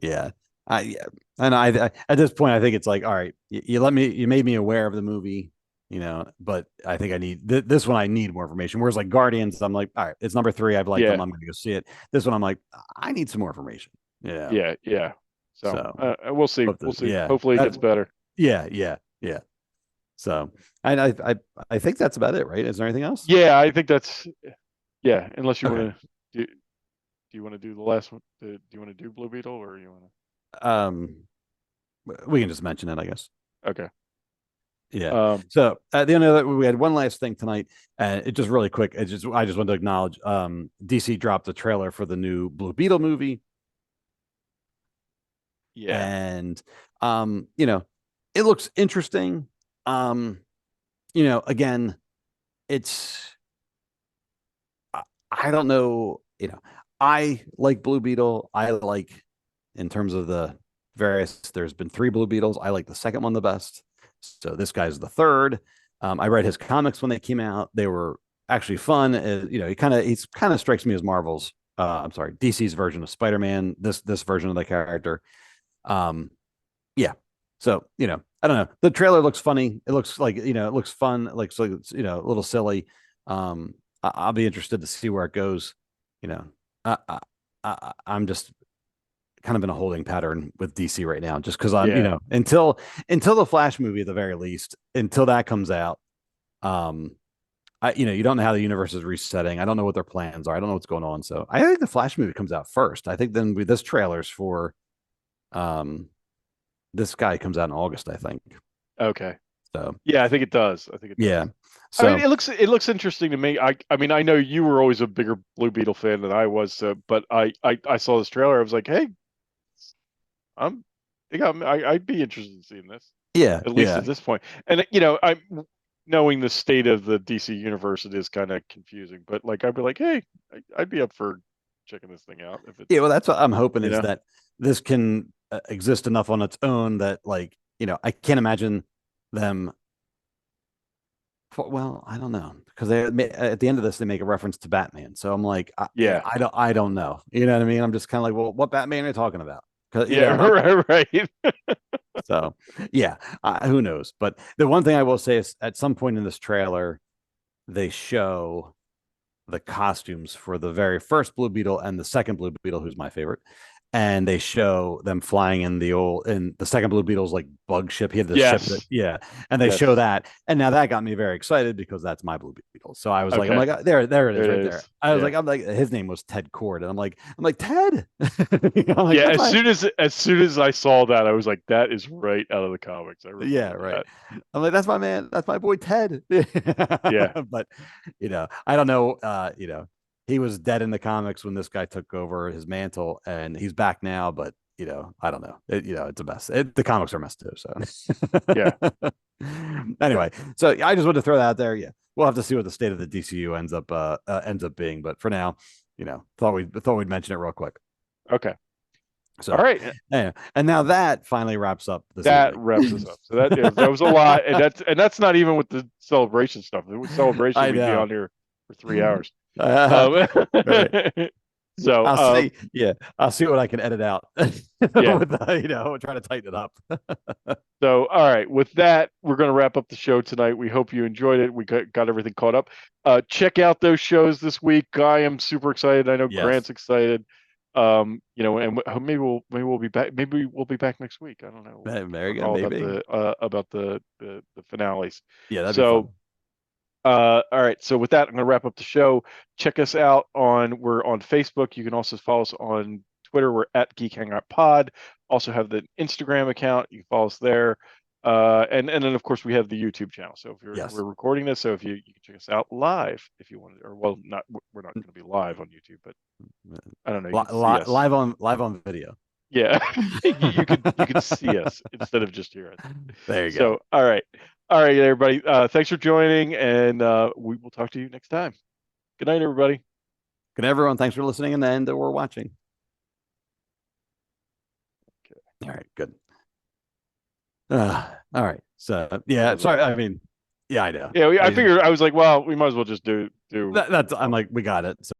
Yeah. Yeah. And I at this point I think it's like, all right, you made me aware of the movie, but I think I need this one. I need more information. Whereas like Guardians, I'm like, all right, it's number 3. I've liked them. I'm going to go see it. This one, I'm like, I need some more information. Yeah. Yeah. So we'll see. We'll see. Yeah. Hopefully it gets better. Yeah. Yeah. Yeah. So I think that's about it, right? Is there anything else? Yeah, I think that's unless you want to do you want to do the last one? Do you want to do Blue Beetle or you want to we can just mention it, I guess. Okay. Yeah. So the only other, we had one last thing tonight, and it just really quick. I just wanted to acknowledge DC dropped the trailer for the new Blue Beetle movie. Yeah. And it looks interesting. Again, it's I don't know, I like Blue Beetle. I like, in terms of the various, there's been 3 Blue Beetles. I like the second one the best. So this guy's the third. I read his comics when they came out. They were actually fun. He kind of strikes me as DC's version of Spider-Man, this version of the character. Yeah. So, I don't know. The trailer looks funny. It looks like, it looks fun. It looks like it's, a little silly. I'll be interested to see where it goes. I'm just kind of in a holding pattern with DC right now, just because I'm, until the Flash movie, at the very least, until that comes out, you don't know how the universe is resetting. I don't know what their plans are. I don't know what's going on. So I think the Flash movie comes out first. I think then this trailer's for, this guy comes out in August, I think. Okay. So yeah, I think it does. Yeah. So I mean, it looks interesting to me. I mean, I know you were always a bigger Blue Beetle fan than I was, but I saw this trailer. I was like, hey, I'd be interested in seeing this. Yeah. At least at this point. And I'm knowing the state of the DC universe, it is kind of confusing. But like, I'd be like, hey, I'd be up for checking this thing out. If it's, well, that's what I'm hoping is that this can exist enough on its own that, like, I can't imagine them. Well, I don't know, because at the end of this they make a reference to Batman, so I'm like, I don't know, you know what I mean? I'm just kind of like, well, what Batman are you talking about? Right. So who knows? But the one thing I will say is, at some point in this trailer, they show the costumes for the very first Blue Beetle and the second Blue Beetle, who's my favorite. And they show them flying in the second Blue Beetle's like bug ship. He had this ship and they show that. And now that got me very excited, because that's my Blue Beetle. So I was like, I'm like, there it is, right there. I was like, I'm like, his name was Ted Cord, and I'm like Ted. As soon as I saw that, I was like, that is right out of the comics. I right. That. I'm like, that's my man. That's my boy Ted. Yeah. But I don't know. He was dead in the comics when this guy took over his mantle, and he's back now. But I don't know. It's a mess. The comics are a mess too. So yeah. Anyway, so I just wanted to throw that out there. Yeah, we'll have to see what the state of the DCU ends up being. But for now, thought we'd mention it real quick. Okay. So all right. And now that finally wraps up. Wraps us up. So that was a lot, and that's not even with the celebration stuff. With celebration, we'd be on here for 3 hours. Right. So I'll see what I can edit out. With, try to tighten it up. So all right, with that, we're going to wrap up the show tonight. We hope you enjoyed it. We got everything caught up. Check out those shows this week. I am super excited. I know Grant's excited. And maybe we'll be back. Maybe we'll be back next week. I don't know. Very good. Maybe about the finales. Yeah, that'd be fun. All right. So with that, I'm going to wrap up the show. Check us out we're on Facebook. You can also follow us on Twitter. We're at Geek Hangout Pod. Also have the Instagram account. You can follow us there. And then of course we have the YouTube channel. So if we're recording this, so if you can check us out live if you want, or we're not going to be live on YouTube, but I don't know. Live on video. Yeah, you could see us instead of just hear us. There you go. So, all right, everybody. Thanks for joining, and we will talk to you next time. Good night, everybody. Good night, everyone. Thanks for listening and or watching. Okay. All right, good. All right. So yeah, sorry. I mean, yeah, I know. Yeah, I figured. I was like, well, we might as well just do. That's. I'm like, we got it. So